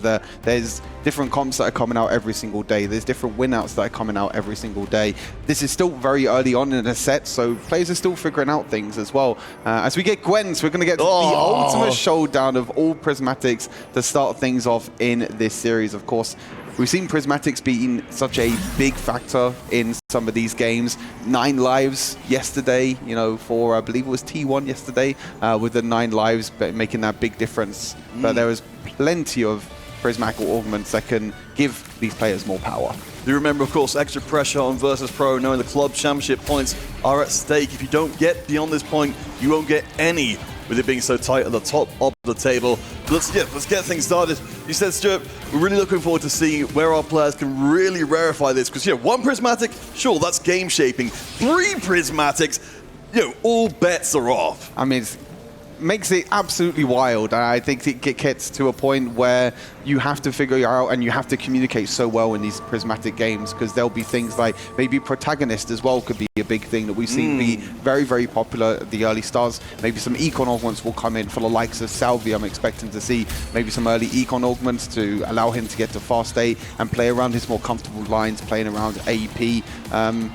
There's different comps that are coming out every single day. There's different win-outs that are coming out every single day. This is still very early on in the set, so players are still figuring out things as well. As we get Gwens, we're going to get the ultimate showdown of all Prismatics to start things off in this series. Of course, we've seen Prismatics being such a big factor in some of these games. 9 lives yesterday, you know, for I believe it was T1 yesterday, with the 9 lives, but making that big difference. But there was plenty of Prismatic augments that can give these players more power. Do remember, of course, extra pressure on Virtus.pro, knowing the club championship points are at stake. If you don't get beyond this point, you won't get any, with it being so tight at the top of the table. Let's get things started. You said, Stuart, we're really looking forward to seeing where our players can really rarefy this, because, you know, 1 Prismatic, sure, that's game shaping. 3 Prismatics, you know, all bets are off. I mean, makes it absolutely wild. I think it gets to a point where you have to figure it out and you have to communicate so well in these Prismatic games, because there'll be things like maybe protagonist as well could be a big thing that we've seen be very, very popular at the early stars. Maybe some econ augments will come in for the likes of Salvi. I'm expecting to see maybe some early econ augments to allow him to get to fast 8 and play around his more comfortable lines, playing around AEP.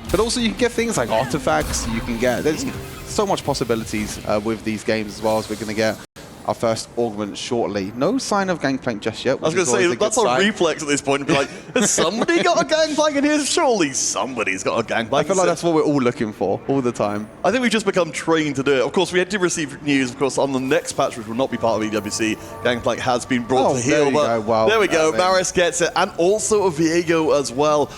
But also you can get things like artifacts. You can get, there's so much possibilities with these games as well, as we're going to get our first augment shortly. No sign of Gangplank just yet. I was going to say, that's a reflex at this point, and be like, has somebody got a Gangplank in here? Surely somebody's got a Gangplank. I feel like that's what we're all looking for all the time. I think we've just become trained to do it. Of course, we had to receive news, of course, on the next patch, which will not be part of EWC. Gangplank has been brought to heel, but wow, there we go. Maris gets it, and also a Viego as well.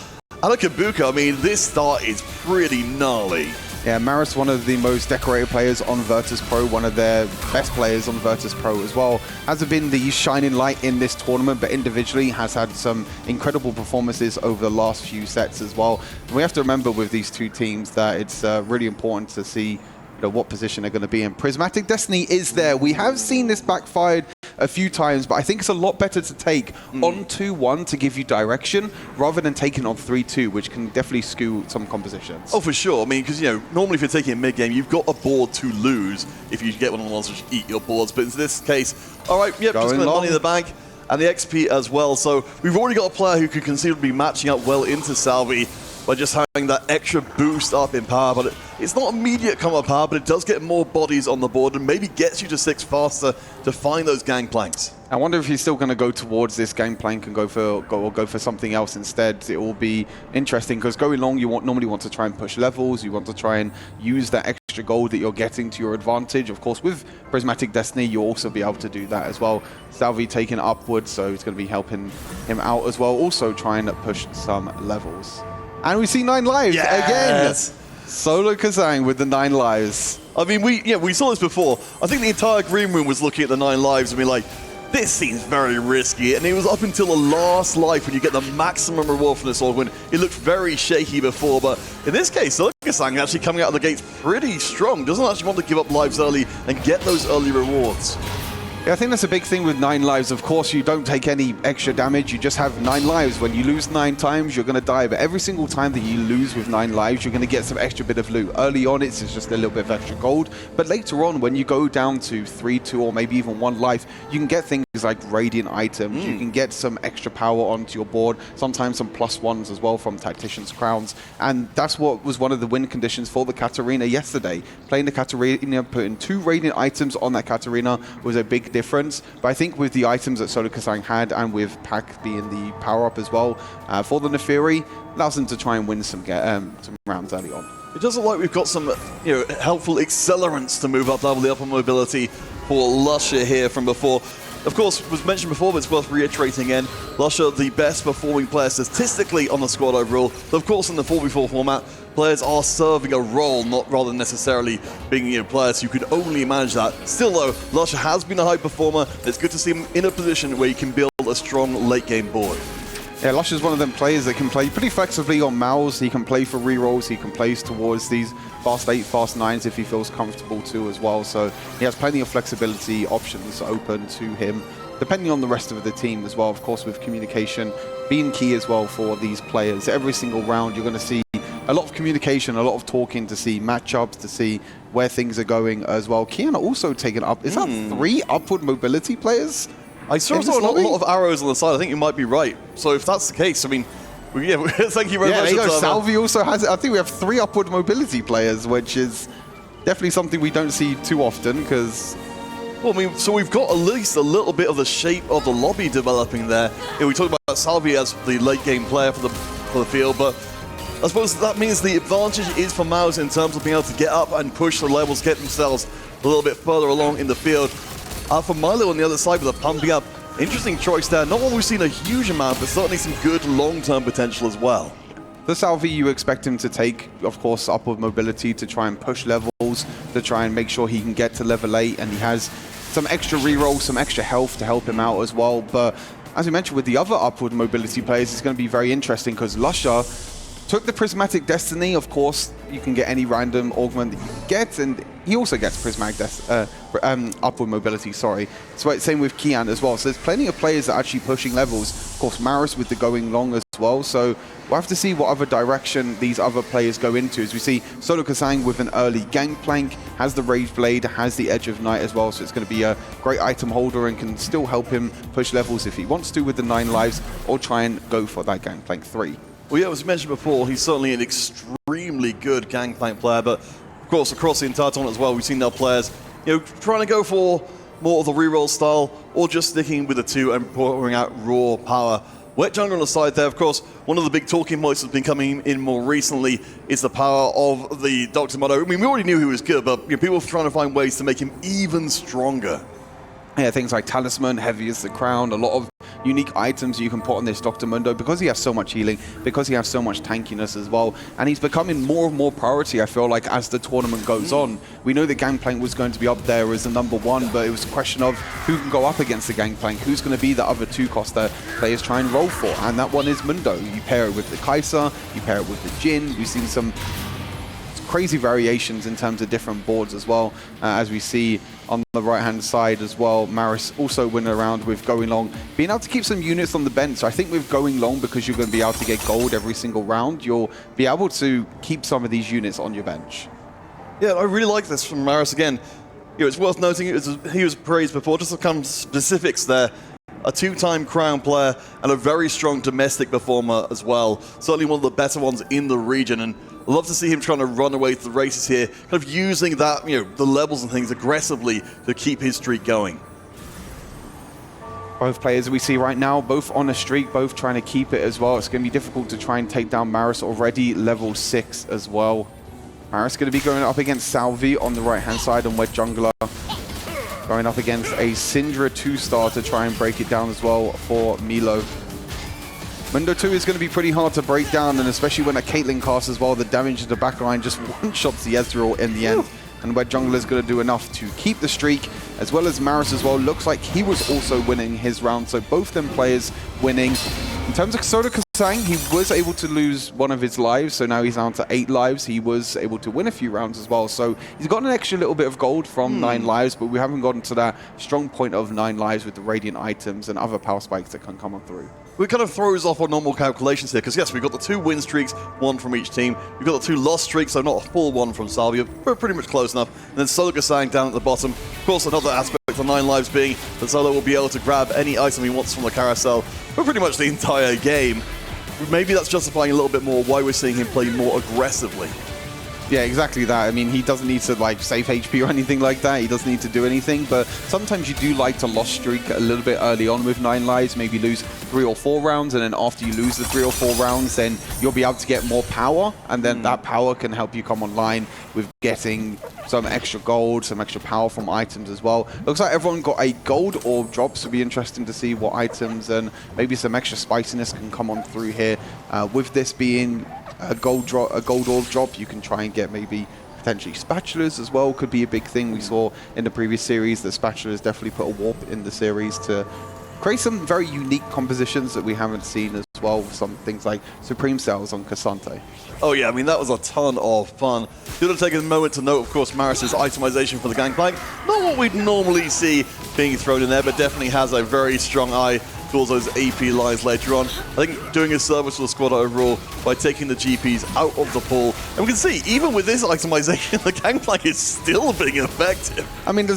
And a Kabuka, I mean, this start is pretty gnarly. Yeah, Maris, one of the most decorated players on Virtus.pro, one of their best players on Virtus.pro as well. Hasn't been the shining light in this tournament, but individually has had some incredible performances over the last few sets as well. And we have to remember with these two teams that it's really important to see what position they're going to be in. Prismatic Destiny is there. We have seen this backfired a few times, but I think it's a lot better to take on 2-1 to give you direction rather than taking on 3-2, which can definitely skew some compositions. Oh, for sure. I mean, because, you know, normally if you're taking a mid-game, you've got a board to lose if you get one of the ones which eat your boards. But in this case, all right, yep, just got money in the bank and the XP as well. So we've already got a player who could conceivably be matching up well into Salvi by just having that extra boost up in power. But it's not immediate come up power, but it does get more bodies on the board and maybe gets you to 6 faster to find those Gangplanks. I wonder if he's still going to go towards this Gangplank and go for something else instead. It will be interesting, because going long, you normally want to try and push levels. You want to try and use that extra gold that you're getting to your advantage. Of course, with Prismatic Destiny, you'll also be able to do that as well. Salvi taking upwards, so it's going to be helping him out as well. Also trying to push some levels. And we see 9 lives again. Solo Kazang with the 9 lives. I mean, we saw this before. I think the entire green room was looking at the 9 lives and be like, this seems very risky. And it was up until the last life when you get the maximum reward from this augment. It looked very shaky before, but in this case, Solo Kazang actually coming out of the gates pretty strong. Doesn't actually want to give up lives early and get those early rewards. Yeah, I think that's a big thing with 9 lives. Of course, you don't take any extra damage. You just have 9 lives. When you lose 9 times, you're going to die. But every single time that you lose with 9 lives, you're going to get some extra bit of loot. Early on, it's just a little bit of extra gold. But later on, when you go down to 3, 2, or maybe even 1 life, you can get things like radiant items. You can get some extra power onto your board. Sometimes some +1s as well from Tactician's Crowns. And that's what was one of the win conditions for the Katarina yesterday. Playing the Katarina, putting 2 radiant items on that Katarina was a big difference. But I think with the items that Solo Kazang had, and with Pac being the power-up as well, for the Neferi, allows them to try and win some rounds early on. It does look like we've got some helpful accelerants to move up level, the upper mobility for Lusher here from before. Of course, was mentioned before, but it's worth reiterating again. Lusher, the best performing player statistically on the squad overall. But of course, in the 4v4 format, players are serving a role, not rather necessarily being players who could only manage that. Still though, Lusher has been a high performer. It's good to see him in a position where he can build a strong late game board. Yeah, Lusher's one of them players that can play pretty flexibly on MOUZ. He can play for rerolls. He can play towards these fast 8, fast 9s if he feels comfortable too as well. So he has plenty of flexibility options open to him, depending on the rest of the team as well. Of course, with communication being key as well for these players. Every single round, you're going to see a lot of communication, a lot of talking to see matchups, to see where things are going as well. Kiana also taken up. Is that 3 upward mobility players? I saw a lot of arrows on the side. I think you might be right. So if that's the case, I mean, yeah, thank you very much. There you go. Salvi also has it. I think we have 3 upward mobility players, which is definitely something we don't see too often because... Well, I mean, so we've got at least a little bit of the shape of the lobby developing there. We talk about Salvi as the late game player for the field, but I suppose that means the advantage is for MOUZ in terms of being able to get up and push the levels, get themselves a little bit further along in the field. For Milo on the other side with a pumping up, interesting choice there. Not one we've seen a huge amount, but certainly some good long-term potential as well. For Salvi, you expect him to take, of course, upward mobility to try and push levels, to try and make sure he can get to level 8, and he has some extra rerolls, some extra health to help him out as well. But as we mentioned with the other upward mobility players, it's going to be very interesting because Lusher took the Prismatic Destiny. Of course, you can get any random augment that you can get, and he also gets Prismatic upward mobility, sorry. So same with Kian as well. So there's plenty of players that are actually pushing levels. Of course, Maris with the going long as well. So we'll have to see what other direction these other players go into. As we see Solo Kasang with an early Gangplank, has the Rage Blade, has the Edge of Night as well. So it's going to be a great item holder and can still help him push levels if he wants to with the 9 lives, or try and go for that Gangplank 3. Well, yeah, as mentioned before, he's certainly an extremely good Gangplank player, but of course, across the entire tournament as well, we've seen our players, trying to go for more of the reroll style, or just sticking with the 2 and pouring out raw power. Wet Jungle on the side there, of course, one of the big talking points that's been coming in more recently is the power of the Dr. Motto. I mean, we already knew he was good, but people are trying to find ways to make him even stronger. Yeah, things like Talisman, Heavy as the Crown, a lot of unique items you can put on this Dr. Mundo because he has so much healing, because he has so much tankiness as well. And he's becoming more and more priority, I feel like, as the tournament goes on. We know that Gangplank was going to be up there as the #1, but it was a question of who can go up against the Gangplank, who's going to be the other 2 cost that players try and roll for. And that one is Mundo. You pair it with the Kai'Sa, you pair it with the Jin. We've seen some crazy variations in terms of different boards as well, as we see on the right-hand side as well. Maris also winning around with going long, being able to keep some units on the bench. So I think with going long, because you're going to be able to get gold every single round, you'll be able to keep some of these units on your bench. Yeah, I really like this from Maris. Again, it's worth noting he was praised before. Just some specifics there. A 2-time Crown player and a very strong domestic performer as well. Certainly one of the better ones in the region, and I love to see him trying to run away to the races here, kind of using that, the levels and things aggressively to keep his streak going. Both players we see right now, both on a streak, both trying to keep it as well. It's going to be difficult to try and take down Maris, already level 6 as well. Maris going to be going up against Salvi on the right-hand side and Wet Jungler. Going up against a Syndra 2-star to try and break it down as well for Milo. Mundo 2 is going to be pretty hard to break down, and especially when a Caitlyn cast as well, the damage to the backline just one-shots the Ezreal in the end. And Wet Jungler is going to do enough to keep the streak, as well as Maris as well. Looks like he was also winning his round, so both them players winning. In terms of Soda Kasang, he was able to lose one of his lives, so now he's down to 8 lives. He was able to win a few rounds as well, so he's got an extra little bit of gold from 9 lives, but we haven't gotten to that strong point of 9 lives with the Radiant items and other power spikes that can come on through. It kind of throws off our normal calculations here, because yes, we've got the 2 win streaks, 1 from each team. We've got the 2 loss streaks, so not a full 1 from Salvia. We're pretty much close enough. And then Solo Kasang down at the bottom. Of course, another aspect of 9 lives being that Solo will be able to grab any item he wants from the carousel for pretty much the entire game. Maybe that's justifying a little bit more why we're seeing him play more aggressively. Yeah, exactly that. I mean, he doesn't need to like save HP or anything like that. He doesn't need to do anything, but sometimes you do like to loss streak a little bit early on with 9 lives, maybe lose 3 or 4 rounds, and then after you lose the 3 or 4 rounds, then you'll be able to get more power, and then that power can help you come online with getting some extra gold, some extra power from items as well. Looks like everyone got a gold orb drop, so it'll be interesting to see what items and maybe some extra spiciness can come on through here. With this being a gold orb drop, you can try and get maybe potentially spatulas as well. Could be a big thing. We saw in the previous series that spatulas definitely put a warp in the series to create some very unique compositions that we haven't seen as well, with some things like Supreme Cells on Cassante. Oh yeah, I mean, that was a ton of fun. Should have taken a moment to note, of course, Maris's itemization for the Gangplank. Not what we'd normally see being thrown in there, but definitely has a very strong eye towards those AP lines later on. I think doing a service for the squad overall by taking the GPs out of the pool. And we can see, even with this itemization, the Gangplank is still being effective. I mean,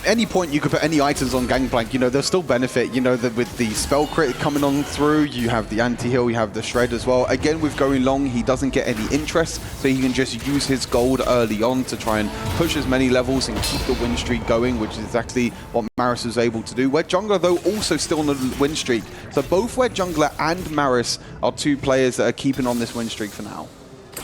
any point you could put any items on Gangplank, you know, they'll still benefit. You know, with the spell crit coming on through, you have the anti-heal, you have the shred as well. Again, with going long, he doesn't get any interest, so he can just use his gold early on to try and push as many levels and keep the win streak going, which is exactly what Maris was able to do. Wet Jungler, though, also still on the win streak. So both Wet Jungler and Maris are two players that are keeping on this win streak for now.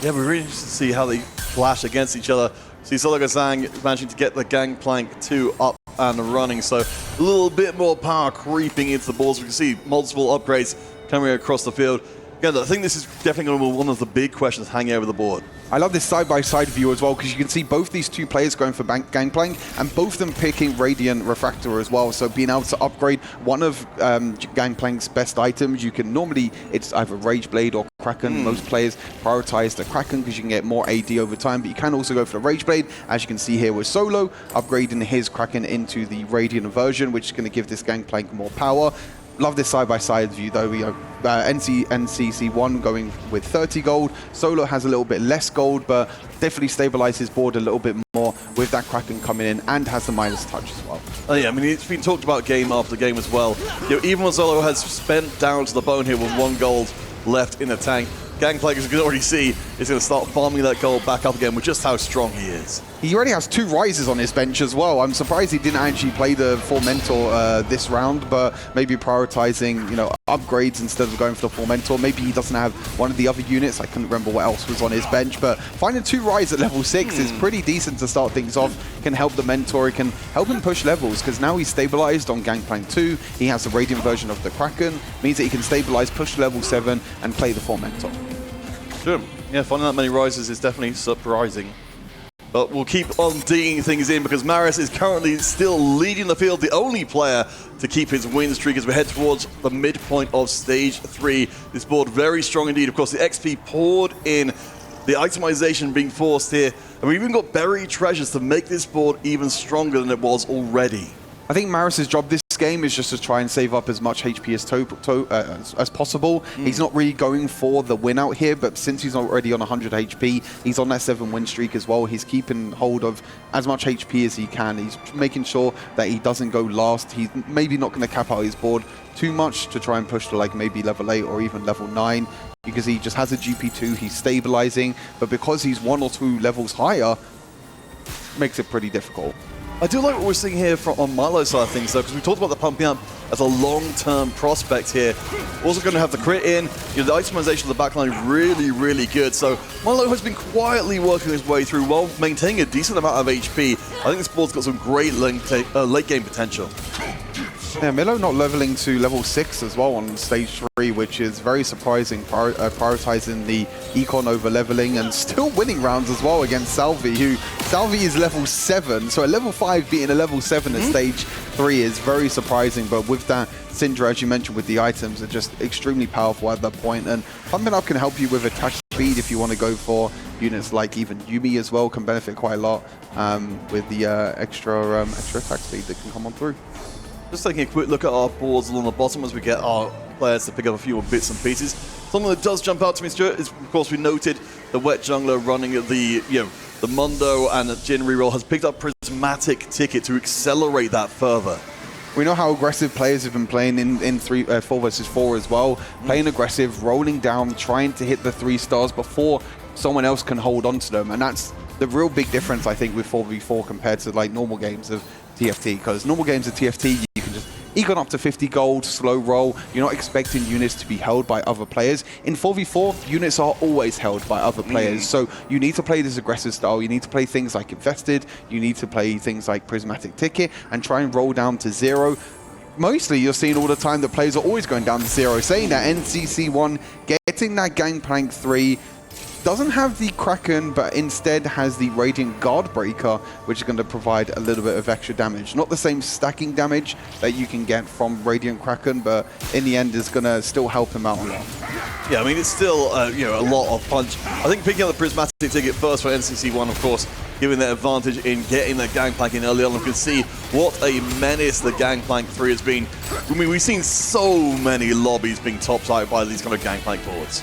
Yeah, we're really interested to see how they clash against each other. See Sologazang managing to get the Gangplank 2 up and running, so a little bit more power creeping into the balls. We can see multiple upgrades coming across the field. Again, I think this is definitely going to be one of the big questions hanging over the board. I love this side-by-side view as well, because you can see both these two players going for Gangplank, and both of them picking Radiant Refractor as well. So being able to upgrade one of Gangplank's best items, you can normally, it's either Rage Blade or Kraken. Most players prioritize the Kraken because you can get more AD over time, but you can also go for the Rage Blade, as you can see here with Solo, upgrading his Kraken into the Radiant version, which is going to give this Gangplank more power. Love this side-by-side view, though. We have NCC1 going with 30 gold. Solo has a little bit less gold, but definitely stabilizes his board a little bit more with that Kraken coming in, and has the Midas touch as well. Oh yeah, I mean, it's been talked about game after game as well. You know, even when Solo has spent down to the bone here with 1 gold left in the tank, Gangplank, as you can already see, is going to start farming that gold back up again with just how strong he is. He already has 2 rises on his bench as well. I'm surprised he didn't actually play the full mentor this round, but maybe prioritizing, you know, upgrades instead of going for the full mentor. Maybe he doesn't have one of the other units. I couldn't remember what else was on his bench, but finding 2 rise at level 6 is pretty decent to start things off. Can help the mentor, it can help him push levels, because now he's stabilized on Gangplank 2. He has the Radiant version of the Kraken, means that he can stabilize, push level 7, and play the full mentor. Sure. Yeah, finding that many rises is definitely surprising. But we'll keep on digging things in, because Maris is currently still leading the field, the only player to keep his win streak as we head towards the midpoint of Stage 3. This board very strong indeed. Of course, the XP poured in, the itemization being forced here, and we've even got buried treasures to make this board even stronger than it was already. I think Maris's job this game is just to try and save up as much HP as possible. He's not really going for the win out here, but since he's already on 100 HP, he's on that 7 win streak as well. He's keeping hold of as much HP as he can. He's making sure that he doesn't go last. He's maybe not going to cap out his board too much to try and push to like maybe level 8 or even level 9, because he just has a GP2, he's stabilizing, but because he's 1 or 2 levels higher, makes it pretty difficult. I do like what we're seeing here from on Milo's side of things, though, because we talked about the pumping up as a long-term prospect here. Also going to have the crit in. You know, the itemization of the backline really, really good. So Milo has been quietly working his way through while maintaining a decent amount of HP. I think this board's got some great late-game potential. Yeah, Milo not leveling to level 6 as well on Stage 3, which is very surprising, prioritizing the econ over leveling, and still winning rounds as well against Salvi, who Salvi is level 7, so a level 5 beating a level 7 at Stage 3 is very surprising. But with that Syndra, as you mentioned, with the items, are just extremely powerful at that point, and pumping up can help you with attack speed if you want to go for units like even Yumi as well, can benefit quite a lot with the extra attack speed that can come on through. Just taking a quick look at our boards along the bottom as we get our players to pick up a few more bits and pieces. Something that does jump out to me, Stuart, is of course we noted the Wet Jungler running the Mundo and Jin reroll has picked up Prismatic Ticket to accelerate that further. We know how aggressive players have been playing in 4 versus 4 as well. Playing aggressive, rolling down, trying to hit the 3 stars before someone else can hold on to them. And that's the real big difference, I think, with 4v4 compared to like normal games of TFT. Because normal games of TFT, you can just econ up to 50 gold, slow roll. You're not expecting units to be held by other players. In 4v4, units are always held by other players. So you need to play this aggressive style. You need to play things like Infested. You need to play things like Prismatic Ticket and try and roll down to 0. Mostly you're seeing all the time that players are always going down to 0. Saying that NCC1, getting that Gangplank 3, doesn't have the Kraken, but instead has the Radiant Guard Breaker, which is going to provide a little bit of extra damage. Not the same stacking damage that you can get from Radiant Kraken, but in the end is going to still help him out a lot. Yeah, I mean, it's still a lot of punch. I think picking up the Prismatic Ticket first for NCC1, of course, giving that advantage in getting the Gangplank in early on. You can see what a menace the Gangplank 3 has been. I mean, we've seen so many lobbies being topped out by these kind of Gangplank boards.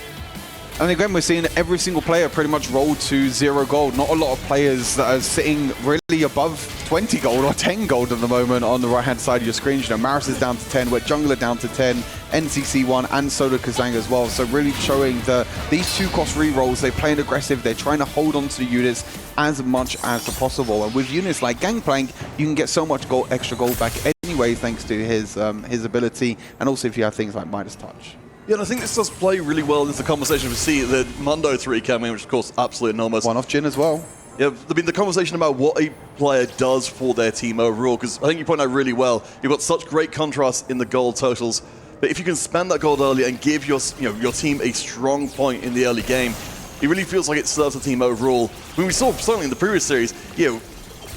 And again, we're seeing every single player pretty much roll to 0 gold. Not a lot of players that are sitting really above 20 gold or 10 gold at the moment on the right-hand side of your screen. You know, MOUZ is down to 10, Wet Jungler down to 10, NCC 1 and Soda Kazang as well. So really showing that these two cost rerolls, they're playing aggressive, they're trying to hold on to the units as much as possible. And with units like Gangplank, you can get so much gold, extra gold back anyway, thanks to his ability, and also if you have things like Midas Touch. Yeah, and I think this does play really well into the conversation we see the Mundo 3 coming, which of course absolutely enormous. One off Jin as well. Yeah, I mean, the conversation about what a player does for their team overall, because I think you point out really well, you've got such great contrast in the gold totals, but if you can spend that gold early and give your team a strong point in the early game, it really feels like it serves the team overall. When we saw certainly in the previous series,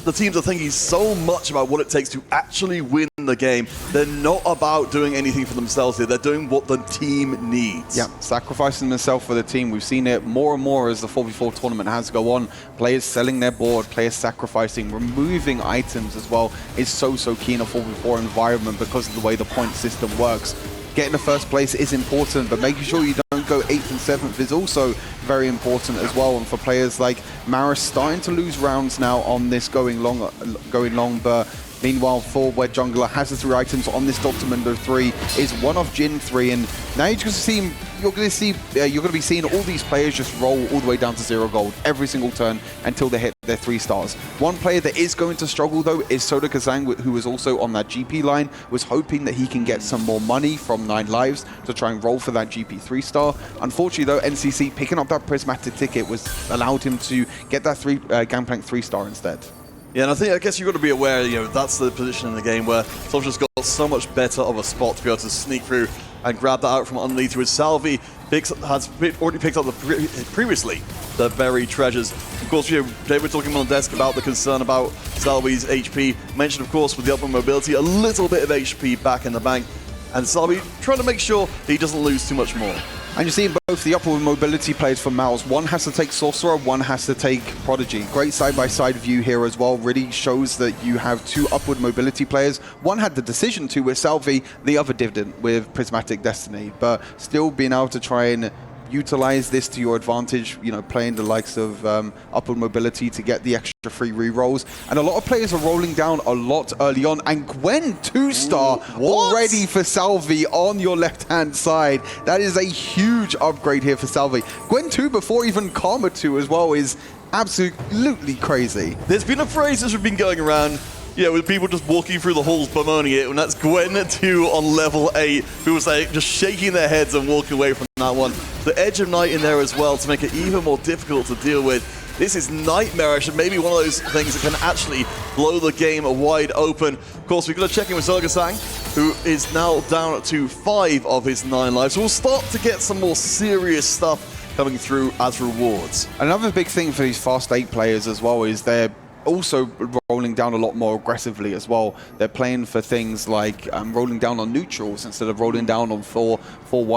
the teams are thinking so much about what it takes to actually win the game. They're not about doing anything for themselves here. They're doing what the team needs. Yeah, sacrificing themselves for the team. We've seen it more and more as the 4v4 tournament has go on. Players selling their board, players sacrificing, removing items as well is so key in a 4v4 environment because of the way the point system works. Getting the first place is important, but making sure you don't go 8th and 7th is also very important as well. And for players like MOUZ starting to lose rounds now on this going long, but meanwhile, for Wet Jungler has the 3 items on this Dr. Mundo 3, is one off Jin 3, and now you're going to be seeing all these players just roll all the way down to 0 gold every single turn until they hit their 3 stars. One player that is going to struggle though is Soda Kazang, who was also on that GP line, was hoping that he can get some more money from 9 lives to try and roll for that GP 3 star. Unfortunately though, NCC picking up that Prismatic ticket allowed him to get that Gangplank 3 star instead. Yeah, and I guess you've got to be aware, that's the position in the game where Soldiers got so much better of a spot to be able to sneak through and grab that out from underneath, with Salvi has already picked up previously the buried treasures. Of course, David talking on the desk about the concern about Salvi's HP. Mentioned, of course, with the upward mobility, a little bit of HP back in the bank, and Salvi trying to make sure he doesn't lose too much more. And you're seeing both the upward mobility players for MOUZ. One has to take Sorcerer, one has to take Prodigy. Great side-by-side view here as well. Really shows that you have 2 upward mobility players. One had the decision to with Salvi, the other didn't with Prismatic Destiny. But still being able to try and utilize this to your advantage, playing the likes of upward mobility to get the extra 3 rerolls. And a lot of players are rolling down a lot early on. And Gwen 2-star already for Salvi on your left-hand side. That is a huge upgrade here for Salvi. Gwen 2 before even Karma 2 as well is absolutely crazy. There's been a phrase that's been going around, with people just walking through the halls bemoaning it, and that's Gwen 2 on level 8, who was just shaking their heads and walking away from that one. The Edge of Night in there as well to make it even more difficult to deal with. This is nightmarish, and maybe one of those things that can actually blow the game wide open. Of course, we've got to check in with Soda Kazang, who is now down to 5 of his 9 lives. So we'll start to get some more serious stuff coming through as rewards. Another big thing for these Fast 8 players as well is they're also rolling down a lot more aggressively as well. They're playing for things like rolling down on neutrals instead of rolling down on 4-1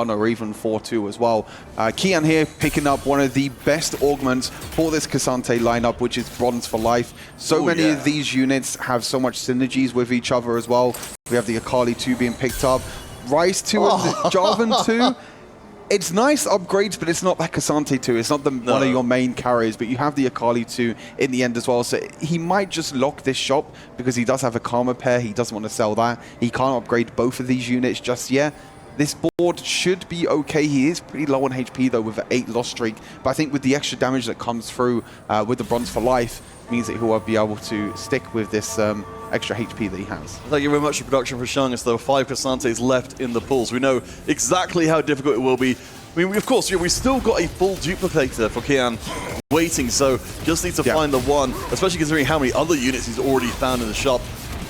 or even 4-2 as well. Kian here picking up one of the best augments for this K'Sante lineup, which is Bronze for Life. So many of these units have so much synergies with each other as well. We have the Akali 2 being picked up, Ryze 2 and Jarvan 2. It's nice upgrades, but it's not like K'Sante 2. It's not one of your main carriers, but you have the Akali 2 in the end as well. So he might just lock this shop because he does have a Karma pair. He doesn't want to sell that. He can't upgrade both of these units just yet. This board should be okay. He is pretty low on HP though with an 8 loss streak. But I think with the extra damage that comes through with the Bronze for Life, means that he will be able to stick with this extra HP that he has. Thank you very much for production for showing us there are 5 K'Santes left in the pools. We know exactly how difficult it will be. I mean, of course, we still got a full duplicator for Kian waiting, so just need to find the one, especially considering how many other units he's already found in the shop.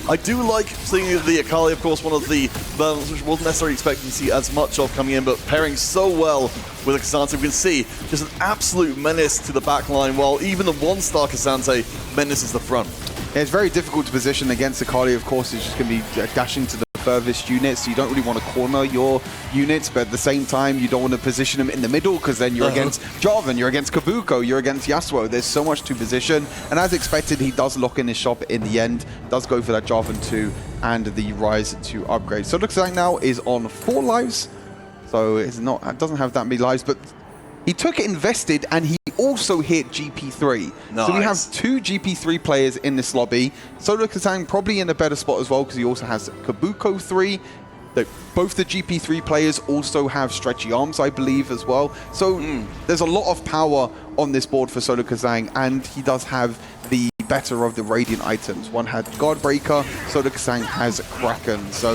I do like seeing the Akali, of course, one of the balance which wasn't necessarily expecting to see as much of coming in, but pairing so well with a K'Sante, we can see just an absolute menace to the back line, while even the 1-star K'Sante menaces the front. Yeah, it's very difficult to position against Akali, of course. It's just going to be dashing to the furthest units, so you don't really want to corner your units, but at the same time, you don't want to position them in the middle because then you're against Jarvan, you're against Kabuko, you're against Yasuo. There's so much to position, and as expected, he does lock in his shop in the end, does go for that Jarvan 2 and the Ryze 2 upgrade. So it looks like now is on 4 lives, so it doesn't have that many lives, but he took it invested and he also hit GP3. Nice. So we have 2 GP3 players in this lobby. Solo Kazang probably in a better spot as well because he also has Kabuko 3. Both the GP3 players also have stretchy arms, I believe, as well. So there's a lot of power on this board for Solo Kazang, and he does have the better of the Radiant items. One had Guardbreaker, Solo Kazang has Kraken. So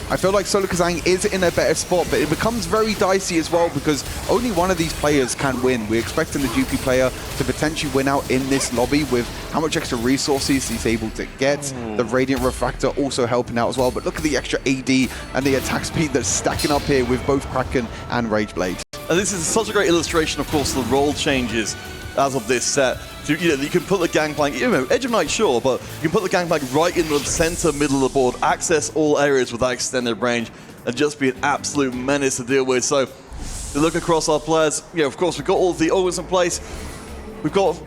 I feel like Solo Kazang is in a better spot, but it becomes very dicey as well because only one of these players can win. We're expecting the GP player to potentially win out in this lobby with how much extra resources he's able to get. The Radiant Refractor also helping out as well, but look at the extra AD and the attack speed that's stacking up here with both Kraken and Rageblade. And this is such a great illustration, of course, of the role changes as of this set. So, you can put the Gangplank, Edge of Night, sure, but you can put the Gangplank right in the center, middle of the board, access all areas with that extended range, and just be an absolute menace to deal with. So, to look across our players, of course, we've got all the Augments in place. We've got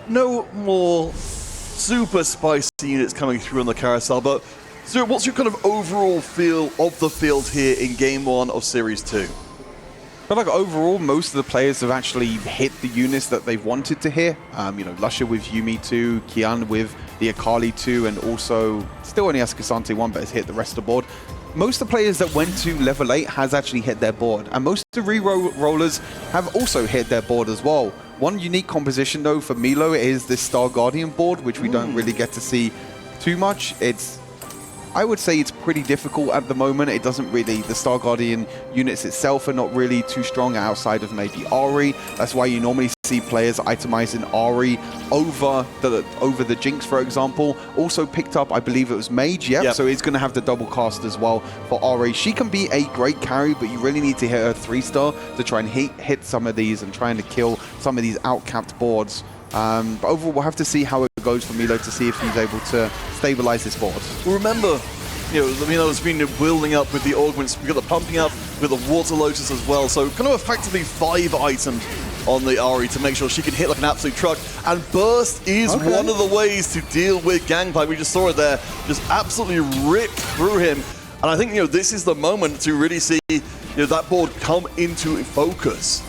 no more super spicy units coming through on the carousel, but Stuart, what's your kind of overall feel of the field here in Game 1 of Series 2? I feel like overall, most of the players have actually hit the units that they've wanted to hit. Lusher with Yuumi 2, Kian with the Akali 2, and also still only has Cassante 1, but has hit the rest of the board. Most of the players that went to level 8 has actually hit their board, and most of the re-rollers have also hit their board as well. One unique composition, though, for Milo is this Star Guardian board, which we don't really get to see too much. I would say it's pretty difficult at the moment. It doesn't really, the Star Guardian units itself are not really too strong outside of maybe Ahri. That's why you normally see players itemizing Ahri over the Jinx, for example. Also picked up, I believe it was Mage, yep. So it's going to have the double cast as well for Ahri. She can be a great carry, but you really need to hit her 3-star to try and hit some of these and trying to kill some of these outcapped boards. But overall, we'll have to see how it goes for Milo to see if he's able to stabilize this board. Well, remember, Milo's been building up with the Augments. We've got the Pumping Up, with the Water Lotus as well. So kind of effectively 5 items on the Ahri to make sure she can hit like an absolute truck. And Burst is one of the ways to deal with Gangplank. We just saw it there, just absolutely ripped through him. And I think, this is the moment to really see that board come into focus.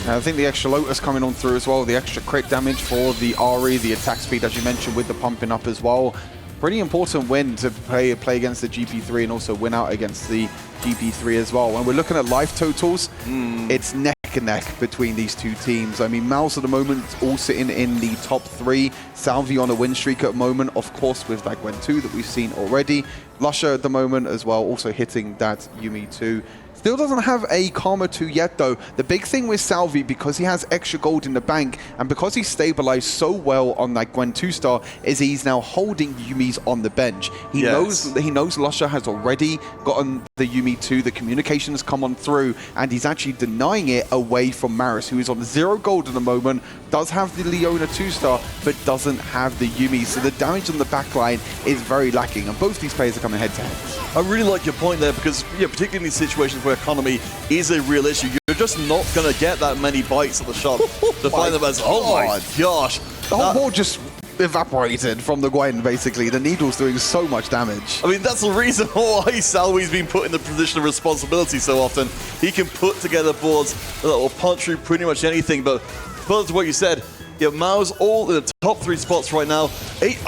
I think the extra Lotus coming on through as well, the extra crit damage for the Ahri, the attack speed, as you mentioned, with the pumping up as well. Pretty important win to play against the GP3 and also win out against the GP3 as well. When we're looking at life totals, it's neck and neck between these two teams. I mean, MOUZ at the moment all sitting in the top 3. Salvi on a win streak at the moment, of course, with that Gwen 2 that we've seen already. Lusher at the moment as well, also hitting that Yuumi 2. Still doesn't have a Karma 2 yet, though. The big thing with Salvi, because he has extra gold in the bank, and because he's stabilized so well on that Gwen 2-star, is he's now holding Yuumi's on the bench. He knows Lusher has already gotten the Yuumi 2, the communication has come on through, and he's actually denying it away from Maris, who is on 0 gold at the moment, does have the Leona 2-star, but doesn't have the Yuumi. So the damage on the backline is very lacking, and both these players are coming head-to-head. I really like your point there, because particularly in these situations where economy is a real issue, you're just not going to get that many bites at the shop to find them as, oh my gosh. The whole board just evaporated from the Gwen, basically. The needle's doing so much damage. I mean, that's the reason why Salvi's been put in the position of responsibility so often. He can put together boards that will punch through pretty much anything, but further to what you said, MOUZ all in the top 3 spots right now.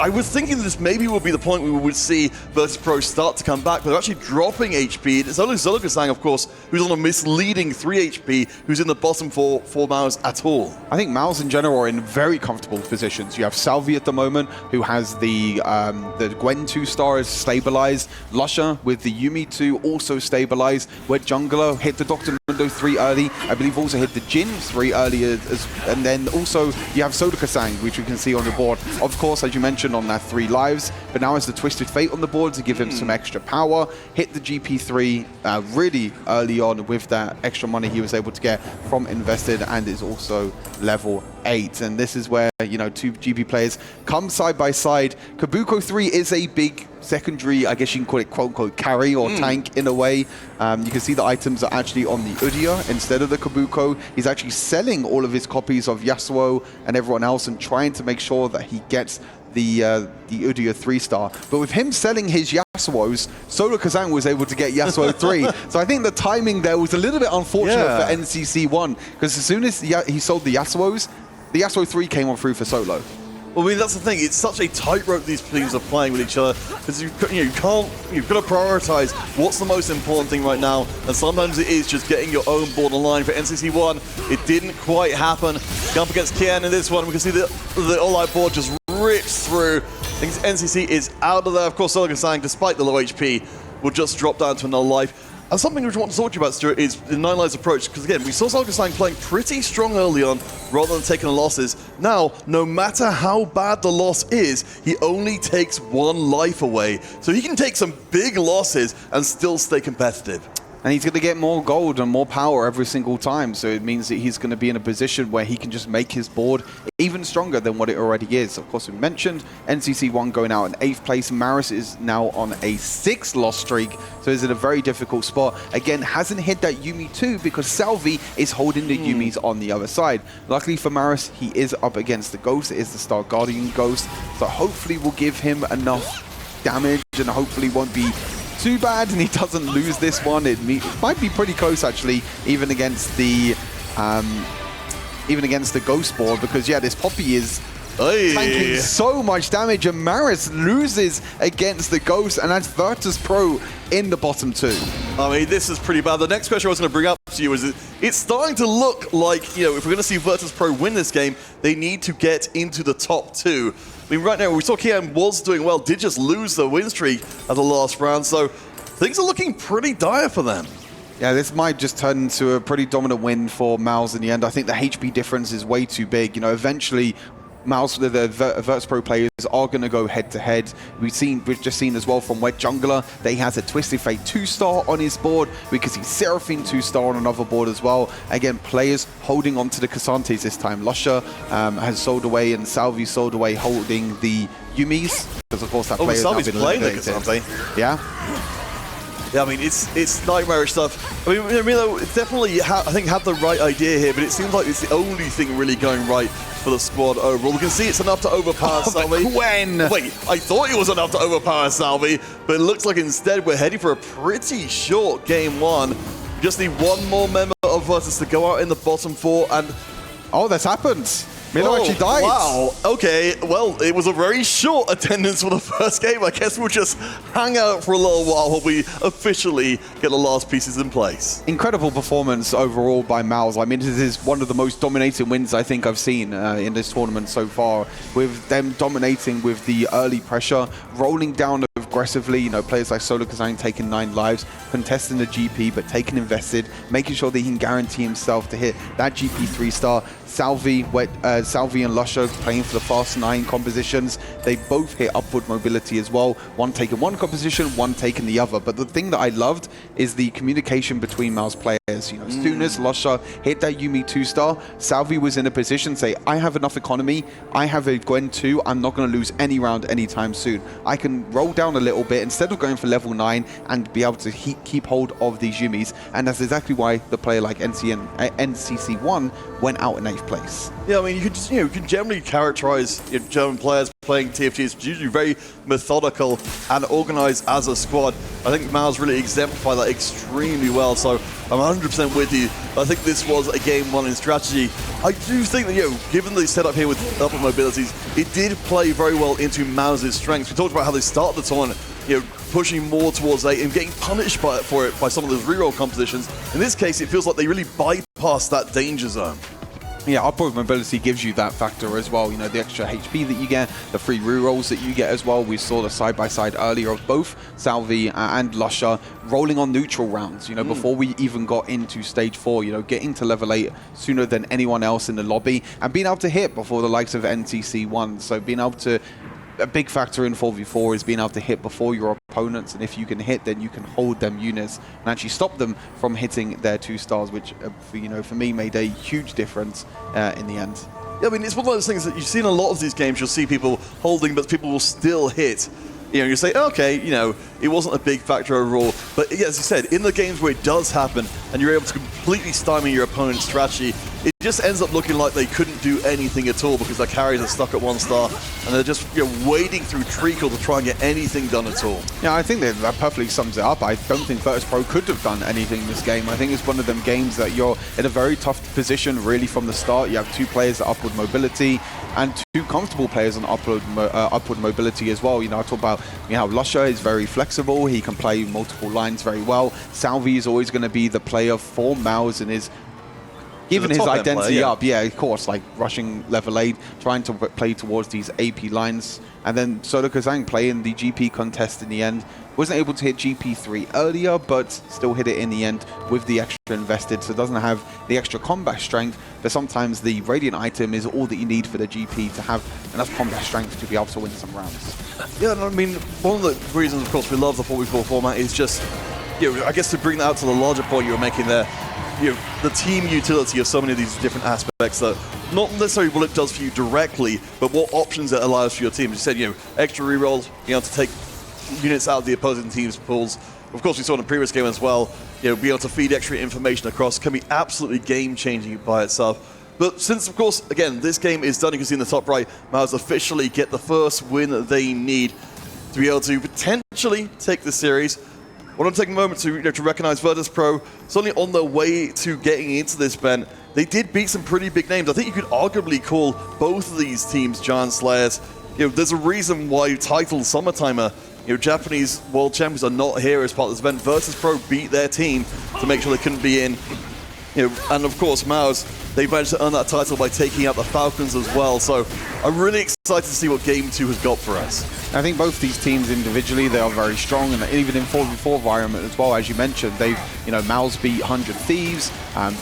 I was thinking this maybe would be the point we would see Virtus.pro start to come back, but they're actually dropping HP. It's only Solo Kazang, of course, who's on a misleading 3 HP, who's in the bottom for MOUZ at all. I think MOUZ in general are in very comfortable positions. You have Salvi at the moment, who has the Gwen 2-star is stabilized. Lusher with the Yuumi 2 also stabilized. Where Jungler hit the Dr. Mundo 3 early. I believe also hit the Jin 3 earlier. And then also you have Solo Kazang, which we can see on the board. Of course, as you mentioned, on that 3 lives, but now has the Twisted Fate on the board to give him some extra power. Hit the GP3 really early on with that extra money he was able to get from Invested, and is also level 8. And this is where, 2 GP players come side by side. Kabuko 3 is a big secondary, I guess you can call it quote-unquote carry or tank in a way. You can see the items are actually on the Udyr instead of the Kabuko. He's actually selling all of his copies of Yasuo and everyone else and trying to make sure that he gets the Udyr 3-star. But with him selling his Yasuo's, Solo Kazan was able to get Yasuo 3. So I think the timing there was a little bit unfortunate for NCC1, because as soon as he sold the Yasuo's, the Yasuo 3 came on through for Solo. Well, I mean, that's the thing. It's such a tightrope these teams are playing with each other, because you've got to prioritize what's the most important thing right now, and sometimes it is just getting your own board online. For NCC1, it didn't quite happen. Up against Kian in this one, we can see the all-out board just rips through. I think NCC is out of there. Of course, Solo Sang, despite the low HP, will just drop down to another life. And something which I want to talk to you about, Stuart, is the 9 Lives approach. Because again, we saw Solo Sang playing pretty strong early on, rather than taking the losses. Now, no matter how bad the loss is, he only takes 1 life away. So he can take some big losses and still stay competitive. And he's going to get more gold and more power every single time. So it means that he's going to be in a position where he can just make his board even stronger than what it already is. Of course, we mentioned NCC1 going out in 8th place. MOUZ is now on a 6-loss streak. So he's in a very difficult spot. Again, hasn't hit that Yuumi 2 because Salvi is holding the Yuumis on the other side. Luckily for MOUZ, he is up against the Ghost. It is the Star Guardian Ghost. So hopefully we'll give him enough damage and hopefully won't be too bad and he doesn't lose this one. It might be pretty close actually, even against the Ghost board, because yeah, this Poppy is tanking so much damage, and MOUZ loses against the Ghost, and that's Virtus.pro in the bottom 2. I mean, this is pretty bad. The next question I was going to bring up to you is it's starting to look like, you know, if we're going to see Virtus.pro win this game, they need to get into the top 2. I mean, right now, we saw Kian was doing well, did just lose the win streak at the last round, so things are looking pretty dire for them. Yeah, this might just turn into a pretty dominant win for MOUZ in the end. I think the HP difference is way too big. You know, eventually, MOUZ, the Virtus.pro players are going to go head-to-head. We've just seen as well from Wet Jungler that he has a Twisted Fate 2-star on his board, because he's Seraphine 2-star on another board as well. Again, players holding on to the Cassantes this time. Lusher has sold away and Salvi sold away holding the Yuumis, because of course that player Salvi's playing the Cassante. Yeah. Yeah, I mean, it's nightmarish stuff. I mean, Milo definitely, I think, had the right idea here, but it seems like it's the only thing really going right for the squad overall. We can see it's enough to overpower Salvi. When? Wait, I thought it was enough to overpower Salvi, but it looks like instead we're heading for a pretty short game 1. We just need one more member of Virtus to go out in the bottom 4, and... Oh, that's happened. Milo actually died. Wow, okay, well, it was a very short attendance for the first game. I guess we'll just hang out for a little while we officially get the last pieces in place. Incredible performance overall by MOUZ. I mean, this is one of the most dominating wins I think I've seen in this tournament so far, with them dominating with the early pressure, rolling down aggressively, you know, players like Solo Kazan taking 9 lives, contesting the GP, but taking invested, making sure that he can guarantee himself to hit that GP 3-star. Salvi and Lusher playing for the fast 9 compositions. They both hit upward mobility as well. One taking one composition, one taking the other. But the thing that I loved is the communication between MOUZ players. You know, as soon as Lusher hit that Yuumi 2-star, Salvi was in a position to say, I have enough economy, I have a Gwen 2, I'm not going to lose any round anytime soon. I can roll down a little bit instead of going for level 9 and be able to keep hold of these Yuumis. And that's exactly why the player like NCC1 went out in 8th place. Yeah, I mean, you can generally characterize German players playing TFT as usually very methodical and organized as a squad. I think MOUZ really exemplified that extremely well, so I'm 100% with you. I think this was a game 1 in strategy. I do think that, given the setup here with upper mobilities, it did play very well into MOUZ's strengths. We talked about how they started the tournament, pushing more towards 8 and getting punished for it by some of those reroll compositions. In this case, it feels like they really bypassed that danger zone. Yeah, upward mobility gives you that factor as well. You know, the extra HP that you get, the free rerolls that you get as well. We saw the side-by-side earlier of both Salvi and Lusher rolling on neutral rounds, before we even got into stage 4, getting to level 8 sooner than anyone else in the lobby and being able to hit before the likes of NCC1. So being able to... A big factor in 4v4 is being able to hit before your opponents, and if you can hit, then you can hold them units and actually stop them from hitting their 2-stars, which, for me, made a huge difference in the end. Yeah, I mean, it's one of those things that you see in a lot of these games. You'll see people holding, but people will still hit. You say, okay, it wasn't a big factor overall. But yeah, as you said, in the games where it does happen and you're able to completely stymie your opponent's strategy, it just ends up looking like they couldn't do anything at all because their carries are stuck at 1 star, and they're just wading through treacle to try and get anything done at all. Yeah, I think that perfectly sums it up. I don't think Virtus.pro could have done anything in this game. I think it's one of them games that you're in a very tough position really from the start. You have 2 players at upward mobility and 2 comfortable players on upward mobility as well. You know, I talk about, you know, Lusher is very flexible. He can play multiple lines very well. Salvi is always going to be the player for MOUZ and is giving his identity up. Yeah, of course, like rushing level 8, trying to play towards these AP lines. And then Solo Kazang playing the GP contest in the end. Wasn't able to hit GP3 earlier, but still hit it in the end with the extra invested. So doesn't have the extra combat strength, but sometimes the Radiant item is all that you need for the GP to have enough combat strength to be able to win some rounds. Yeah, I mean, one of the reasons, of course, we love the 4v4 format is just, you know, I guess to bring that out to the larger point you were making there, you know, the team utility of so many of these different aspects that not necessarily what it does for you directly, but what options it allows for your team. As you said, you know, extra rerolls, being able to take units out of the opposing team's pools. Of course, we saw in the previous game as well, you know, being able to feed extra information across can be absolutely game-changing by itself. But since, of course, again, this game is done, you can see in the top right, MOUZ officially get the first win that they need to be able to potentially take the series. I want to take a moment to, you know, to recognize Virtus.pro, certainly on their way to getting into this, Ben. They did beat some pretty big names. I think you could arguably call both of these teams Giant Slayers. You know, there's a reason why titled Summertimer, you know, Japanese world champions are not here as part of this event. Virtus.pro beat their team to make sure they couldn't be in. You know, and of course, MOUZ, they managed to earn that title by taking out the Falcons as well. So I'm really excited to see what Game 2 has got for us. I think both these teams individually, they are very strong, and even in 4v4 environment as well, as you mentioned, they've, you know, MOUZ beat 100 Thieves,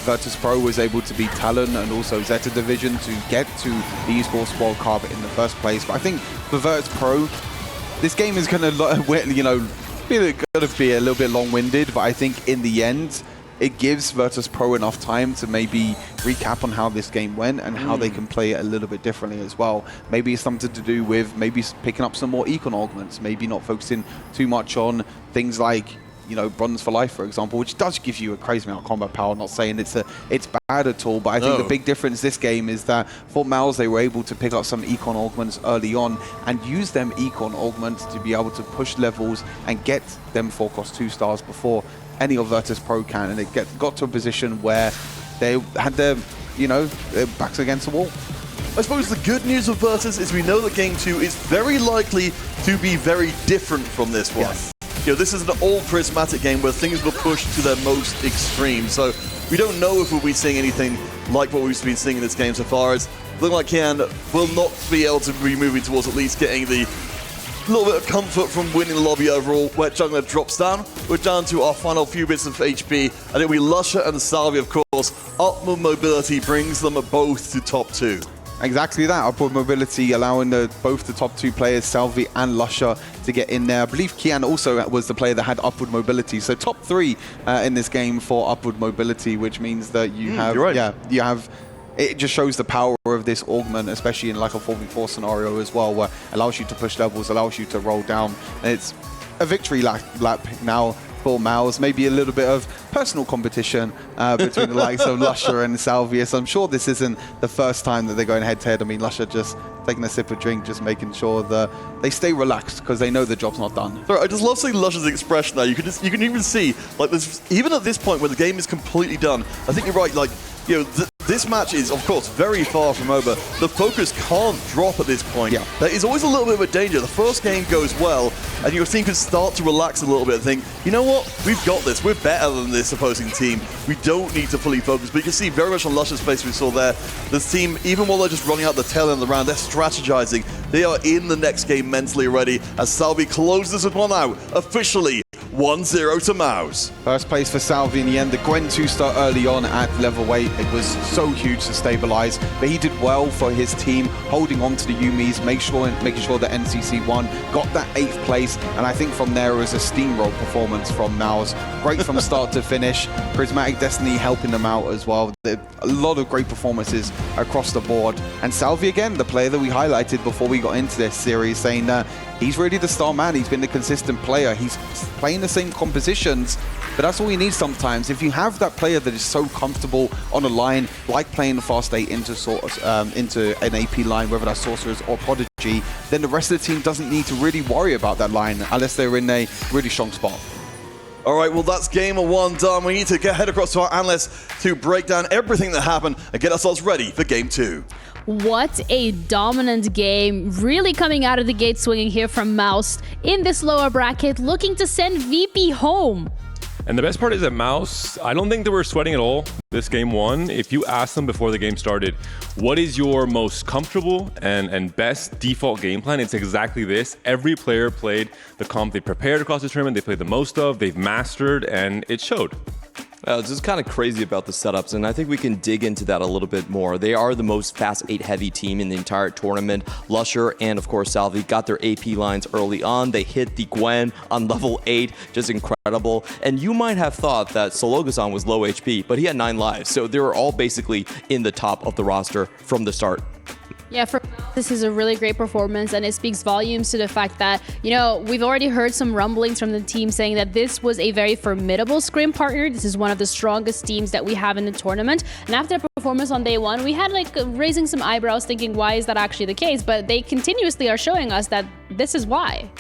Virtus.pro was able to beat Talon and also Zeta Division to get to the Esports World Cup in the first place. But I think for Virtus.pro, this game is going to, you know, going to be a little bit long-winded, but I think in the end, it gives Virtus.pro enough time to maybe recap on how this game went and how they can play it a little bit differently as well. Maybe it's something to do with maybe picking up some more econ augments, maybe not focusing too much on things like, you know, Bronze for Life, for example, which does give you a crazy amount of combat power. I'm not saying it's bad at all, but I think the big difference this game is that for MOUZ, they were able to pick up some econ augments early on and use them econ augments to be able to push levels and get them 4x 2 stars before any of Virtus.pro can, and it got to a position where they had their, you know, their backs against the wall. I suppose the good news of Virtus is we know that Game 2 is very likely to be very different from this one. Yes. You know, this is an all-prismatic game where things were pushed to their most extreme, so we don't know if we'll be seeing anything like what we've been seeing in this game so far. As looking like Kian will not be able to be moving towards at least getting the little bit of comfort from winning the lobby overall, where Jungler drops down. We're down to our final few bits of HP, and it'll be Lusher and Salvi, of course. Upward mobility brings them both to top 2. Exactly that, upward mobility allowing both the top 2 players, Salvi and Lusher, to get in there. I believe Kian also was the player that had upward mobility, so top 3 in this game for upward mobility, which means that you have, you're right. Yeah, you have. It just shows the power of this augment, especially in like a 4v4 scenario as well, where it allows you to push levels, allows you to roll down. And it's a victory lap now for MOUZ. Maybe a little bit of personal competition between the likes of Lusher and Salvius. I'm sure this isn't the first time that they're going head-to-head. I mean, Lusher just taking a sip of drink, just making sure that they stay relaxed because they know the job's not done. Sorry, I just love seeing Lusher's expression now. You can even see, like, this, even at this point where the game is completely done, I think you're right, like, you know, this match is, of course, very far from over. The focus can't drop at this point. Yeah. There is always a little bit of a danger. The first game goes well, and your team can start to relax a little bit and think, you know what, we've got this. We're better than this opposing team. We don't need to fully focus. But you can see very much on Lusher's face we saw there, this team, even while they're just running out the tail end of the round, they're strategizing. They are in the next game mentally ready as Salvi closes this one out, officially 1-0 to MOUZ. First place for Salvi in the end. The Gwen 2-star early on at level 8. It was so huge to stabilize, but he did well for his team, holding on to the Yumis, making sure that NCC won, got that 8th place, and I think from there it was a steamroll performance from MOUZ. Great from start to finish. Prismatic Destiny helping them out as well. A lot of great performances across the board. And Salvi again, the player that we highlighted before we got into this series, saying that He's really the star man. He's been the consistent player. He's playing the same compositions, but that's all you need sometimes. If you have that player that is so comfortable on a line, like playing the fast 8 into an AP line, whether that's Sorcerers or Prodigy, then the rest of the team doesn't need to really worry about that line unless they're in a really strong spot. All right, well, that's game 1 done. We need to head across to our analysts to break down everything that happened and get ourselves ready for game 2. What a dominant game. Really coming out of the gate swinging here from MOUZ in this lower bracket, looking to send VP home. And the best part is that MOUZ, I don't think they were sweating at all this game 1. If you asked them before the game started, what is your most comfortable and best default game plan? It's exactly this. Every player played the comp they prepared across the tournament, they played the most of, they've mastered, and it showed. It's just kind of crazy about the setups, and I think we can dig into that a little bit more. They are the most fast 8 heavy team in the entire tournament. Lusher and, of course, Salvi got their AP lines early on. They hit the Gwen on level 8, just incredible. And you might have thought that Sologasan was low HP, but he had 9 lives, so they were all basically in the top of the roster from the start. Yeah, this is a really great performance, and it speaks volumes to the fact that, you know, we've already heard some rumblings from the team saying that this was a very formidable scrim partner. This is one of the strongest teams that we have in the tournament. And after the performance on day 1, we had like raising some eyebrows thinking, why is that actually the case? But they continuously are showing us that this is why.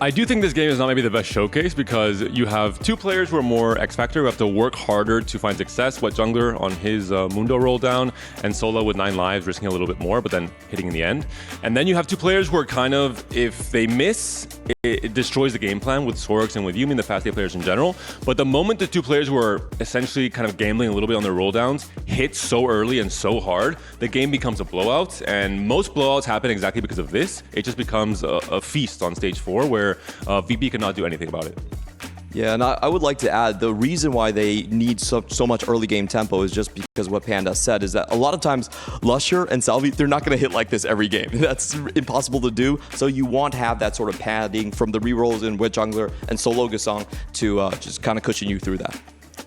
I do think this game is not maybe the best showcase because you have 2 players who are more X-Factor, who have to work harder to find success. Wet Jungler on his Mundo roll down, and Solo with 9 lives, risking a little bit more, but then hitting in the end. And then you have 2 players who are kind of, if they miss, it destroys the game plan with Sorix and with Yuumi, the fast 8 players in general. But the moment the 2 players who are essentially kind of gambling a little bit on their roll downs hit so early and so hard, the game becomes a blowout. And most blowouts happen exactly because of this. It just becomes a feast on stage 4 where VP cannot do anything about it. Yeah, and I would like to add, the reason why they need so much early game tempo is just because what Panda said is that a lot of times Lusher and Salvi, they're not going to hit like this every game. That's impossible to do. So you want to have that sort of padding from the rerolls in Wet Jungler and Sologasan to just kind of cushion you through that.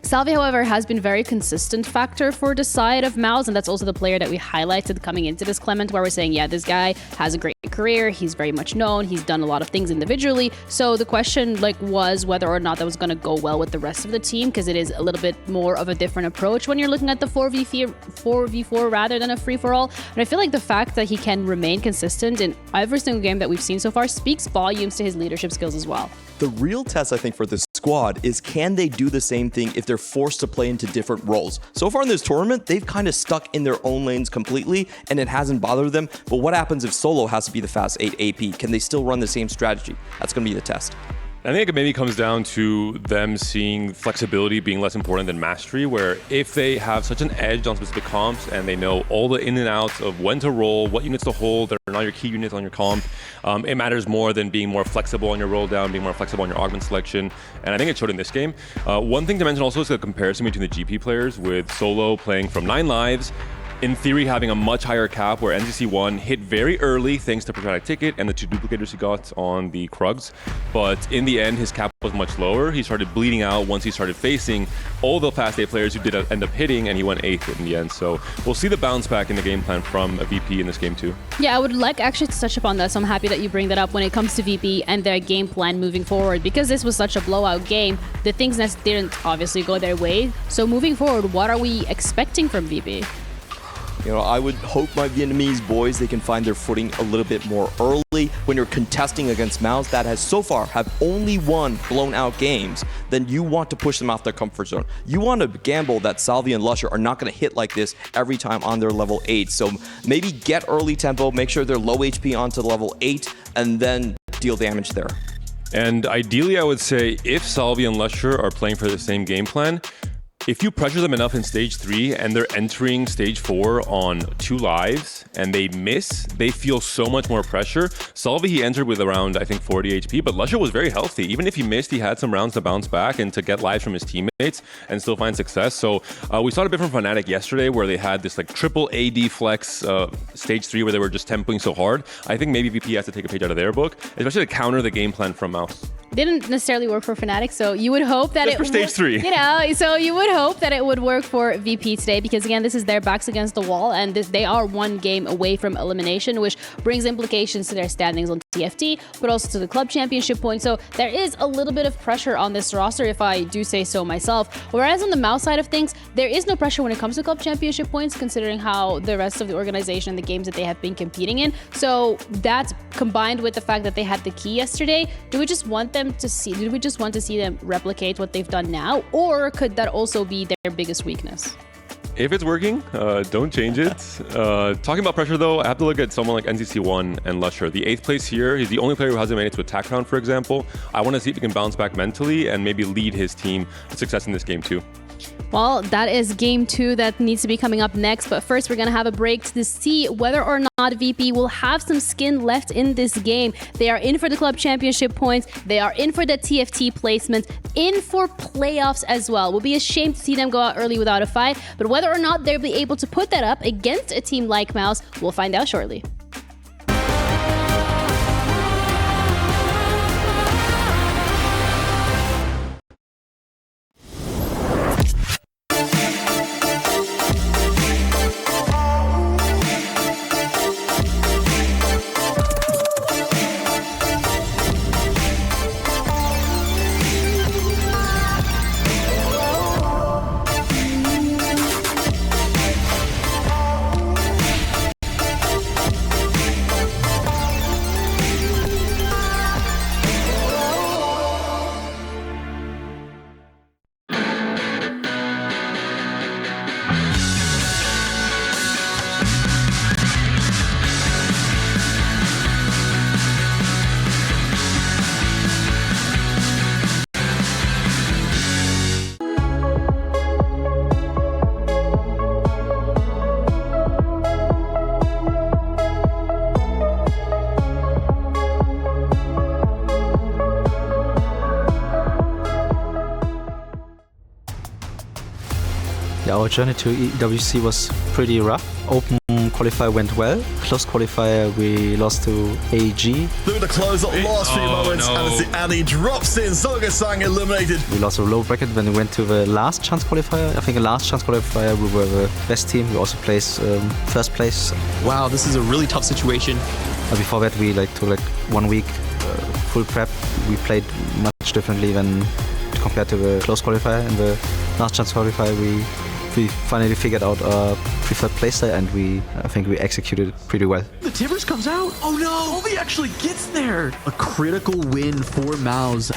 Salvi, however, has been very consistent factor for the side of MOUZ, and that's also the player that we highlighted coming into this, Clement, where we're saying, yeah, this guy has a great career, he's very much known, he's done a lot of things individually. So the question was whether or not that was going to go well with the rest of the team, because it is a little bit more of a different approach when you're looking at the 4v4 rather than a free-for-all. But I feel like the fact that he can remain consistent in every single game that we've seen so far speaks volumes to his leadership skills as well. The real test, I think, for this squad is, can they do the same thing if they're forced to play into different roles? So far in this tournament, they've kind of stuck in their own lanes completely, and it hasn't bothered them. But what happens if Solo has to be the fast 8 AP? Can they still run the same strategy? That's going to be the test. I think it maybe comes down to them seeing flexibility being less important than mastery, where if they have such an edge on specific comps and they know all the in and outs of when to roll, what units to hold, they're not your key units on your comp, it matters more than being more flexible on your roll down, being more flexible on your augment selection. And I think it showed in this game. One thing to mention also is the comparison between the GP players, with Solo playing from 9 lives, in theory having a much higher cap, where NCC1 hit very early thanks to Prismatic Ticket and the 2 duplicators he got on the Krugs. But in the end, his cap was much lower. He started bleeding out once he started facing all the fast 8 players who did end up hitting, and he went 8th in the end. So we'll see the bounce back in the game plan from a VP in this game too. Yeah, I would like actually to touch upon that, so I'm happy that you bring that up when it comes to VP and their game plan moving forward, because this was such a blowout game. The things that didn't obviously go their way. So moving forward, what are we expecting from VP? You know, I would hope my Vietnamese boys, they can find their footing a little bit more early. When you're contesting against MOUZ that has so far have only won blown out games, then you want to push them off their comfort zone. You want to gamble that Salvi and Lusher are not going to hit like this every time on their level 8. So maybe get early tempo, make sure they're low HP onto level 8, and then deal damage there. And ideally, I would say if Salvi and Lusher are playing for the same game plan, if you pressure them enough in stage 3 and they're entering stage 4 on 2 lives and they miss, they feel so much more pressure. Salvi, he entered with around, I think, 40 HP, but Lusher was very healthy. Even if he missed, he had some rounds to bounce back and to get lives from his teammates and still find success. So we saw a bit from Fnatic yesterday where they had this like triple AD flex stage 3 where they were just tempoing so hard. I think maybe VP has to take a page out of their book, especially to counter the game plan from MOUZ. didn't necessarily work for Fnatic, so you would hope that Just for stage 3. You know, so you would hope that it would work for VP today, because again, this is their backs against the wall, and they are one game away from elimination, which brings implications to their standings on TFT, but also to the club championship point. So there is a little bit of pressure on this roster, if I do say so myself. Whereas on the MOUZ side of things, there is no pressure when it comes to club championship points, considering how the rest of the organization and the games that they have been competing in. So that's combined with the fact that they had the key yesterday. Do we just want to see them replicate what they've done now, or could that also be their biggest weakness? If it's working, don't change it. Talking about pressure though, I have to look at someone like NCC1 and Lusher. The 8th place here, he's the only player who hasn't made it to attack round, for example. I want to see if he can bounce back mentally and maybe lead his team to success in this game too. Well, that is game 2 that needs to be coming up next. But first, we're going to have a break to see whether or not VP will have some skin left in this game. They are in for the club championship points. They are in for the TFT placement, in for playoffs as well. We'll be ashamed to see them go out early without a fight. But whether or not they'll be able to put that up against a team like MOUZ, we'll find out shortly. Yeah, our journey to EWC was pretty rough. Open qualifier went well. Close qualifier we lost to AG. Look at the close at last few moments, and he drops in. Soga-sang eliminated. We lost a low bracket when we went to the last chance qualifier. I think the last chance qualifier we were the best team. We also placed first place. Wow, this is a really tough situation. Before that we took 1 week full prep. We played much differently than compared to the close qualifier. And the last chance qualifier we finally figured out our preferred playstyle, and I think we executed it pretty well. The Timbers comes out. Oh no! Ovi actually gets there. A critical win for MOUZ.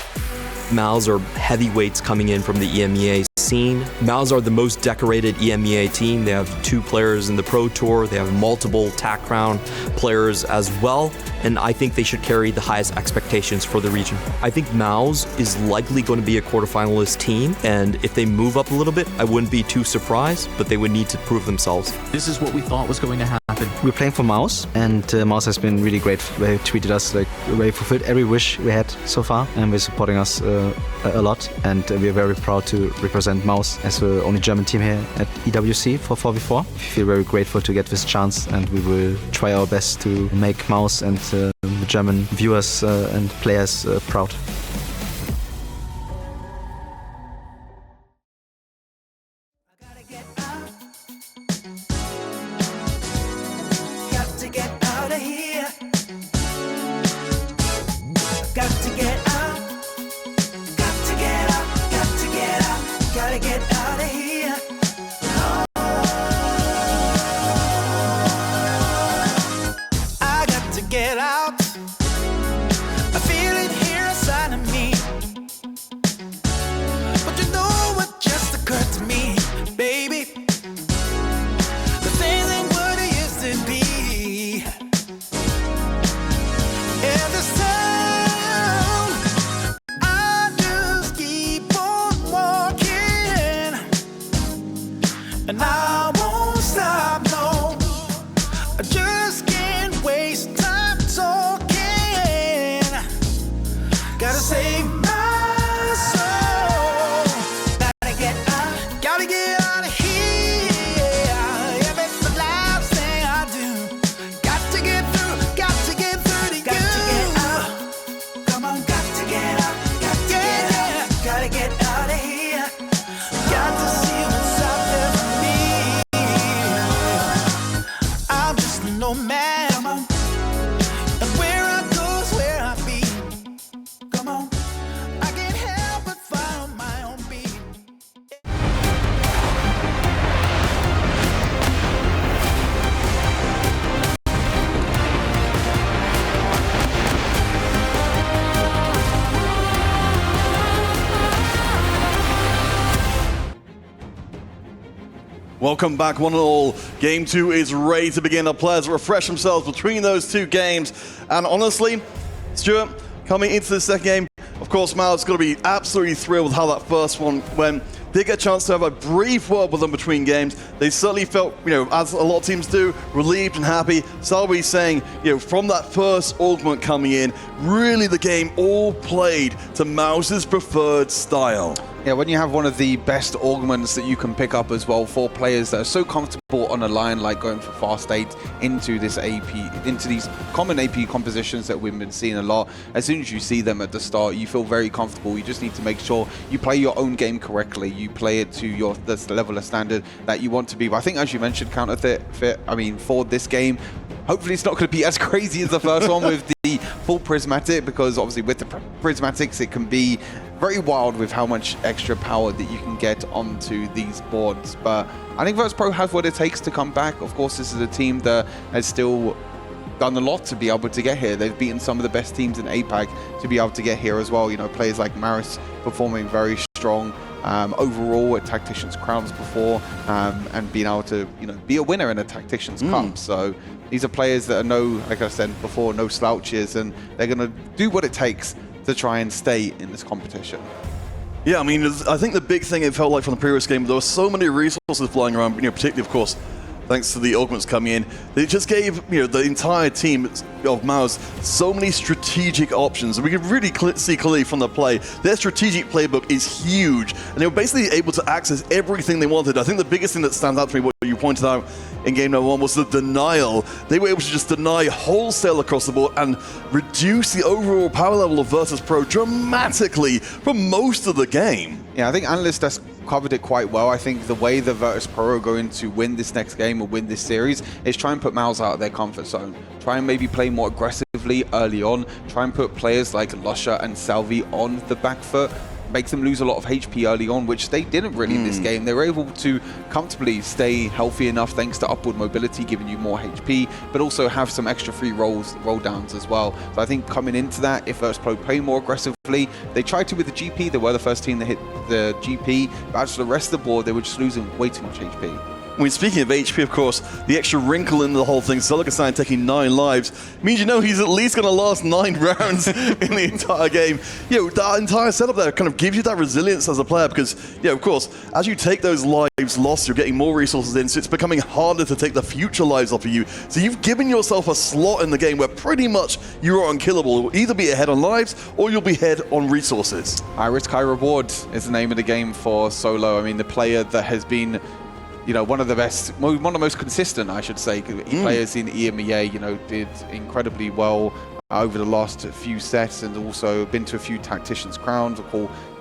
MOUZ are heavyweights coming in from the EMEA scene. MOUZ are the most decorated EMEA team. They have 2 players in the Pro Tour. They have multiple TAC Crown players as well. And I think they should carry the highest expectations for the region. I think MOUZ is likely going to be a quarterfinalist team. And if they move up a little bit, I wouldn't be too surprised, but they would need to prove themselves. This is what we thought was going to happen. We're playing for MOUZ, and MOUZ has been really great. They treated us they fulfilled every wish we had so far, and they're supporting us a lot. And we're very proud to represent MOUZ as the only German team here at EWC for 4v4. We feel very grateful to get this chance, and we will try our best to make MOUZ and the German viewers and players proud. Welcome back, one and all. Game 2 is ready to begin. Our players refresh themselves between those two games. And honestly, Stuart, coming into the second game, of course, MOUZ is going to be absolutely thrilled with how that first one went. They get a chance to have a brief word with them between games. They certainly felt, as a lot of teams do, relieved and happy. Salvi saying, from that first Augment coming in, really the game all played to MOUZ's preferred style. Yeah, when you have one of the best augments that you can pick up as well for players that are so comfortable on a line, like going for fast 8 into this AP, into these common AP compositions that we've been seeing a lot. As soon as you see them at the start, you feel very comfortable. You just need to make sure you play your own game correctly. You play it to the level of standard that you want to be. But I think, as you mentioned, for this game, hopefully it's not going to be as crazy as the first one with the full Prismatic, because obviously with the Prismatics it can be very wild with how much extra power that you can get onto these boards. But I think Virtus.pro has what it takes to come back. Of course, this is a team that has still done a lot to be able to get here. They've beaten some of the best teams in APAC to be able to get here as well. Players like Maris performing very strong overall at Tacticians Crowns before, and being able to be a winner in a Tacticians Cup. So these are players that are like I said before, no slouches, and they're going to do what it takes to try and stay in this competition. Yeah, I think the big thing it felt like from the previous game, there were so many resources flying around, particularly, of course, thanks to the augments coming in. They just gave the entire team of MOUZ so many strategic options. And we could really see clearly from the play, their strategic playbook is huge. And they were basically able to access everything they wanted. I think the biggest thing that stands out to me, what you pointed out in game number 1, was the denial. They were able to just deny wholesale across the board and reduce the overall power level of Virtus.pro dramatically for most of the game. Yeah, I think Analyst has covered it quite well. I think the way the Virtus.pro are going to win this next game or win this series is try and put MOUZ out of their comfort zone. Try and maybe play more aggressively early on. Try and put players like Lusher and Salvi on the back foot. Make them lose a lot of HP early on, which they didn't really in this game. They were able to comfortably stay healthy enough thanks to upward mobility, giving you more HP, but also have some extra free roll downs as well. So I think coming into that, if Virtus.pro play more aggressively, they tried to with the GP. They were the first team that hit the GP, but as for the rest of the board, they were just losing way too much HP. Speaking of HP, of course, the extra wrinkle in the whole thing, Zolgasan taking 9 lives, means he's at least going to last 9 rounds in the entire game. That entire setup there kind of gives you that resilience as a player because, of course, as you take those lives lost, you're getting more resources in, so it's becoming harder to take the future lives off of you. So you've given yourself a slot in the game where pretty much you're unkillable. You'll either be ahead on lives or you'll be ahead on resources. High risk, high reward is the name of the game for Solo. The player that has been one of the best, one of the most consistent, I should say, players in EMEA, did incredibly well over the last few sets and also been to a few Tacticians Crowns.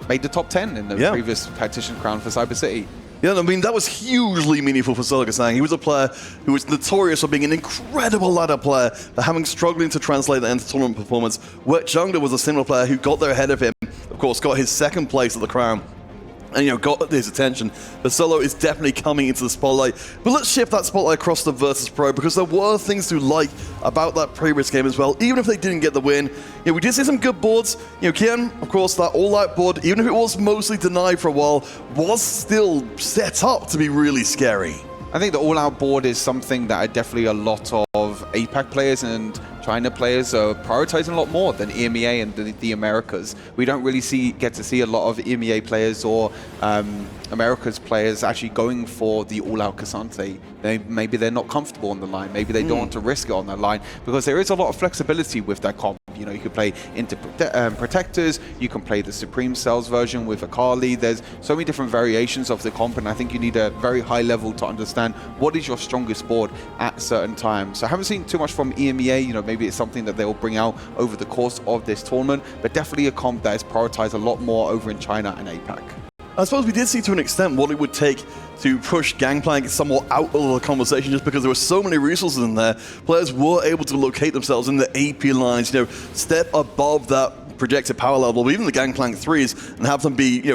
Made the top 10 in the previous Tactician Crown for Cyber City. Yeah, that was hugely meaningful for Zolgasan. He was a player who was notorious for being an incredible ladder player, but having struggling to translate that into tournament performance. Wet Jungler was a similar player who got there ahead of him, of course, got his 2nd place at the Crown. And got his attention. But Solo is definitely coming into the spotlight. But let's shift that spotlight across to Virtus.pro because there were things to like about that previous game as well. Even if they didn't get the win, we did see some good boards. Kian, of course, that all-out board, even if it was mostly denied for a while, was still set up to be really scary. I think the all-out board is something that definitely a lot of APAC players and China players are prioritizing a lot more than EMEA and the Americas. We don't really get to see a lot of EMEA players or America's players actually going for the all-out Cassante. Maybe they're not comfortable on the line. Maybe they don't want to risk it on that line because there is a lot of flexibility with that comp. You can play into Protectors, you can play the Supreme Cells version with Akali. There's so many different variations of the comp, and I think you need a very high level to understand what is your strongest board at certain times. So I haven't seen too much from EMEA. Maybe it's something that they'll bring out over the course of this tournament, but definitely a comp that is prioritized a lot more over in China and APAC. I suppose we did see to an extent what it would take to push Gangplank somewhat out of the conversation just because there were so many resources in there. Players were able to locate themselves in the AP lines, step above that projected power level, even the Gangplank 3s, and have them be,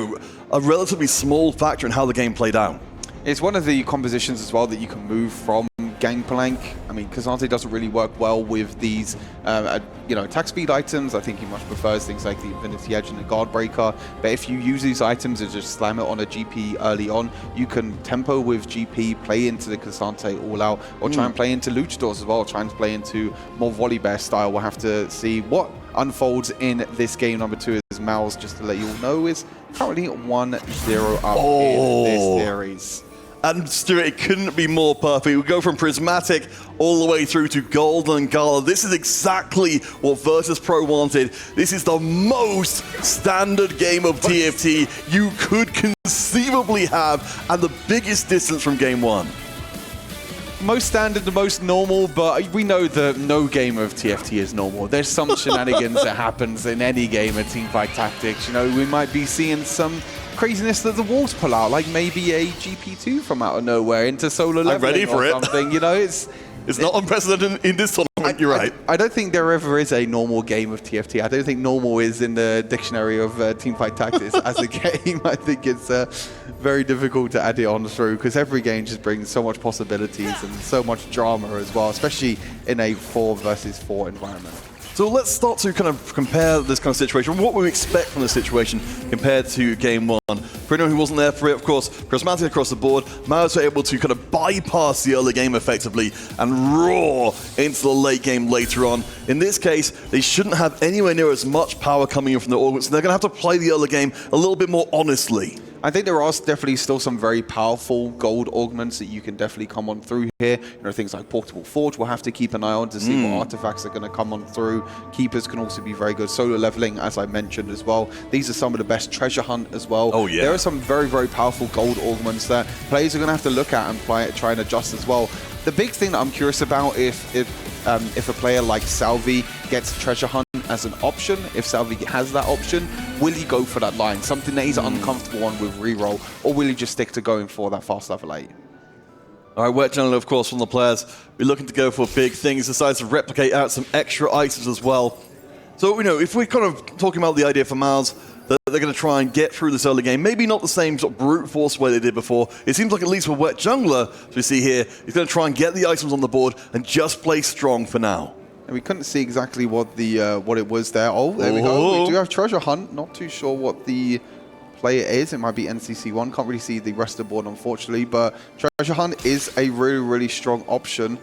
a relatively small factor in how the game played out. It's one of the compositions as well that you can move from Gangplank. I mean, Kazante doesn't really work well with these, attack speed items. I think he much prefers things like the Infinity Edge and the Guard Breaker. But if you use these items and just slam it on a GP early on, you can tempo with GP, play into the Kazante all out, or try and play into Luchadors as well, try and play into more Volley Bear style. We'll have to see what unfolds in this game. Number 2 is MOUZ, just to let you all know, is currently 1-0 up in this series. And Stuart, it couldn't be more perfect. We go from Prismatic all the way through to Golden Gala. This is exactly what Virtus.pro wanted. This is the most standard game of TFT you could conceivably have, and the biggest distance from game 1. Most standard, the most normal, but we know that no game of TFT is normal. There's some shenanigans that happens in any game of Teamfight Tactics. We might be seeing some craziness that the walls pull out, like maybe a GP2 from out of nowhere into solo leveling. I'm ready for or it. Something. It's not unprecedented in this tournament, you're right. I don't think there ever is a normal game of TFT. I don't think normal is in the dictionary of Teamfight Tactics as a game. I think it's very difficult to add it on through, because every game just brings so much possibilities and so much drama as well, especially in a 4 versus 4 environment. So let's start to kind of compare this kind of situation, what we expect from this situation compared to game 1. For anyone who wasn't there for it, of course, Prismatic across the board, MOUZ were able to kind of bypass the early game effectively and roar into the late game later on. In this case, they shouldn't have anywhere near as much power coming in from the Augments, and they're going to have to play the early game a little bit more honestly. I think there are definitely still some very powerful gold augments that you can definitely come on through here. Things like Portable Forge we'll have to keep an eye on to see what artifacts are going to come on through. Keepers can also be very good. Solo leveling, as I mentioned as well. These are some of the best treasure hunt as well. Oh, yeah. There are some very, very powerful gold augments that players are going to have to look at and try and adjust as well. The big thing that I'm curious about, if a player like Salvi gets treasure hunt as an option, if Salvi has that option, will he go for that line? Something that he's uncomfortable on with reroll, or will he just stick to going for that fast level 8? All right, Wet General, of course, from the players, we're looking to go for big things, decides to replicate out some extra items as well. So, if we're kind of talking about the idea for MOUZ, that they're going to try and get through this early game, maybe not the same sort of brute force way they did before. It seems like at least for Wet Jungler, as we see here, he's going to try and get the items on the board and just play strong for now. And we couldn't see exactly what it was there. Oh, there we go. We do have treasure hunt. Not too sure what the player is. It might be NCC1. Can't really see the rest of the board, unfortunately. But treasure hunt is a really, really strong option.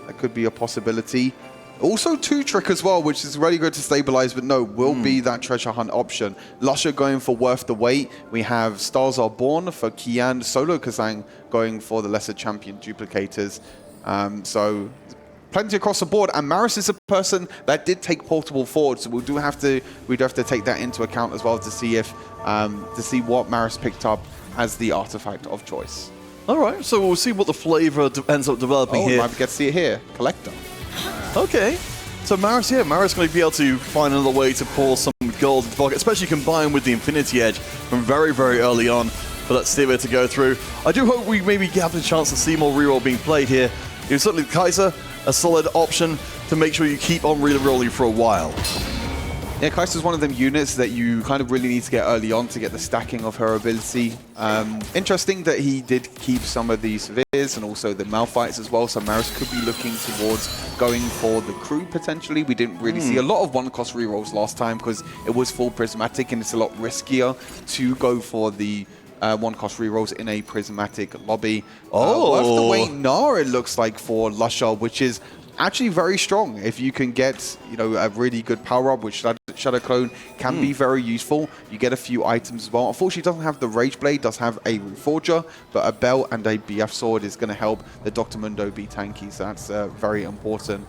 That could be a possibility. Also 2-trick as well, which is really good to stabilize, but no, will be that treasure hunt option. Lusher going for worth the wait. We have Stars Are Born for Kian, Solo Kazang going for the lesser champion duplicators. So plenty across the board, and Maris is a person that did take Portable Forge, so we'd have to take that into account as well to see if what Maris picked up as the artifact of choice. All right, so we'll see what the flavor ends up developing here. Might get to see it here, Collector. Okay, so Maris going to be able to find another way to pour some gold into the pocket, especially combined with the Infinity Edge from very, very early on for that Stevia to go through. I do hope we maybe have the chance to see more reroll being played here. Certainly Kaiser, a solid option to make sure you keep on rerolling for a while. Yeah, Kaiser's one of them units that you kind of really need to get early on to get the stacking of her ability. Interesting that he did keep some of the Severes and also the Malphites as well, so Maris could be looking towards going for the crew potentially. We didn't really see a lot of one-cost rerolls last time because it was full Prismatic and it's a lot riskier to go for the one-cost rerolls in a Prismatic lobby. Worth the wait Gnar, it looks like, for Lusher, which is actually very strong. If you can get, a really good power-up, which Shadow Clone can be very useful. You get a few items as well. Unfortunately, it doesn't have the Rage Blade, does have a Reforger, but a belt and a BF sword is going to help the Dr. Mundo be tanky, so that's very important.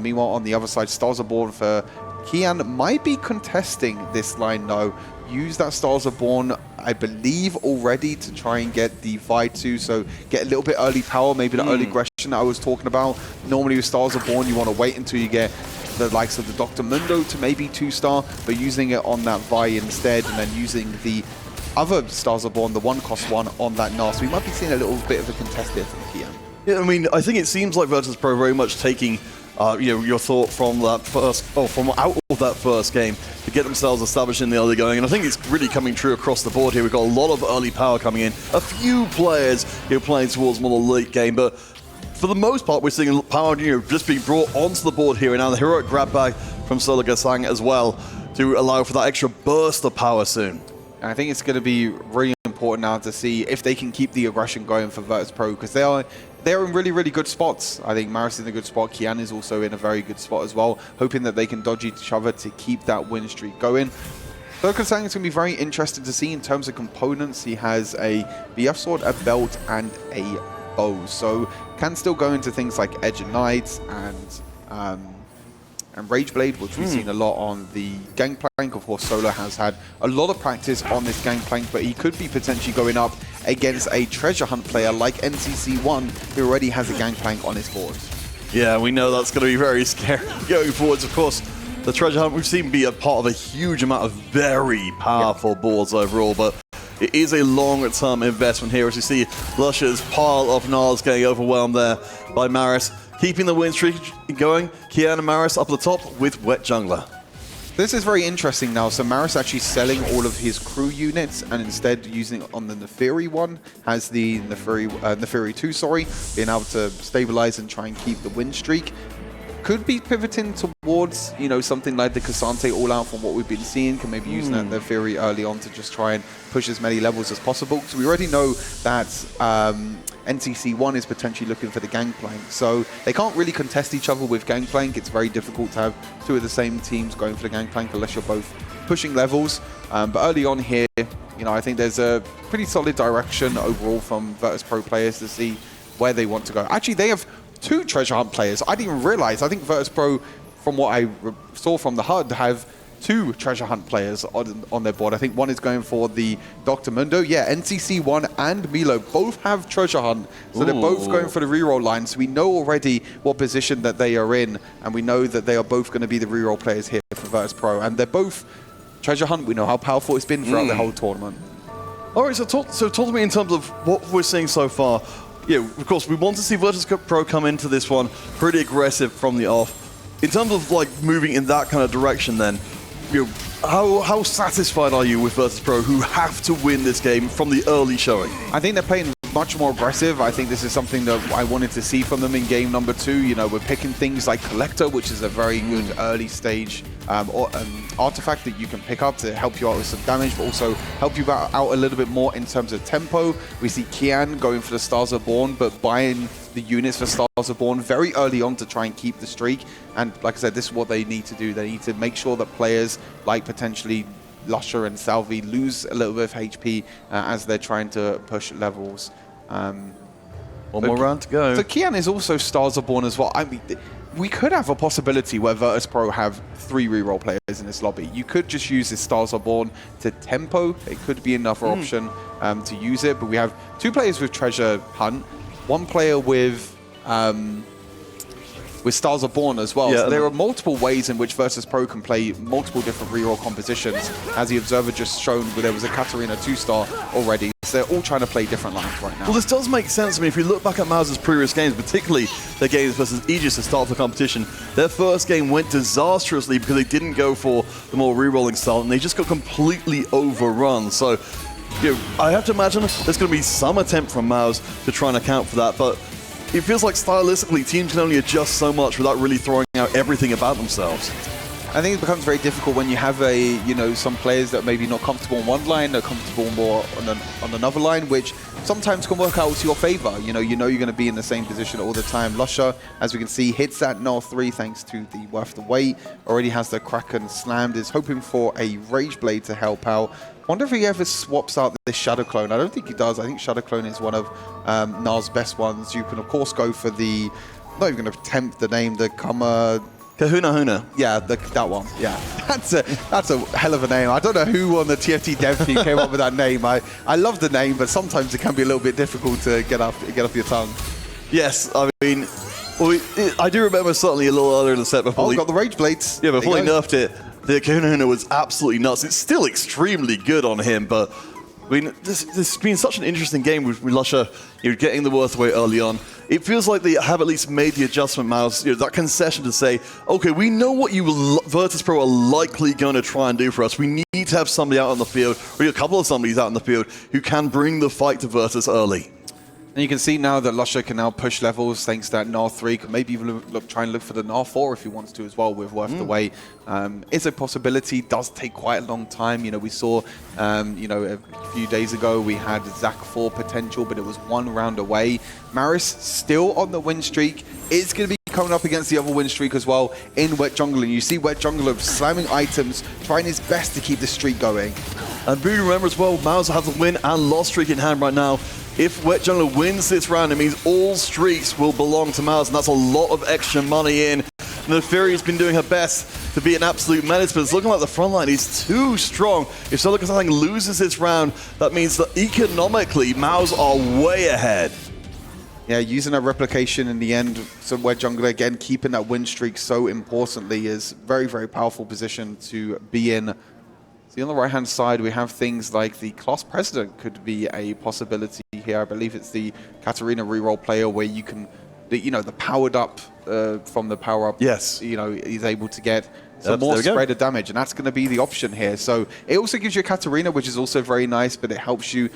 Meanwhile, on the other side, Stars Are Born for Kian might be contesting this line though. Use that Stars Are Born, I believe, already to try and get the Vitu, so get a little bit early power, maybe the early aggression that I was talking about. Normally with Stars Are Born, you want to wait until you get the likes of the Dr. Mundo to maybe 2-star, but using it on that Vi instead, and then using the other Stars Are Born, the one-cost one, on that Gnar. So we might be seeing a little bit of a contest here from Kian. Yeah, I mean, I think it seems like Virtus.pro very much taking your thought from that from out of that first game to get themselves established in the early going, and I think it's really coming true across the board here. We've got a lot of early power coming in, a few players playing towards more the late game, but for the most part, we're seeing Power just being brought onto the board here, and now the heroic grab bag from Solo Gasang as well to allow for that extra burst of power soon. I think it's going to be really important now to see if they can keep the aggression going for Virtus.pro, because they're in really, really good spots. I think Maris is in a good spot. Kian is also in a very good spot as well, hoping that they can dodge each other to keep that win streak going. Solo Gasang is going to be very interesting to see in terms of components. He has a BF sword, a belt, and a bow, so can still go into things like Edge and Knights and Rage Blade, which we've seen a lot on the Gangplank. Of course, Solo has had a lot of practice on this Gangplank, but he could be potentially going up against a treasure hunt player like NCC1, who already has a Gangplank on his board. Yeah, we know that's going to be very scary going forwards. Of course, the treasure hunt we've seen be a part of a huge amount of very powerful boards overall, but it is a long-term investment here, as you see Lush's pile of Gnarls getting overwhelmed there by Maris. Keeping the win streak going, Kian and Maris up at the top with Wet Jungler. This is very interesting now. So Maris actually selling all of his crew units and instead using it on the Neferi one, has the Neferi 2, sorry, being able to stabilize and try and keep the win streak. Could be pivoting towards, you know, something like the Cassante all-out from what we've been seeing. Can maybe use that Neferi early on to just try and push as many levels as possible. Because we already know that NCC1 is potentially looking for the Gangplank. So they can't really contest each other with Gangplank. It's very difficult to have two of the same teams going for the Gangplank unless you're both pushing levels. But early on here, you know, I think there's a pretty solid direction overall from Virtus.pro players to see where they want to go. Actually, they have 2 treasure hunt players. I didn't even realize. I think Virtus.pro, from what I saw from the HUD, have 2 treasure hunt players on their board. I think one is going for the Dr. Mundo. Yeah, NCC1 and Milo both have treasure hunt. So they're both going for the reroll line. So we know already what position that they are in. And we know that they are both going to be the reroll players here for Virtus.pro. And they're both treasure hunt. We know how powerful it's been throughout the whole tournament. All right, so talk to me in terms of what we're seeing so far. Yeah, of course, we want to see Virtus.pro come into this one pretty aggressive from the off. In terms of like moving in that kind of direction, then, you know, how satisfied are you with Virtus.pro, who have to win this game from the early showing? I think they're playing much more aggressive. I think this is something that I wanted to see from them in game number 2. You know, we're picking things like Collector, which is a very good early stage artifact that you can pick up to help you out with some damage, but also help you out a little bit more in terms of tempo. We see Kian going for the Stars Are Born, but buying the units for Stars Are Born very early on to try and keep the streak. And like I said, this is what they need to do. They need to make sure that players like potentially Lusher and Salvi lose a little bit of HP as they're trying to push levels. One more round to go. So Kian is also Stars Are Born as well. I mean, we could have a possibility where Virtus.pro have 3 reroll players in this lobby. You could just use this Stars Are Born to tempo. It could be another option to use it. But we have 2 players with Treasure Hunt, 1 player with Stars Are Born as well. Yeah, so there are multiple ways in which Virtus.pro can play multiple different reroll compositions. As the Observer just shown, where there was a Katarina 2-star already. So they're all trying to play different lines right now. Well, this does make sense. I mean, if we look back at MOUZ's previous games, particularly their games versus Aegis to start the competition, their first game went disastrously because they didn't go for the more rerolling style, and they just got completely overrun. So, you know, I have to imagine there's going to be some attempt from MOUZ to try and account for that, but it feels like stylistically teams can only adjust so much without really throwing out everything about themselves. I think it becomes very difficult when you have some players that are maybe not comfortable on one line, they're comfortable more on another line, which sometimes can work out to your favor. You know you're going to be in the same position all the time. Lusher, as we can see, hits that null 3 thanks to the worth the weight. Already has the Kraken slammed, is hoping for a Rage Blade to help out. Wonder if he ever swaps out this Shadow Clone. I don't think he does. I think Shadow Clone is one of Nal's best ones. You can, of course, go for the... I'm not even going to attempt the name, the Kahuna Huna. Yeah, that one. Yeah, that's a hell of a name. I don't know who on the TFT dev team came up with that name. I love the name, but sometimes it can be a little bit difficult to get off your tongue. Yes, I mean, I do remember certainly a little earlier in the set before. Got the Rage Blades. Yeah, before he nerfed it, the Kahuna Huna was absolutely nuts. It's still extremely good on him, but I mean, this has been such an interesting game with Lusher, getting the worth away early on. It feels like they have at least made the adjustment, MOUZ, that concession to say, okay, we know what Virtus.pro are likely going to try and do for us. We need to have somebody out on the field, or a couple of somebodies out on the field, who can bring the fight to Virtus early. And you can see now that Lusher can now push levels thanks to that Gnar 3. Can maybe even try and look for the Gnar 4 if he wants to as well with Worth the Wait. It's a possibility. Does take quite a long time. You know, we saw, you know, a few days ago we had Zach 4 potential, but it was 1 round away. Maris still on the win streak. It's going to be coming up against the other win streak as well in Wet Jungle. And you see Wet Jungle slamming items, trying his best to keep the streak going. And do remember as well, MOUZ has the win and loss streak in hand right now. If Wet Jungle wins this round, it means all streaks will belong to MOUZ, and that's a lot of extra money in. And the Fury has been doing her best to be an absolute menace, but it's looking like the front line is too strong. If Solokasang loses this round, that means that economically, MOUZ are way ahead. Yeah, using that replication in the end, so Wet Jungle again keeping that win streak so importantly is very, very powerful position to be in. See, on the right-hand side, we have things like the class president could be a possibility here. I believe it's the Katarina reroll player where you can, you know, the powered up from the power up. Yes. You know, he's able to get some more spread of damage, and that's going to be the option here. So it also gives you a Katarina, which is also very nice, but it helps you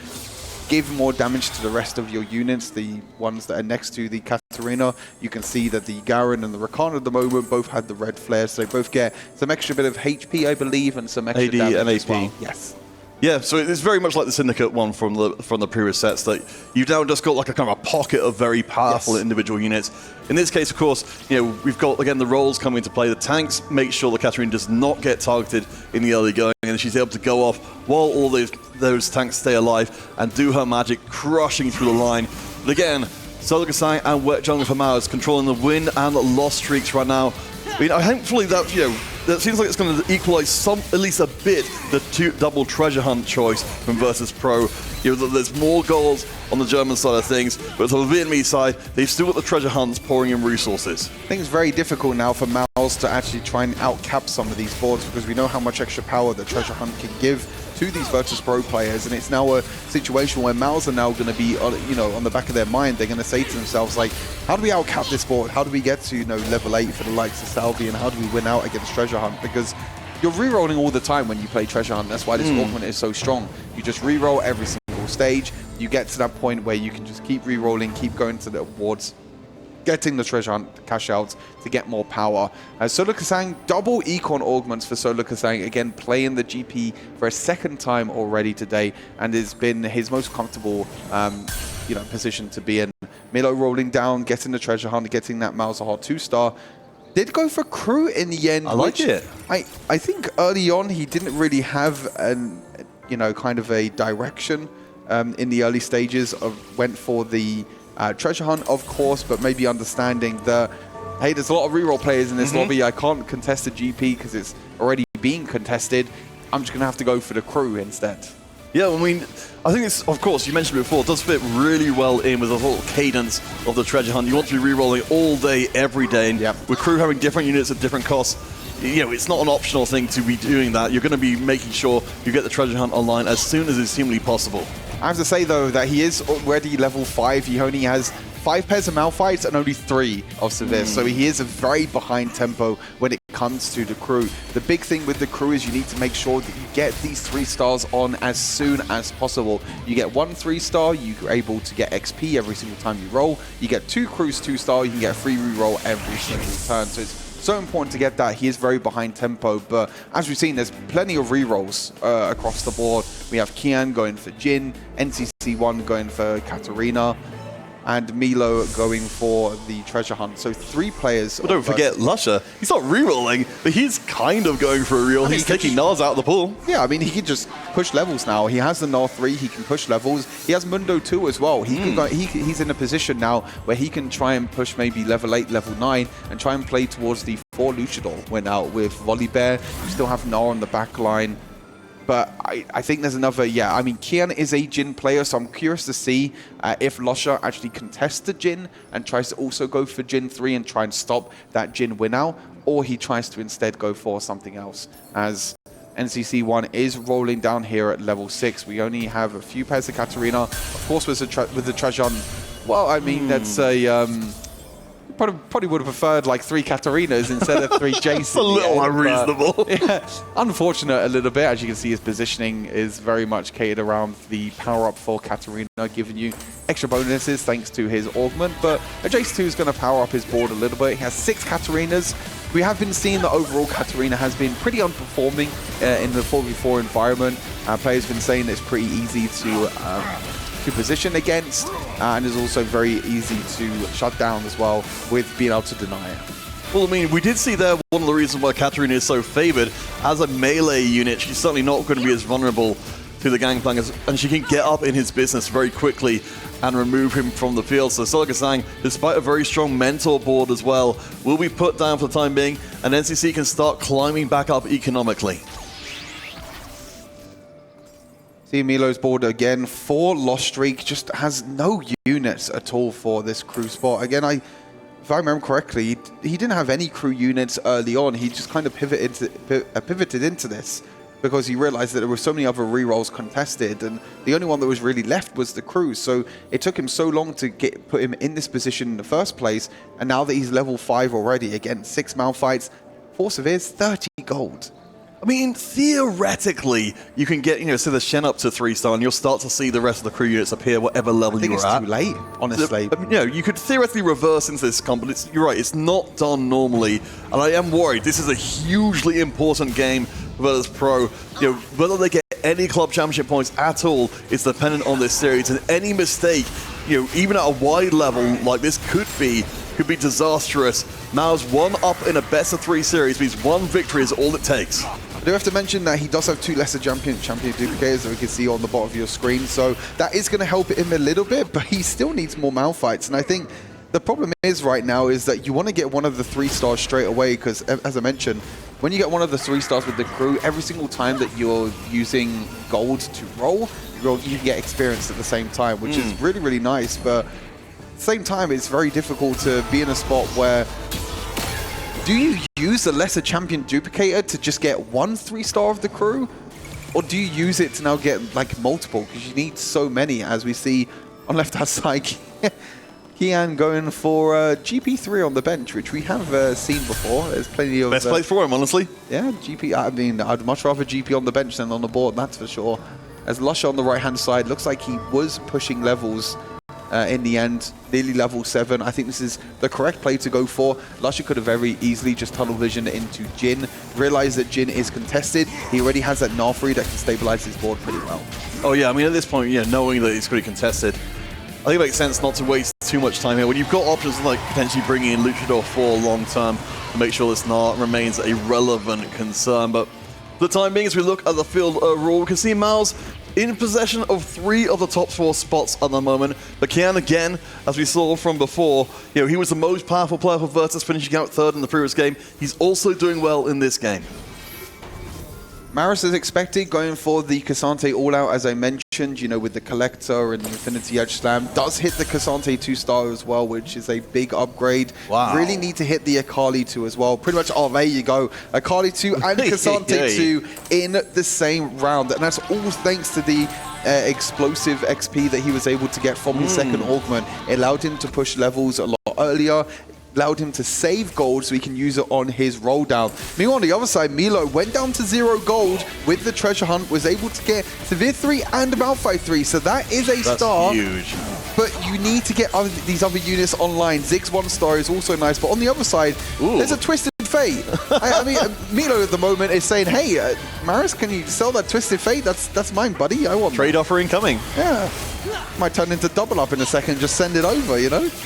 give more damage to the rest of your units, the ones that are next to the Katarina. You can see that the Garen and the Rakan at the moment both had the red flares, so they both get some extra bit of HP, I believe, and some extra AD damage and as AP. well. Yes. Yeah, so it's very much like the Syndicate one from the previous sets, that you've now just got like a kind of a pocket of very powerful individual units. In this case, of course, you know, we've got, again, the rolls coming into play. The tanks make sure the Katarina does not get targeted in the early going, and she's able to go off while all those tanks stay alive and do her magic, crushing through the line. But again, Solokasang and Wet Jungle for MOUZ controlling the win and the loss streaks right now. I mean, hopefully that, you know, that seems like it's going to equalize at least a bit, the double treasure hunt choice from Virtus.pro. You know, there's more goals on the German side of things, but on the Vietnamese side, they've still got the treasure hunts pouring in resources. I think it's very difficult now for MOUZ to actually try and outcap some of these boards because we know how much extra power the treasure hunt can give to these Virtus.pro players, and it's now a situation where MOUZ are now going to be, you know, on the back of their mind. They're going to say to themselves, like, how do we outcap this board? How do we get to, you know, level 8 for the likes of Salvi, and how do we win out against treasure hunt? Because you're rerolling all the time when you play treasure hunt. That's why this augment is so strong. You just reroll every single stage. You get to that point where you can just keep rerolling, keep going to the awards, getting the treasure hunt cash outs to get more power. Solokasang, double econ augments for Solokasang, again playing the GP for a second time already today, and has been his most comfortable you know, position to be in. Milo rolling down, getting the treasure hunt, getting that MOUZ Hot 2-star. Did go for crew in the end. I like it. I think early on he didn't really have an, you know, kind of a direction in the early stages. Went for the treasure hunt, of course, but maybe understanding that, hey, there's a lot of reroll players in this lobby. I can't contest the GP because it's already being contested. I'm just going to have to go for the crew instead. Yeah, I mean, I think it's, of course, you mentioned it before, it does fit really well in with the whole cadence of the treasure hunt. You want to be rerolling all day, every day, and with crew having different units at different costs, you know, it's not an optional thing to be doing that. You're going to be making sure you get the treasure hunt online as soon as it's humanly possible. I have to say, though, that he is already level 5. He only has 5 pairs of Malphites and only 3 of Sevirs. So he is a very behind tempo when it comes to the crew. The big thing with the crew is you need to make sure that you get these 3 stars on as soon as possible. You get 1 3-star, you're able to get XP every single time you roll. You get 2 crews 2-star, you can get a free reroll every single turn. So it's so important to get that. He is very behind tempo, but as we've seen, there's plenty of rerolls across the board. We have Kian going for Jin, NCC1 going for Katarina, and Milo going for the treasure hunt. So 3 players. But don't forget Lusher. He's not rerolling, but he's kind of going for a reroll. He's taking Nars out of the pool. Yeah, I mean, he can just push levels now. He has the Nars 3, he can push levels. He has Mundo 2 as well. He can go, he's in a position now where he can try and push maybe level 8, level 9, and try and play towards the 4 Luchador went out with Volibear. You still have Nar on the back line. But I think there's another, I mean, Kian is a Jin player, so I'm curious to see if Lusher actually contests the Jin and tries to also go for Jin 3 and try and stop that Jin win out, or he tries to instead go for something else. As NCC1 is rolling down here at level 6. We only have a few pairs of Katarina. Of course, with the Trajan, well, I mean, that's a Probably would have preferred like 3 Katarinas instead of 3 Jace. It's a little unreasonable. Yeah, unfortunate a little bit. As you can see, his positioning is very much catered around the power-up for Katarina, giving you extra bonuses thanks to his Augment. But a Jace 2 is going to power up his board a little bit. He has 6 Katarinas. We have been seeing that overall Katarina has been pretty underperforming in the 4v4 environment. Players have been saying it's pretty easy to position against, and is also very easy to shut down as well with being able to deny it. Well, I mean, we did see there one of the reasons why Katarina is so favored. As a melee unit, she's certainly not going to be as vulnerable to the Gangplank, and she can get up in his business very quickly and remove him from the field. So Solika saying, despite a very strong mentor board as well, will be put down for the time being, and NCC can start climbing back up economically. See Milo's board again, 4 loss streak, just has no units at all for this crew spot. Again, if I remember correctly, he didn't have any crew units early on. He just kind of pivoted into this because he realized that there were so many other rerolls contested, and the only one that was really left was the crew. So it took him so long to put him in this position in the first place, and now that he's level 5 already, again, 6 Malphites, 4 Severes, 30 gold. I mean, theoretically, you can get, say the Shen up to 3-star, and you'll start to see the rest of the crew units appear whatever level you are at. I think it's too late, honestly. I mean, you could theoretically reverse into this comp, but you're right, it's not done normally. And I am worried. This is a hugely important game for Virtus.pro. Whether they get any club championship points at all is dependent on this series. And any mistake, even at a wide level like this could be disastrous. MOUZ 1 up in a best of 3 series means 1 victory is all it takes. I do have to mention that he does have 2 lesser champion duplicators that we can see on the bottom of your screen, so that is going to help him a little bit, but he still needs more Malphites. And I think the problem is right now is that you want to get one of the 3 stars straight away, because as I mentioned, when you get one of the 3 stars with the crew, every single time that you're using gold to roll, you get experience at the same time, which is really, really nice. But at the same time, it's very difficult to be in a spot where do you use a lesser champion duplicator to just get 1 3-star of the crew? Or do you use it to now get like multiple? Because you need so many, as we see on left-hand side. Kian going for GP3 on the bench, which we have seen before. There's plenty of... Best place for him, honestly. Yeah, GP. I mean, I'd much rather GP on the bench than on the board, that's for sure. As Lusher on the right-hand side, looks like he was pushing levels in the end, nearly level 7. I think this is the correct play to go for. Lusher could have very easily just tunnel vision into Jhin, realized that Jhin is contested. He already has that Nafri that can stabilize his board pretty well. Oh yeah, I mean at this point, knowing that it's going to be contested, I think it makes sense not to waste too much time here. When you've got options like potentially bringing in Luchador for long term to make sure this Gnar remains a relevant concern. But for the time being, as we look at the field overall, we can see MOUZ in possession of 3 of the top 4 spots at the moment. But Kian, again, as we saw from before, he was the most powerful player for Virtus, finishing out 3rd in the previous game. He's also doing well in this game. Maris is expected, going for the Cassante all-out, as I mentioned, with the Collector and the Infinity Edge Slam. Does hit the Cassante 2-star as well, which is a big upgrade. Wow. Really need to hit the Akali 2 as well. Pretty much, there you go. Akali 2 and Cassante 2 in the same round. And that's all thanks to the explosive XP that he was able to get from his second Augment. It allowed him to push levels a lot earlier. Allowed him to save gold so he can use it on his roll down. Meanwhile, on the other side, Milo went down to 0 gold with the treasure hunt, was able to get Severe 3 and Malphite 3, so that is a star. That's huge. But you need to get these other units online. Zig's 1-star is also nice, but on the other side, there's a Twisted Fate. I mean, Milo at the moment is saying, hey, Maris, can you sell that Twisted Fate? That's mine, buddy. I want Trade offer incoming. Yeah. Might turn into double up in a second, just send it over,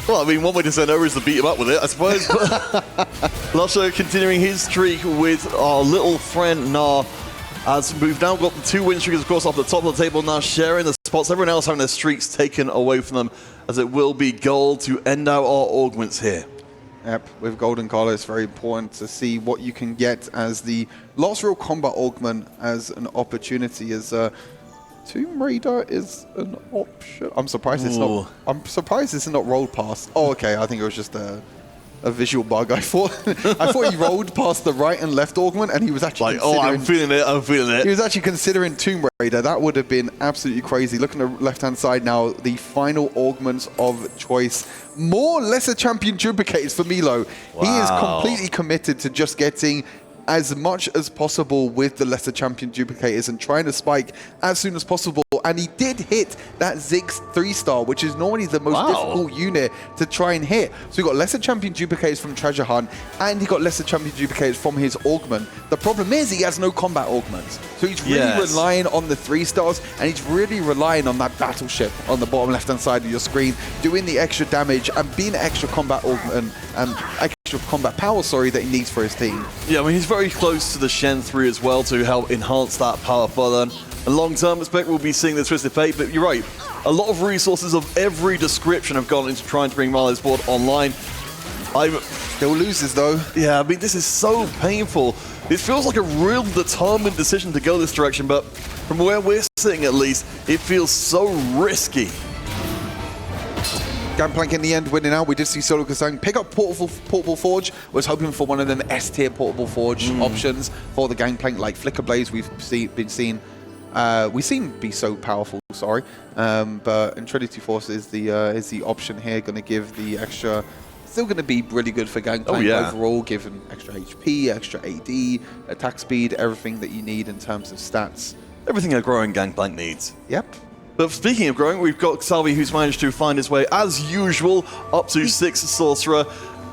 Well, I mean, one way to send over is to beat him up with it, I suppose. Lusher continuing his streak with our little friend Gnar, as we've now got the 2 win streaks, of course, off the top of the table, now sharing the spots. Everyone else having their streaks taken away from them, as it will be gold to end out our augments here. Yep, with Golden Collar, it's very important to see what you can get as the last real combat augment as an opportunity, as Tomb Raider is an option. I'm surprised it's not. I'm surprised it's not rolled past. Oh, okay. I think it was just a a visual bug. I thought he rolled past the right and left augment, and he was actually like, oh, I'm feeling it. He was actually considering Tomb Raider. That would have been absolutely crazy. Looking at the left-hand side now, the final augments of choice. More lesser champion duplicates for Milo. Wow. He is completely committed to just getting as much as possible with the lesser champion duplicators and trying to spike as soon as possible. And he did hit that Ziggs 3-star, which is normally the most difficult unit to try and hit. So he got lesser champion duplicators from Treasure Hunt, and he got lesser champion duplicators from his augment. The problem is he has no combat augments. So he's really relying on the 3-stars, and he's really relying on that battleship on the bottom left-hand side of your screen, doing the extra damage and being an extra combat augment, extra combat power, that he needs for his team. Yeah, I mean, he's very close to the Shen 3 as well to help enhance that power further. And long-term aspect, we'll be seeing the Twisted Fate, but you're right. A lot of resources of every description have gone into trying to bring Milo's board online. Still loses, though. Yeah, I mean, this is so painful. It feels like a real determined decision to go this direction, but from where we're sitting at least, it feels so risky. Gangplank in the end winning out. We did see Solo Kasang pick up Portable Forge. Was hoping for one of them S-tier Portable Forge options for the Gangplank, like Flicker Blaze we've been seeing. We've seen be so powerful, but Trinity Force is the option here, going to give the extra. Still going to be really good for Gangplank overall, giving extra HP, extra AD, attack speed, everything that you need in terms of stats. Everything a growing Gangplank needs. Yep. But speaking of growing, we've got Salvi, who's managed to find his way, as usual, up to 6 Sorcerer.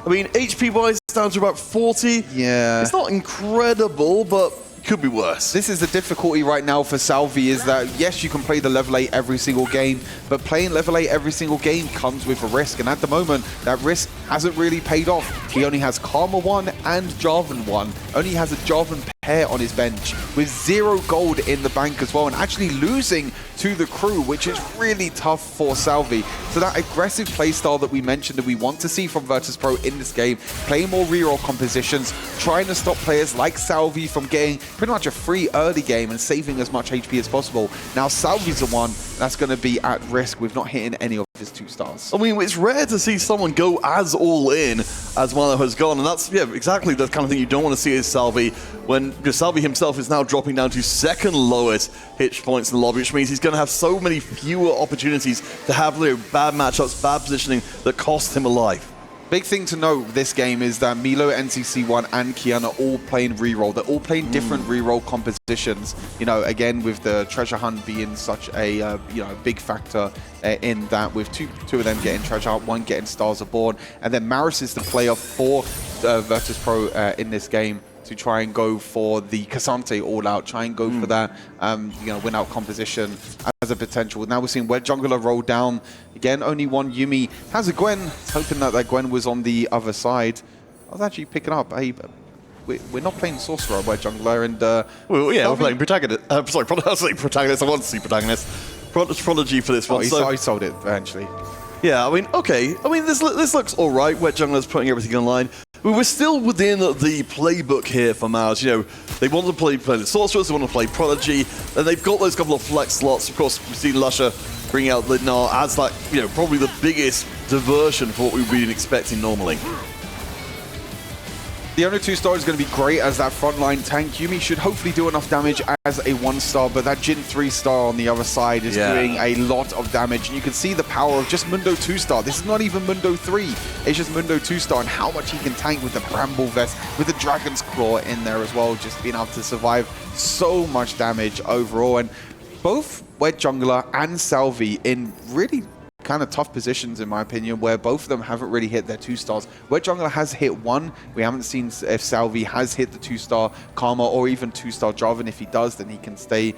I mean, HP-wise, down to about 40. Yeah. It's not incredible, but could be worse. This is the difficulty right now for Salvi, is that, yes, you can play the level 8 every single game, but playing level 8 every single game comes with a risk, and at the moment, that risk hasn't really paid off. He only has Karma 1 and Jarvan 1. Only has a Jarvan pair on his bench, with 0 gold in the bank as well, and actually losing to the crew, which is really tough for Salvi. So that aggressive playstyle that we mentioned that we want to see from Virtus.pro in this game, playing more reroll compositions, trying to stop players like Salvi from getting pretty much a free early game and saving as much HP as possible. Now Salvi's the one that's going to be at risk with not hitting any of his 2-stars. I mean, it's rare to see someone go as all in as Milo has gone, and that's, exactly the kind of thing you don't want to see is Salvi, when Salvi himself is now dropping down to 2nd lowest hit points in the lobby, which means he's going to have so many fewer opportunities to have bad matchups, bad positioning that cost him a life. Big thing to note this game is that Milo, NCC1, and Kian are all playing reroll. They're all playing different reroll compositions. You know, again, with the treasure hunt being such a big factor in that, with two of them getting treasure hunt, one getting Stars Are Born, and then Maris is the player for Virtus.pro in this game to try and go for the Cassante all-out, try and go for that, win-out composition as a potential. Now we're seeing Wet Jungler roll down. Again, only one Yuumi has a Gwen. Hoping that Gwen was on the other side. I was actually picking up, hey, we're not playing Sorcerer, Wet Jungler, and... we're playing Protagonist. I was saying Protagonist. I want to see Protagonist. Prodigy for this one. He sold it eventually. Yeah, I mean, okay. I mean, this looks all right. Wet Jungler's putting everything online. We're still within the playbook here for MOUZ. They want to play the Sorcerers, they want to play Prodigy, and they've got those couple of flex slots. Of course, we've seen Lusher bring out Lidnar as probably the biggest diversion for what we've been expecting normally. The Owner 2-star is going to be great as that frontline tank. Yuumi should hopefully do enough damage as a 1-star, but that Jhin 3-star on the other side is doing a lot of damage. And you can see the power of just Mundo 2-star. This is not even Mundo 3. It's just Mundo 2-star and how much he can tank with the Bramble Vest, with the Dragon's Claw in there as well, just being able to survive so much damage overall. And both Wet Jungler and Salvi in really kind of tough positions, in my opinion, where both of them haven't really hit their 2-stars. Wet Jungler has hit 1. We haven't seen if Salvi has hit the 2-star Karma or even 2-star Jarvan. If he does, then he can stay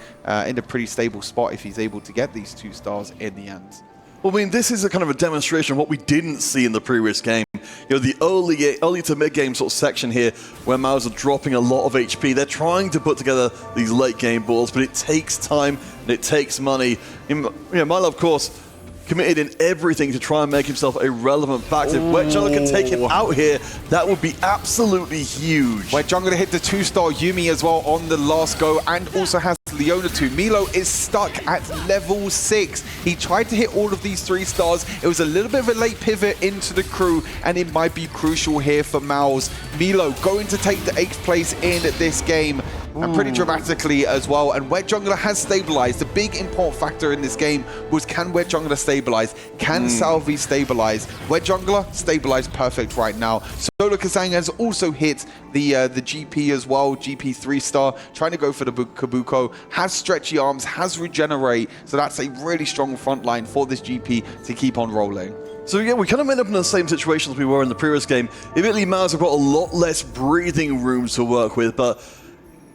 in a pretty stable spot if he's able to get these 2-stars in the end. Well, I mean, this is a kind of a demonstration of what we didn't see in the previous game. The early to mid-game sort of section here, where MOUZ are dropping a lot of HP. They're trying to put together these late-game balls, but it takes time and it takes money. Milo, of course, committed in everything to try and make himself a relevant factor. If Wet Jungler can take him out here, that would be absolutely huge. Wet Jungler hit the 2-star Yuumi as well on the last go, and also has Leona 2. Milo is stuck at level 6. He tried to hit all of these 3 stars. It was a little bit of a late pivot into the crew, and it might be crucial here for MOUZ. Milo going to take the 8th place in this game, and pretty dramatically as well. And Wet Jungler has stabilized. The big important factor in this game was, can Wet Jungler stabilize? Can Salvi stabilize? Wet Jungler stabilized perfect right now. Solo Kazang has also hit the GP as well, GP 3-star, trying to go for the Kabuko, has stretchy arms, has regenerate, so that's a really strong front line for this GP to keep on rolling. So yeah, we kind of end up in the same situation as we were in the previous game. Admittedly, MOUZ have got a lot less breathing room to work with, but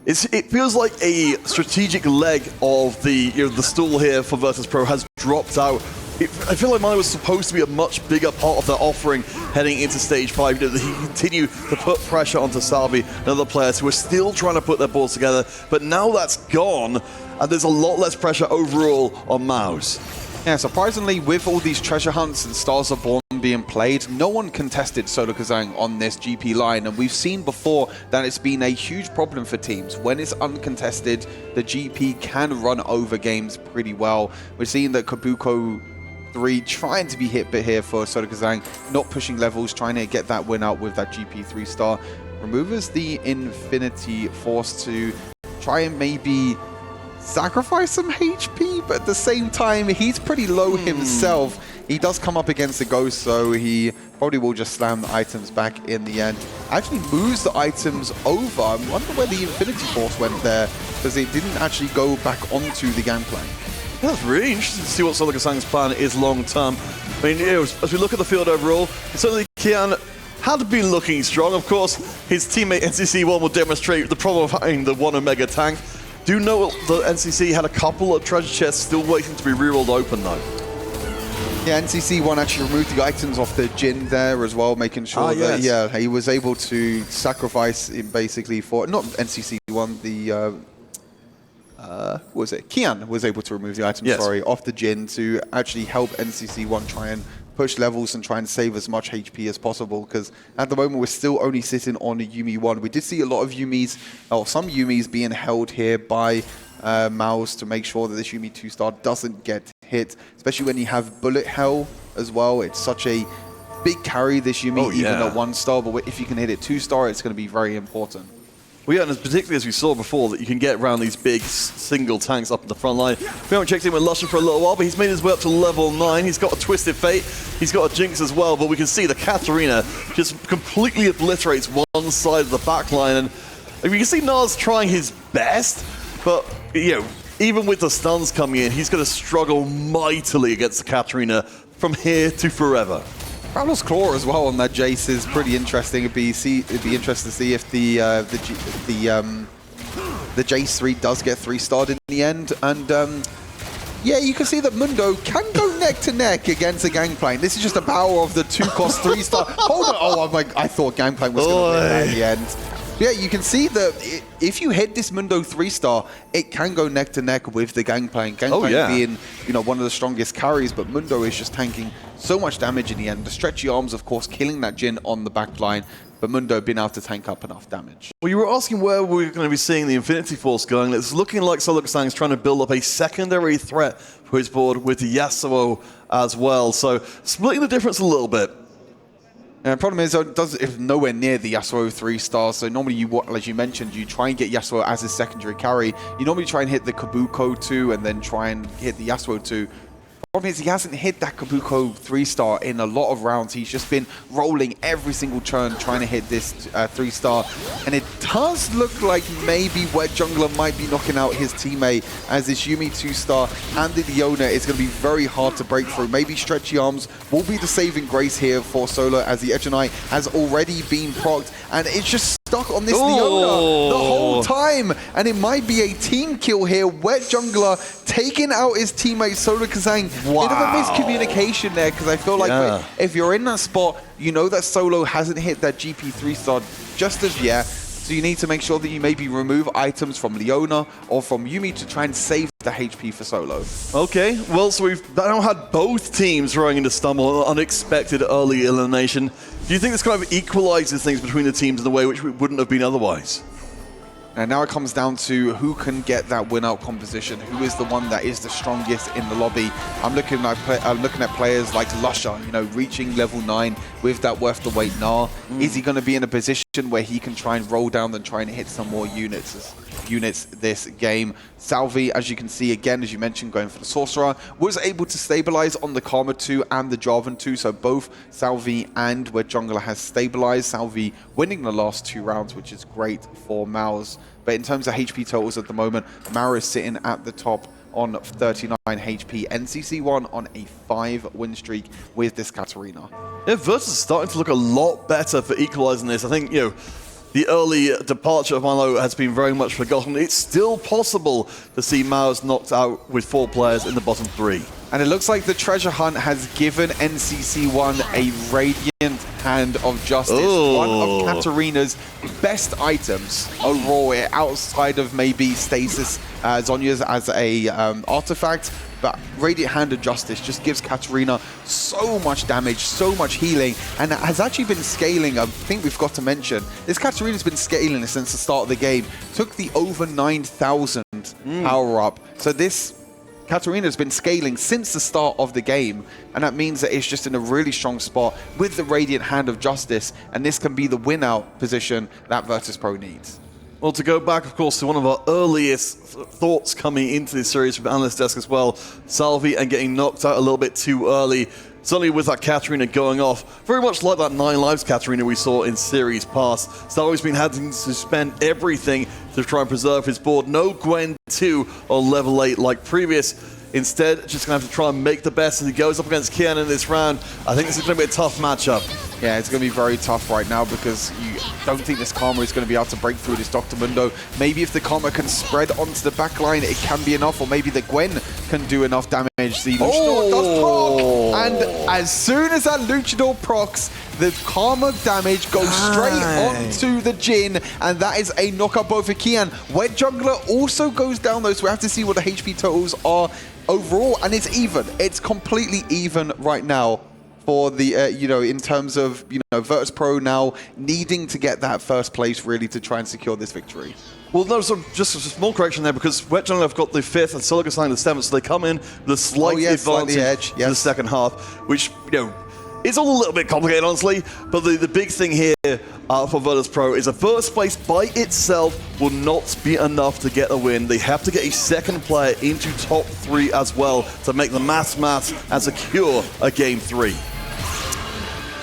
it feels like a strategic leg of the the stool here for Virtus.pro has dropped out. I feel like Milo was supposed to be a much bigger part of their offering heading into stage 5. He continued to put pressure onto Salvi and other players who are still trying to put their balls together, but now that's gone, and there's a lot less pressure overall on MOUZ. Yeah, surprisingly, with all these treasure hunts and Stars Are Born being played, no one contested Solo Kazang on this GP line, and we've seen before that it's been a huge problem for teams. When it's uncontested, the GP can run over games pretty well. We're seeing that Kabuko 3 trying to be hit bit here for Solo Kazang, not pushing levels, trying to get that win out with that GP 3-star. Removes the Infinity Force to try and maybe sacrifice some HP, but at the same time, he's pretty low himself. He does come up against the Ghost, so he probably will just slam the items back in the end. Actually moves the items over. I wonder where the Infinity Force went there, because it didn't actually go back onto the Gangplank. That's really interesting to see what Solo Kazang's plan is long term. I mean, as we look at the field overall, certainly Kian had been looking strong. Of course, his teammate NCC1 will demonstrate the problem of having the 1 Omega tank. Do know that NCC had a couple of treasure chests still waiting to be rerolled open though. Yeah, NCC1 actually removed the items off the Jin there as well, making sure that he was able to sacrifice him basically for, not NCC1, the what was it? Kian was able to remove the items, off the Jin to actually help NCC1 try and push levels and try and save as much HP as possible, because at the moment we're still only sitting on a Yuumi 1. We did see a lot of Yuumis, or some Yuumis being held here by MOUZ to make sure that this Yuumi 2-star doesn't get hit, especially when you have Bullet Hell as well. It's such a big carry, this Yuumi, even at 1-star, but if you can hit it 2-star, it's going to be very important. Well, yeah, and particularly as we saw before, that you can get around these big single tanks up in the front line. We haven't checked in with lusher for a little while, but he's made his way up to level 9. He's got a Twisted Fate. He's got a Jinx as well, but we can see the Katarina just completely obliterates one side of the back line. And you can see Nas trying his best, but, even with the stuns coming in, he's going to struggle mightily against the Katarina from here to forever. Prowler's Claw as well on that Jace is pretty interesting. It'd be interesting to see if the Jace 3 does get 3-starred in the end. And yeah, you can see that Mundo can go neck to neck against a Gangplank. This is just a power of the 2-cost 3-star. Hold on! Oh, I thought Gangplank was going to win that in the end. Yeah, you can see that if you hit this Mundo 3-star, it can go neck to neck with the Gangplank. Gangplank being, one of the strongest carries, but Mundo is just tanking so much damage in the end. The stretchy arms, of course, killing that Jin on the back line, but Mundo being able to tank up enough damage. Well, you were asking where we're going to be seeing the Infinity Force going. It's looking like Solo Kazang is trying to build up a secondary threat for his board with Yasuo as well. So splitting the difference a little bit. And the problem is, it's nowhere near the Yasuo 3-star, so normally as you mentioned, you try and get Yasuo as a secondary carry. You normally try and hit the Kabuko 2 and then try and hit the Yasuo 2. The problem is he hasn't hit that Kabuko 3-star in a lot of rounds. He's just been rolling every single turn trying to hit this 3-star. And it does look like maybe Wet Jungler might be knocking out his teammate, as this Yuumi 2-star and the Leona is going to be very hard to break through. Maybe Stretchy Arms will be the saving grace here for Solo, as the Edgenite has already been procced. And it's just stuck on this Leona the whole time. And it might be a team kill here. Wet Jungler taking out his teammate Solo Kazang. Wow. Bit of a miscommunication there, because I feel like if you're in that spot, you know that Solo hasn't hit that GP 3-star just as yet. So you need to make sure that you maybe remove items from Leona or from Yuumi to try and save the HP for Solo. Okay, well, so we've now had both teams throwing into stumble, unexpected early elimination. Do you think this kind of equalizes things between the teams in a way which we wouldn't have been otherwise? And now it comes down to who can get that win-out composition, who is the one that is the strongest in the lobby. I'm looking at players like Lusher, you know, reaching level 9 with that worth the weight Gnar. Is he going to be in a position where he can try and roll down and try and hit some more units this game? Salvi, as you can see, again, as you mentioned, going for the Sorcerer, was able to stabilize on the Karma 2 and the Jarvan 2, so both Salvi and where Jungler has stabilized. Salvi winning the last 2 rounds, which is great for MOUZ. But in terms of HP totals at the moment, Mara is sitting at the top on 39 HP. NCC1 on a 5-win streak with this Katarina. Yeah, Virtus is starting to look a lot better for equalizing this. I think, you know, the early departure of Milo has been very much forgotten. It's still possible to see MOUZ knocked out with 4 players in the bottom 3. And it looks like the treasure hunt has given NCC1 a radiant hand of justice. Ooh. One of Katarina's best items overall, outside of maybe Stasis Zhonya's as a artifact. But Radiant Hand of Justice just gives Katarina so much damage, so much healing, and has actually been scaling. I think we've got to mention, this Katarina's been scaling since the start of the game. Took the over 9,000 power up. So this Katarina's been scaling since the start of the game, and that means that it's just in a really strong spot with the Radiant Hand of Justice, and this can be the win-out position that Virtus.pro needs. Well, to go back, of course, to one of our earliest thoughts coming into this series from Analyst Desk as well, Salvi and getting knocked out a little bit too early. Suddenly with that Katarina going off, very much like that 9 lives Katarina we saw in series past. Salvi's been having to spend everything to try and preserve his board. No Gwen 2 on level 8 like previous. Instead, just going to have to try and make the best as he goes up against Kian in this round. I think this is going to be a tough matchup. Yeah, it's going to be very tough right now because you don't think this Karma is going to be able to break through this Dr. Mundo. Maybe if the Karma can spread onto the back line, it can be enough, or maybe the Gwen can do enough damage. The Luchador does proc, and as soon as that Luchador procs, the Karma damage goes straight onto the Jhin, and that is a knockout both for Kian. Wet Jungler also goes down though, so we have to see what the HP totals are overall, and it's even. It's completely even right now for the, you know, in terms of, you know, Virtus.pro now needing to get that first place really to try and secure this victory. Well, no, so just a small correction there, because Wet Jungler have got the 5th and Silica Sign the 7th, so they come in with a slight advantage to the second half, which, you know, it's all a little bit complicated, honestly, but the big thing here for Virtus.pro is a first place by itself will not be enough to get a win. They have to get a second player into top 3 as well to make the maths and secure a game 3.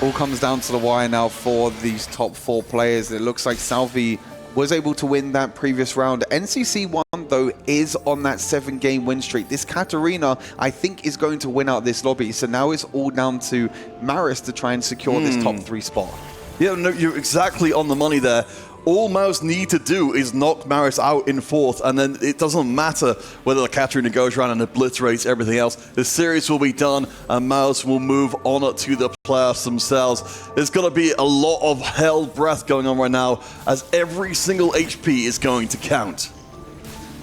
All comes down to the wire now for these top 4 players. It looks like Salvi was able to win that previous round. NCC1, though, is on that 7-game win streak. This Katarina, I think, is going to win out this lobby. So now it's all down to Maris to try and secure this top 3 spot. Yeah, no, you're exactly on the money there. All MOUZ need to do is knock Maris out in 4th, and then it doesn't matter whether the Katarina goes around and obliterates everything else. The series will be done, and MOUZ will move on to the playoffs themselves. There's going to be a lot of hell breath going on right now, as every single HP is going to count.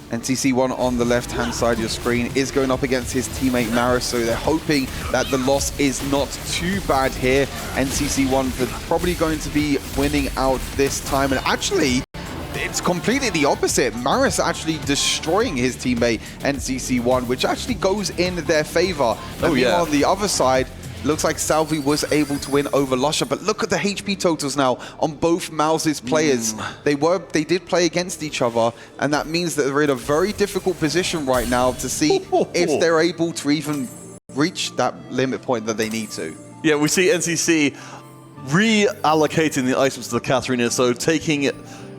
NCC1 on the left-hand side of your screen is going up against his teammate Maris, so they're hoping that the loss is not too bad here. NCC1 are probably going to be winning out this time, and actually, it's completely the opposite. Maris actually destroying his teammate NCC1, which actually goes in their favor. On the other side, looks like Salvi was able to win over Lusher, but look at the HP totals now on both MOUZ's players. They did play against each other, and that means that they're in a very difficult position right now to see if they're able to even reach that limit point that they need to. Yeah, we see NCC reallocating the items to the Katarina, so taking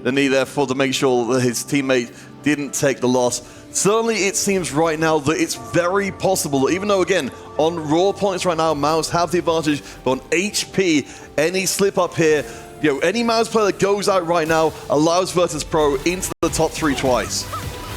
the knee there to make sure that his teammate didn't take the loss. Certainly, it seems right now that it's very possible that, even though, again, on raw points right now, MOUZ have the advantage, but on HP, any slip up here, you know, any MOUZ player that goes out right now allows Virtus.pro into the top 3 twice.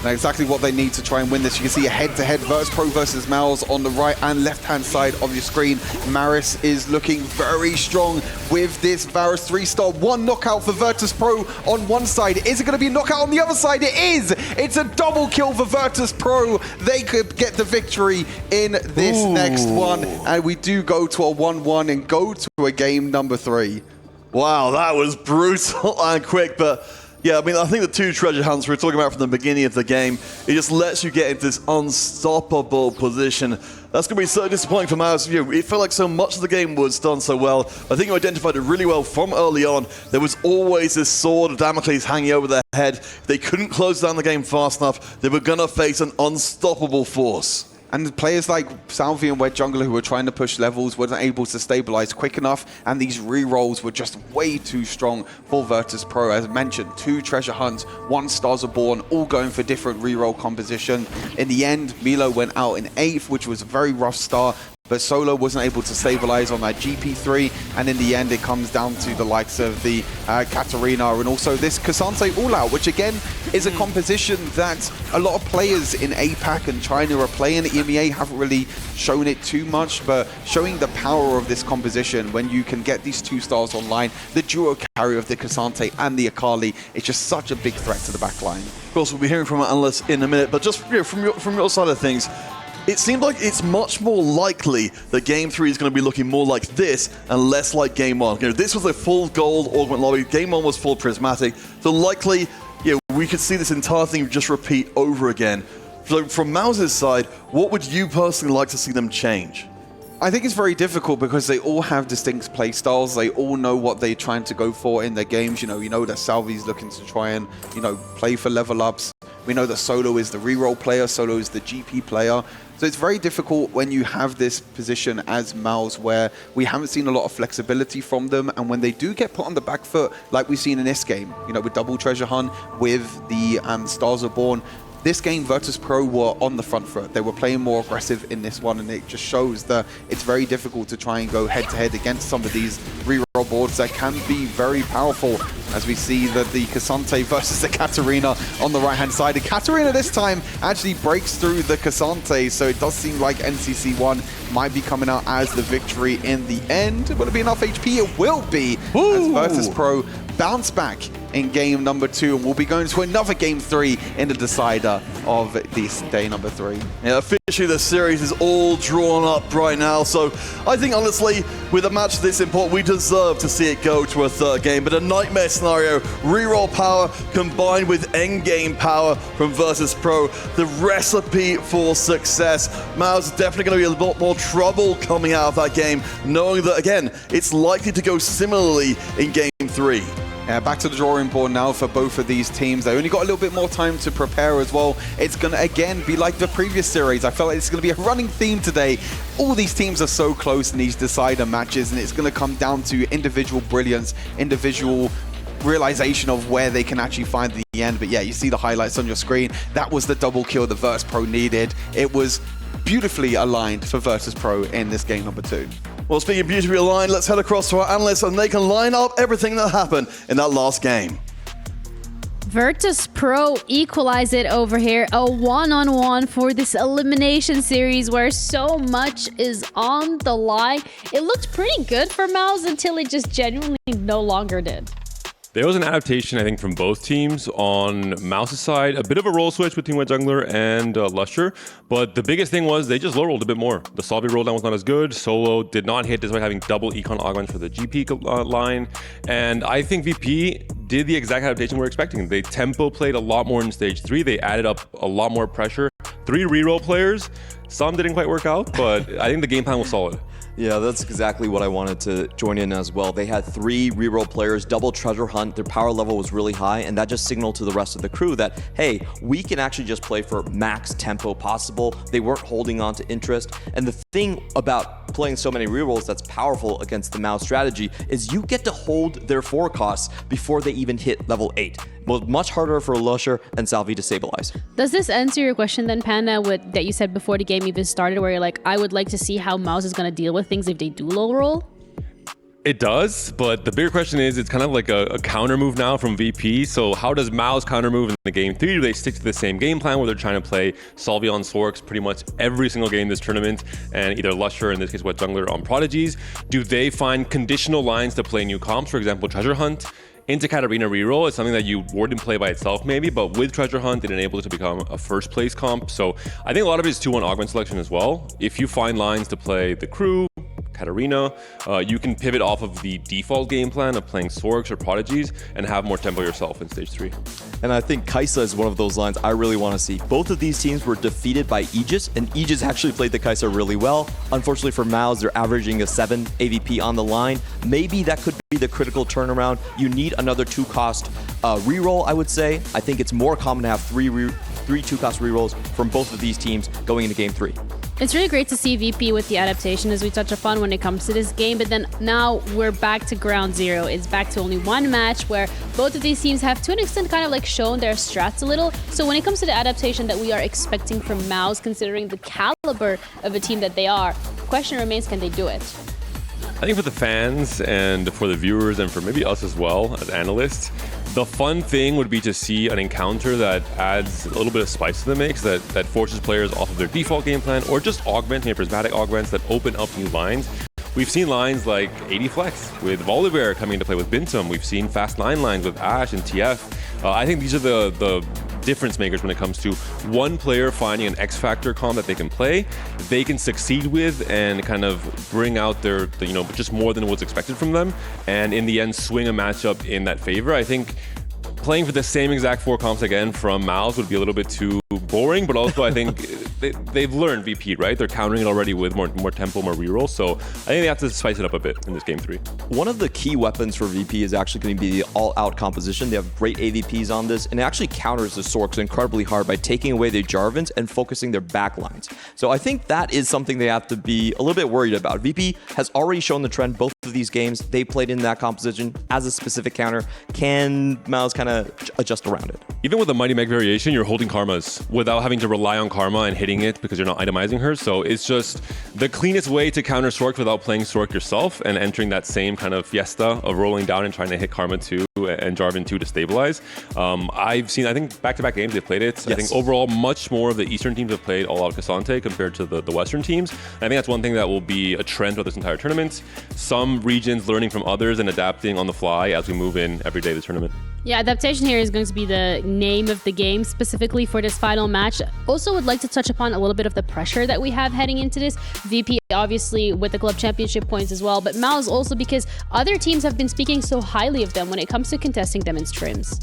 Now exactly what they need to try and win this. You can see a head-to-head Virtus.pro versus MOUZ on the right and left-hand side of your screen. Maris is looking very strong with this Varus 3-star. One knockout for Virtus.pro on one side. Is it going to be a knockout on the other side? It is! It's a double kill for Virtus.pro. They could get the victory in this next one. And we do go to a 1-1 and go to a game number 3. Wow, that was brutal and quick, but Yeah, I mean, I think the two treasure hunts we were talking about from the beginning of the game, it just lets you get into this unstoppable position. That's going to be so disappointing for MOUZ. You know, it felt like so much of the game was done so well. I think you identified it really well from early on. There was always this sword of Damocles hanging over their head. If they couldn't close down the game fast enough, they were going to face an unstoppable force. And players like Salvi and Wed Jungler, who were trying to push levels, weren't able to stabilize quick enough, and these rerolls were just way too strong for Virtus.pro. As mentioned, 2 treasure hunts, 1 Stars are Born, all going for different reroll composition. In the end, Milo went out in 8th, which was a very rough start, but Solo wasn't able to stabilize on that GP3, and in the end it comes down to the likes of the Katarina and also this Cassante All-Out, which again is a composition that a lot of players in APAC and China are playing. EMEA haven't really shown it too much, but showing the power of this composition when you can get these 2 stars online, the duo carry of the Cassante and the Akali is just such a big threat to the backline. Of course, we'll be hearing from our analysts in a minute, but just from your side of things, it seemed like it's much more likely that Game 3 is going to be looking more like this and less like Game 1. You know, this was a full gold Augment lobby. Game 1 was full Prismatic. So likely, you know, we could see this entire thing just repeat over again. So from MOUZ's side, what would you personally like to see them change? I think it's very difficult because they all have distinct play styles. They all know what they're trying to go for in their games. You know that Salvi's looking to try and, play for level ups. We know that Solo is the reroll player, Solo is the GP player. So it's very difficult when you have this position as MOUZ where we haven't seen a lot of flexibility from them, and when they do get put on the back foot, like we've seen in this game, with double treasure hunt, with the Stars are Born, this game, Virtus.pro were on the front foot. They were playing more aggressive in this one, and it just shows that it's very difficult to try and go head-to-head against some of these reroll boards that can be very powerful, as we see that the Cassante versus the Katarina on the right-hand side. And Katarina this time actually breaks through the Cassante, so it does seem like NCC1 might be coming out as the victory in the end. Will it be enough HP? It will be, as Virtus.pro bounce back in game number 2, and we'll be going to another game 3 in the decider of this day number 3. Yeah, officially the series is all drawn up right now, so I think honestly, with a match this important, we deserve to see it go to a 3rd game, but a nightmare scenario, reroll power combined with endgame power from Virtus.pro, the recipe for success. MOUZ is definitely going to be a lot more trouble coming out of that game, knowing that, again, it's likely to go similarly in game 3. Back to the drawing board now for both of these teams. They only got a little bit more time to prepare as well. It's going to, again, be like the previous series. I felt like it's going to be a running theme today. All these teams are so close in these decider matches, and it's going to come down to individual brilliance, individual realization of where they can actually find the end. But yeah, you see the highlights on your screen. That was the double kill that Virtus.pro needed. It was beautifully aligned for Virtus.pro in this game number 2. Well, speaking of beautifully aligned, let's head across to our analysts and they can line up everything that happened in that last game. Virtus.pro equalize it over here. A one-on-one for this elimination series where so much is on the line. It looked pretty good for MOUZ until it just genuinely no longer did. There was an adaptation, I think, from both teams. On MOUZ's side, a bit of a role switch between Wed Jungler and Lusher, but the biggest thing was they just low rolled a bit more. The Salvi roll down was not as good. Solo did not hit despite having double econ augment for the GP line, and I think VP did the exact adaptation we're expecting. They tempo played a lot more in stage 3. They added up a lot more pressure. 3 reroll players. Some didn't quite work out, but I think the game plan was solid. Yeah, that's exactly what I wanted to join in as well. They had 3 reroll players, double treasure hunt, their power level was really high, and that just signaled to the rest of the crew that, hey, we can actually just play for max tempo possible. They weren't holding on to interest. And the thing about playing so many rerolls that's powerful against the MOUZ strategy is you get to hold their forecasts before they even hit level 8. Well, much harder for Lusher and Salvi to stabilize. Does this answer your question then, Panda, that you said before the game even started, where you're like, I would like to see how MOUZ is going to deal with things if they do low roll? It does, but the bigger question is, it's kind of like a counter move now from VP. So how does MOUZ counter move in the game 3? Do they stick to the same game plan where they're trying to play Salvi on Sorks pretty much every single game this tournament, and either Lusher, in this case Wed Jungler, on Prodigies? Do they find conditional lines to play new comps? For example, Treasure Hunt into Katarina reroll is something that you wouldn't play by itself maybe, but with Treasure Hunt it enables it to become a first place comp. So I think a lot of it is 2-1 augment selection as well. If you find lines to play the crew, Katarina. You can pivot off of the default game plan of playing Sorks or Prodigies and have more tempo yourself in stage 3. And I think Kai'Sa is one of those lines I really want to see. Both of these teams were defeated by Aegis, and Aegis actually played the Kai'Sa really well. Unfortunately for MOUZ, they're averaging a 7 AVP on the line. Maybe that could be the critical turnaround. You need another 2-cost reroll, I would say. I think it's more common to have three 2-cost rerolls from both of these teams going into game 3. It's really great to see VP with the adaptation, as we touch upon when it comes to this game, but then now we're back to ground zero. It's back to only one match where both of these teams have, to an extent, kind of like shown their strats a little. So when it comes to the adaptation that we are expecting from MOUZ, considering the caliber of a team that they are, the question remains, can they do it? I think for the fans and for the viewers and for maybe us as well as analysts, the fun thing would be to see an encounter that adds a little bit of spice to the mix, that forces players off of their default game plan, or just augment, prismatic augments that open up new lines. We've seen lines like 80 Flex with Boulevard coming into play with Bintum. We've seen fast 9 lines with Ash and TF. I think these are the difference makers when it comes to one player finding an X factor comp that they can play, they can succeed with and kind of bring out their just more than what's expected from them, and in the end swing a matchup in that favor. I think playing for the same exact 4 comps again from MOUZ would be a little bit too boring, but also I think they've learned VP, right? They're countering it already with more tempo, more rerolls, so I think they have to spice it up a bit in this game 3. One of the key weapons for VP is actually going to be the all-out composition. They have great AVPs on this, and it actually counters the Sorks incredibly hard by taking away the Jarvans and focusing their backlines. So I think that is something they have to be a little bit worried about. VP has already shown the trend both of these games. They played in that composition as a specific counter. Can MOUZ kind of adjust around it? Even with a Mighty Meg variation, you're holding Karmas without having to rely on Karma and hitting it because you're not itemizing her. So it's just the cleanest way to counter Sork without playing Sork yourself and entering that same kind of fiesta of rolling down and trying to hit Karma 2 and Jarvan 2 to stabilize. I think back-to-back games they've played it. Yes. I think overall much more of the Eastern teams have played all out Cassante compared to the Western teams. I think that's one thing that will be a trend throughout this entire tournament. Some regions learning from others and adapting on the fly as we move in every day of the tournament. Yeah, adaptation here is going to be the name of the game specifically for this final match. Also would like to touch upon a little bit of the pressure that we have heading into this. VP obviously with the club championship points as well, but MOUZ also because other teams have been speaking so highly of them when it comes to contesting them in scrims.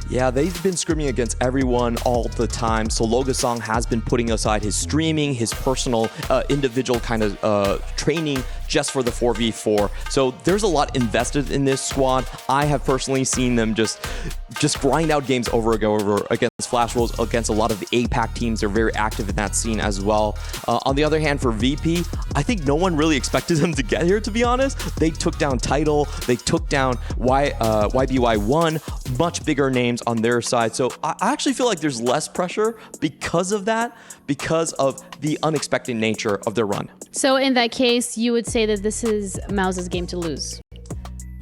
Yeah, they've been scrimming against everyone all the time. So Logasong has been putting aside his streaming, his personal, individual kind of training just for the 4v4. So there's a lot invested in this squad. I have personally seen them just grind out games over and over against Flash Rolls, against a lot of the APAC teams. They're very active in that scene as well. On the other hand, for VP, I think no one really expected them to get here, to be honest. They took down Tidal, they took down YBY1, much bigger names on their side. So I actually feel like there's less pressure because of that, because of the unexpected nature of their run. So in that case, you would say that this is MOUZ's game to lose?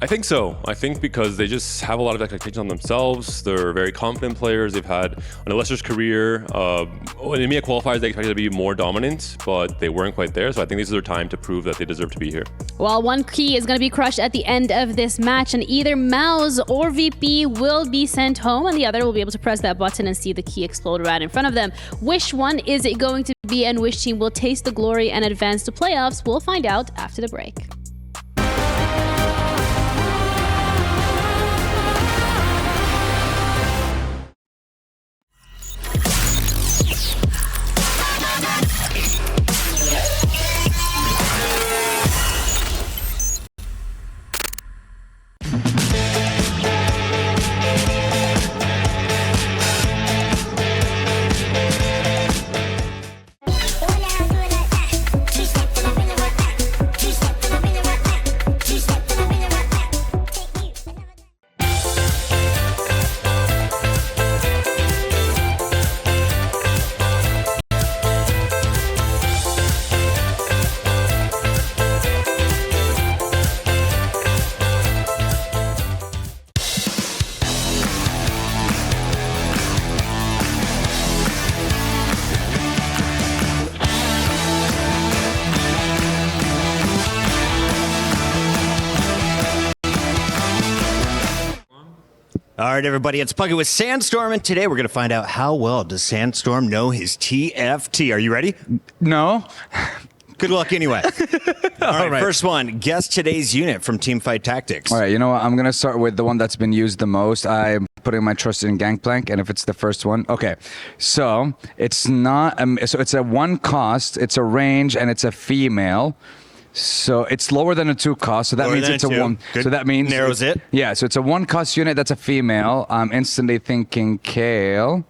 I think so. I think because they just have a lot of expectations on themselves. They're very confident players. They've had an illustrious career. In EMEA qualifiers, they expected to be more dominant, but they weren't quite there. So I think this is their time to prove that they deserve to be here. Well, one key is going to be crushed at the end of this match, and either MOUZ or VP will be sent home, and the other will be able to press that button and see the key explode right in front of them. Which one is it going to be, and which team will taste the glory and advance to playoffs? We'll find out after the break. All right, everybody, it's Puckett with Sandstorm, and today we're going to find out how well does Sandstorm know his TFT. Are you ready? No, Good luck anyway. All right, first one. Guess today's unit from Teamfight Tactics. All right, you know what? I'm going to start with the one that's been used the most. I'm putting my trust in Gangplank, and if it's the first one. Okay, so it's not, so it's a 1 cost, it's a range, and it's a female. So it's lower than a 2 cost, so that means it's a 1. Good. So that means narrows it. Yeah, so it's a 1 cost unit that's a female. I'm instantly thinking Kale.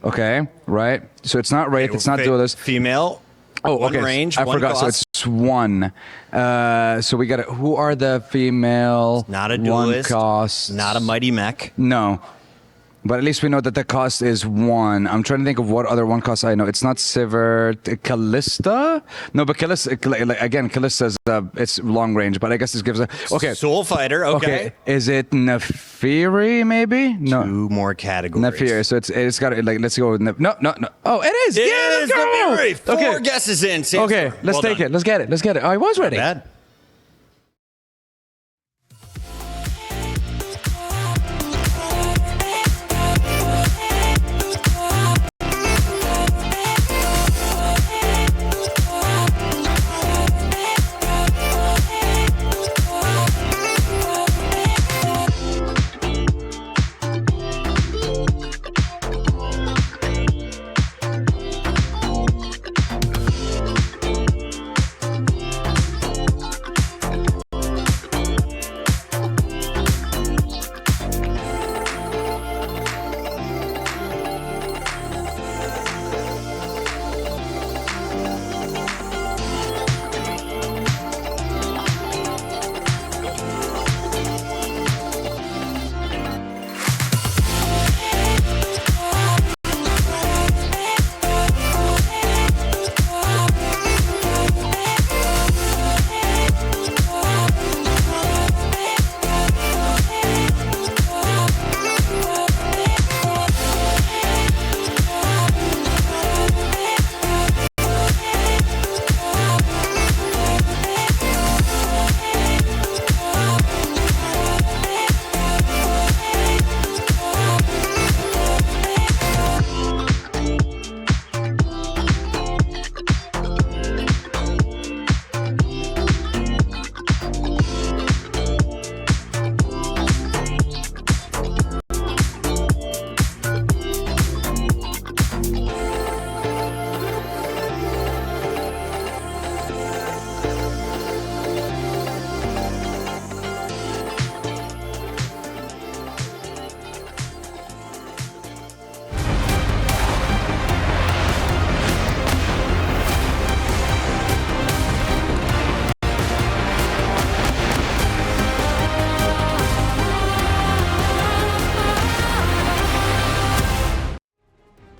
Okay, right. So it's not Wraith, it's not Duelist. Female. Oh, one okay. range. I one forgot. Cost. So it's 1. So we got it. Who are the female? Not a 1 duelist. cost. Not a mighty mech. No. But at least we know that the cost is 1. I'm trying to think of what other 1 costs I know. It's not Sivir. Callista? No, but Callista, again, Callista's it's long range, but I guess this gives a... Okay. Soul Fighter, okay. Is it Nefiri, maybe? No. 2 more categories. Nefiri. So it's got to, let's go with... No. Oh, it is! It yeah, is let's go! Nefiri. 4 Okay. guesses in. Okay, let's take it. Let's get it. Oh, I was ready. Not bad.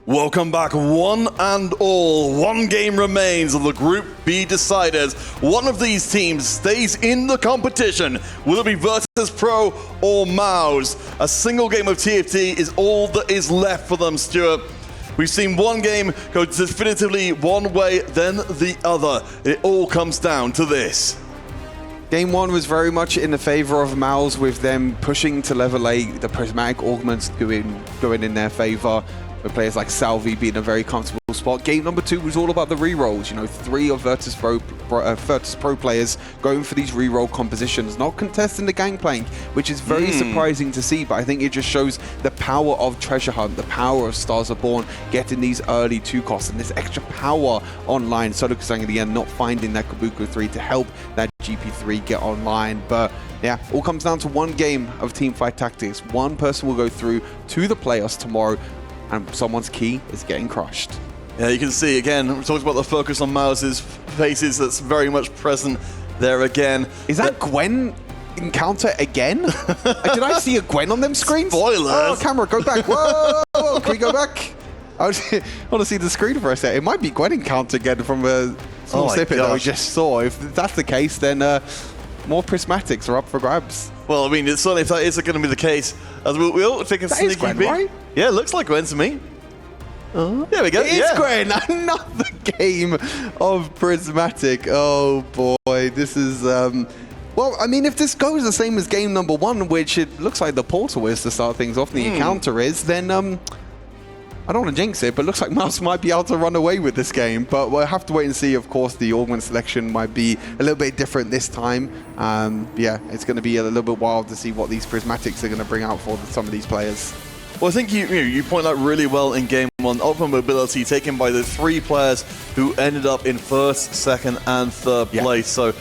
Welcome back, one and all. 1 game remains of the Group B deciders. One of these teams stays in the competition. Will it be Virtus.pro or MOUZ? A single game of TFT is all that is left for them, Stuart. We've seen one game go definitively one way, then the other. It all comes down to this. Game 1 was very much in the favor of MOUZ, with them pushing to level 8, the Prismatic Augments going in their favor, with players like Salvi being a very comfortable spot. Game number 2 was all about the rerolls. You know, 3 of Virtus.pro players going for these reroll compositions, not contesting the Gangplank, which is very surprising to see, but I think it just shows the power of Treasure Hunt, the power of Stars Are Born, getting these early 2 costs and this extra power online. Solo Kasang in the end not finding that Kabuko 3 to help that GP3 get online. But yeah, all comes down to one game of Teamfight Tactics. One person will go through to the playoffs tomorrow, and someone's key is getting crushed. Yeah, you can see again, we talked about the focus on MOUZ's faces that's very much present there again. Is that Gwen encounter again? Did I see a Gwen on them screens? Spoilers! Oh, camera, go back. Whoa! Can we go back? I want to see the screen for a sec. It might be Gwen encounter again from a small snippet that we just saw. If that's the case, then more Prismatics are up for grabs. Well, I mean, it's certainly if that is going to be the case, as we'll take a sneaky Gwen, peek. right? Yeah, it looks like Gwen to me. There we go. It is Gwen. Another game of Prismatic. Oh boy, this is well, I mean, if this goes the same as game number 1, which it looks like the portal is to start things off, and the encounter is, then I don't want to jinx it, but it looks like MOUZ might be able to run away with this game. But we'll have to wait and see. Of course, the Augment selection might be a little bit different this time. Yeah, it's going to be a little bit wild to see what these Prismatics are going to bring out for some of these players. Well, I think you point out really well in game one. Augment mobility taken by the 3 players who ended up in first, second, and third place. So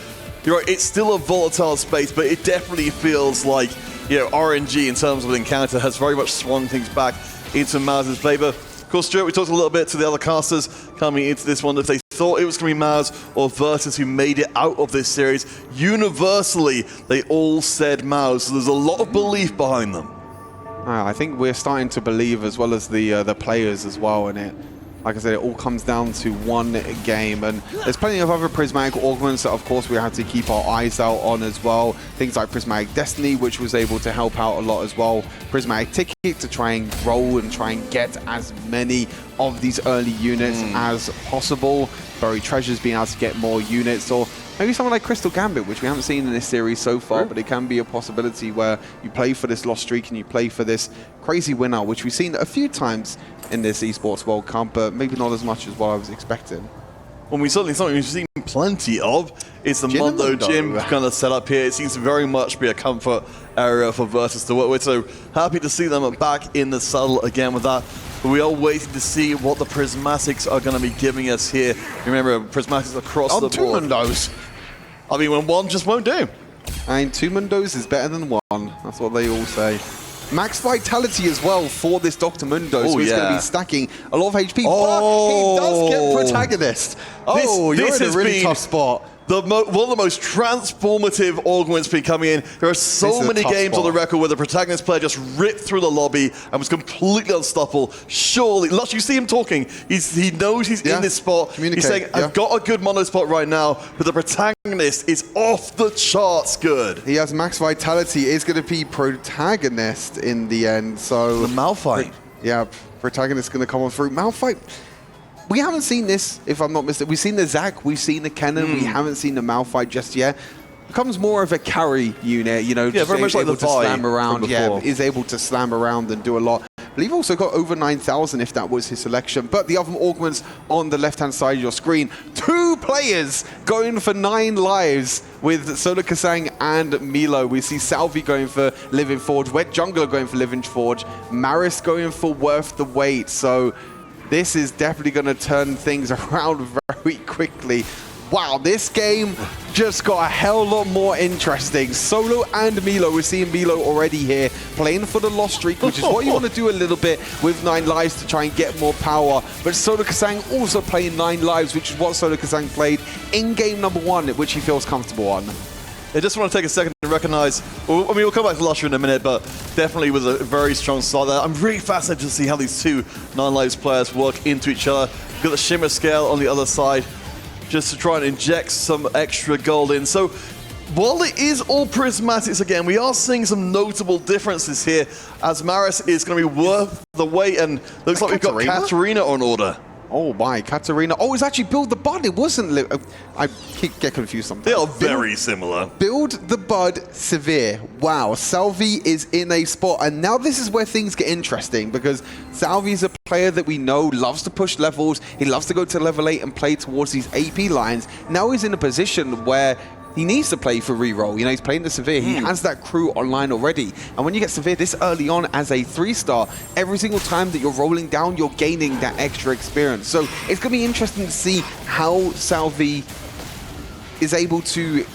you're right, it's still a volatile space, but it definitely feels like RNG in terms of the encounter has very much swung things back into MOUZ's favor. Of course, Stuart, we talked a little bit to the other casters coming into this one if they thought it was going to be MOUZ or Virtus who made it out of this series. Universally, they all said MOUZ, so there's a lot of belief behind them. I think we're starting to believe, as well as the players as well, in it. Like I said, it all comes down to one game, and there's plenty of other Prismatic Augments that, of course, we have to keep our eyes out on as well. Things like Prismatic Destiny, which was able to help out a lot as well. Prismatic Ticket to try and roll and try and get as many of these early units as possible. Buried Treasures being able to get more units, or maybe someone like Crystal Gambit, which we haven't seen in this series so far, but it can be a possibility where you play for this lost streak and you play for this crazy winner, which we've seen a few times in this Esports World Cup, but maybe not as much as what I was expecting. Well, certainly something we've seen plenty of is the Mundo Gym kind of set up here. It seems to very much be a comfort area for Virtus to work with, so happy to see them back in the saddle again with that. But we are waiting to see what the Prismatics are going to be giving us here. Remember, Prismatics across the board. 2 Mundos. I mean, when one just won't do. I mean, 2 Mundos is better than 1. That's what they all say. Max Vitality as well for this Dr. Mundo, so he's going to be stacking a lot of HP, but he does get Protagonist. You're in a really tough spot. One of the most transformative augments been coming in. There are so many games on the record where the Protagonist player just ripped through the lobby and was completely unstoppable. Surely, Lush, you see him talking. He knows he's in this spot. He's saying, I've got a good mono spot right now, but the Protagonist is off the charts good. He has max vitality. It's going to be Protagonist in the end. So the Malphite. Protagonist going to come on through. Malphite. We haven't seen this, if I'm not mistaken. We've seen the Zac, we've seen the Kennen, we haven't seen the Malphite just yet. Becomes more of a carry unit, just very much like the slam around. Is able to slam around and do a lot. But he's also got over 9,000 if that was his selection. But the other augments on the left-hand side of your screen, 2 players going for 9 lives with Solar Kasang and Milo. We see Salvi going for Living Forge, Wet Jungler going for Living Forge, Maris going for Worth the Wait. So this is definitely going to turn things around very quickly. Wow, this game just got a hell lot more interesting. Solo and Milo, we're seeing Milo already here, playing for the lost streak, which is what you want to do a little bit with 9 lives to try and get more power. But Solar Kasang also playing 9 lives, which is what Solar Kasang played in game number 1, which he feels comfortable on. I just want to take a second to recognize, we'll come back to Lusher in a minute, but definitely with a very strong start there. I'm really fascinated to see how these 2 9-lives players work into each other. We've got the Shimmer Scale on the other side, just to try and inject some extra gold in. So while it is all Prismatics again, we are seeing some notable differences here, as Maris is going to be worth the wait, and looks like we've got Katarina on order. Oh my, Katarina. Oh, it's actually Build the Bud. It wasn't... I get confused sometimes. They are very similar. Build the Bud Severe. Wow, Salvi is in a spot. And now this is where things get interesting, because Salvi is a player that we know loves to push levels. He loves to go to level 8 and play towards these AP lines. Now he's in a position where he needs to play for reroll. He's playing the Severe. He has that crew online already. And when you get Severe this early on as a 3-star, every single time that you're rolling down, you're gaining that extra experience. So it's going to be interesting to see how Salvi is able to,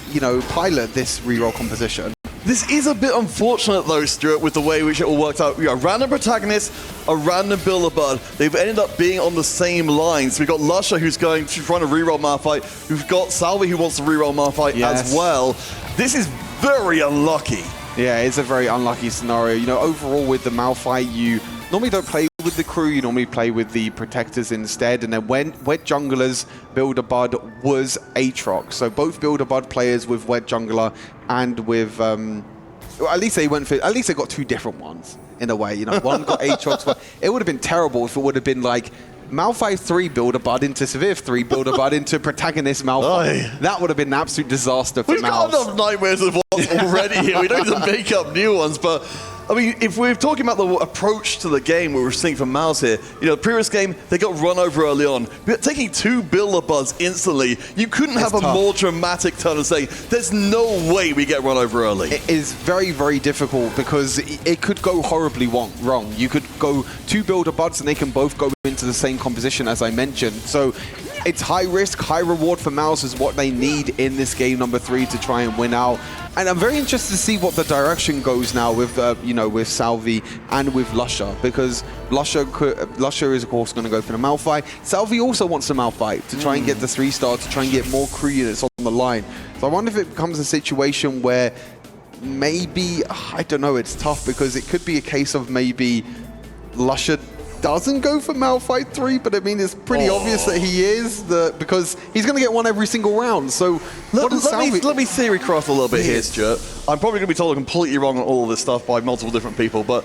pilot this reroll composition. This is a bit unfortunate though, Stuart, with the way which it all worked out. We got a random Protagonist, a random Boulevard. They've ended up being on the same lines. We've got Lusher who's going to try to reroll Malphite. We've got Salvi who wants to reroll Malphite as well. This is very unlucky. Yeah, it's a very unlucky scenario. Overall with the Malphite, you normally don't play with the crew, you normally play with the Protectors instead. And then when Wet Jungler's Build-A-Bud was Aatrox. So both Build-A-Bud players with Wet Jungler and with... at least they got 2 different ones in a way. One got Aatrox. But it would have been terrible if it would have been like Malphite 3 Build-A-Bud into Severe 3 Build-A-Bud into Protagonist Malphite. That would have been an absolute disaster for MOUZ. We've got enough nightmares of what's already here. We don't need to make up new ones, but I mean, if we're talking about the approach to the game we're seeing from MOUZ here, you know, the previous game, they got run over early on. But taking 2 builder buds instantly, you couldn't have a more dramatic turn and say, there's no way we get run over early. It is very, very difficult because it could go horribly wrong. You could go 2 builder buds and they can both go into the same composition as I mentioned. So it's high risk, high reward for MOUZ is what they need in this game number 3 to try and win out. And I'm very interested to see what the direction goes now with, you know, with Salvi and with lusha, because lusha is of course going to go for the Malphite. Salvi also wants the Malphite to try and get the 3-star, to try and get more crew units on the line. So I wonder if it becomes a situation where maybe, I don't know, it's tough because it could be a case of maybe lusha doesn't go for Malphite 3, but I mean, it's pretty obvious that he is, because he's going to get one every single round. So let me theory cross a little bit here, Stuart. I'm probably going to be told completely wrong on all of this stuff by multiple different people, but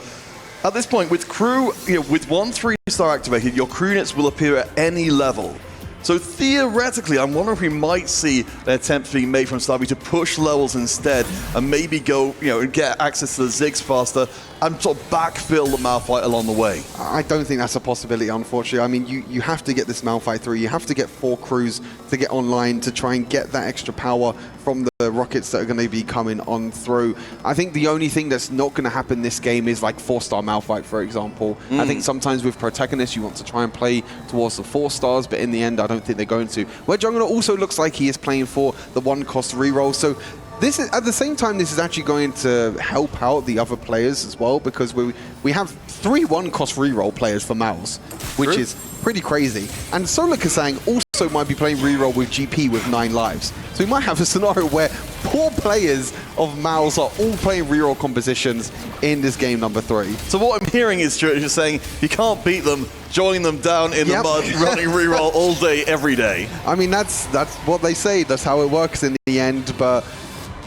at this point, with crew, you know, with 1 3-star activated, your crew units will appear at any level. So theoretically, I'm wondering if we might see an attempt being made from Salvi to push levels instead and maybe go, you know, and get access to the Ziggs faster and sort of backfill the Malphite along the way. I don't think that's a possibility, unfortunately. I mean, you have to get this Malphite through. You have to get 4 crews to get online to try and get that extra power from the rockets that are going to be coming on through. I think the only thing that's not going to happen this game is like 4-star Malphite, for example. I think sometimes with protagonists, you want to try and play towards the 4 stars, but in the end, I don't think they're going to. Where Jungler also looks like he is playing for the 1-cost reroll. So this is, at the same time, this is actually going to help out the other players as well, because we have 3 1-cost reroll players for MOUZ, which is pretty crazy. And Solar Kasang also might be playing reroll with GP with 9 lives. So we might have a scenario where 4 players of MOUZ are all playing reroll compositions in this game number 3. So what I'm hearing is, Stuart, you're saying you can't beat them, join them down in the mud, running reroll all day, every day. I mean, that's what they say. That's how it works in the end, but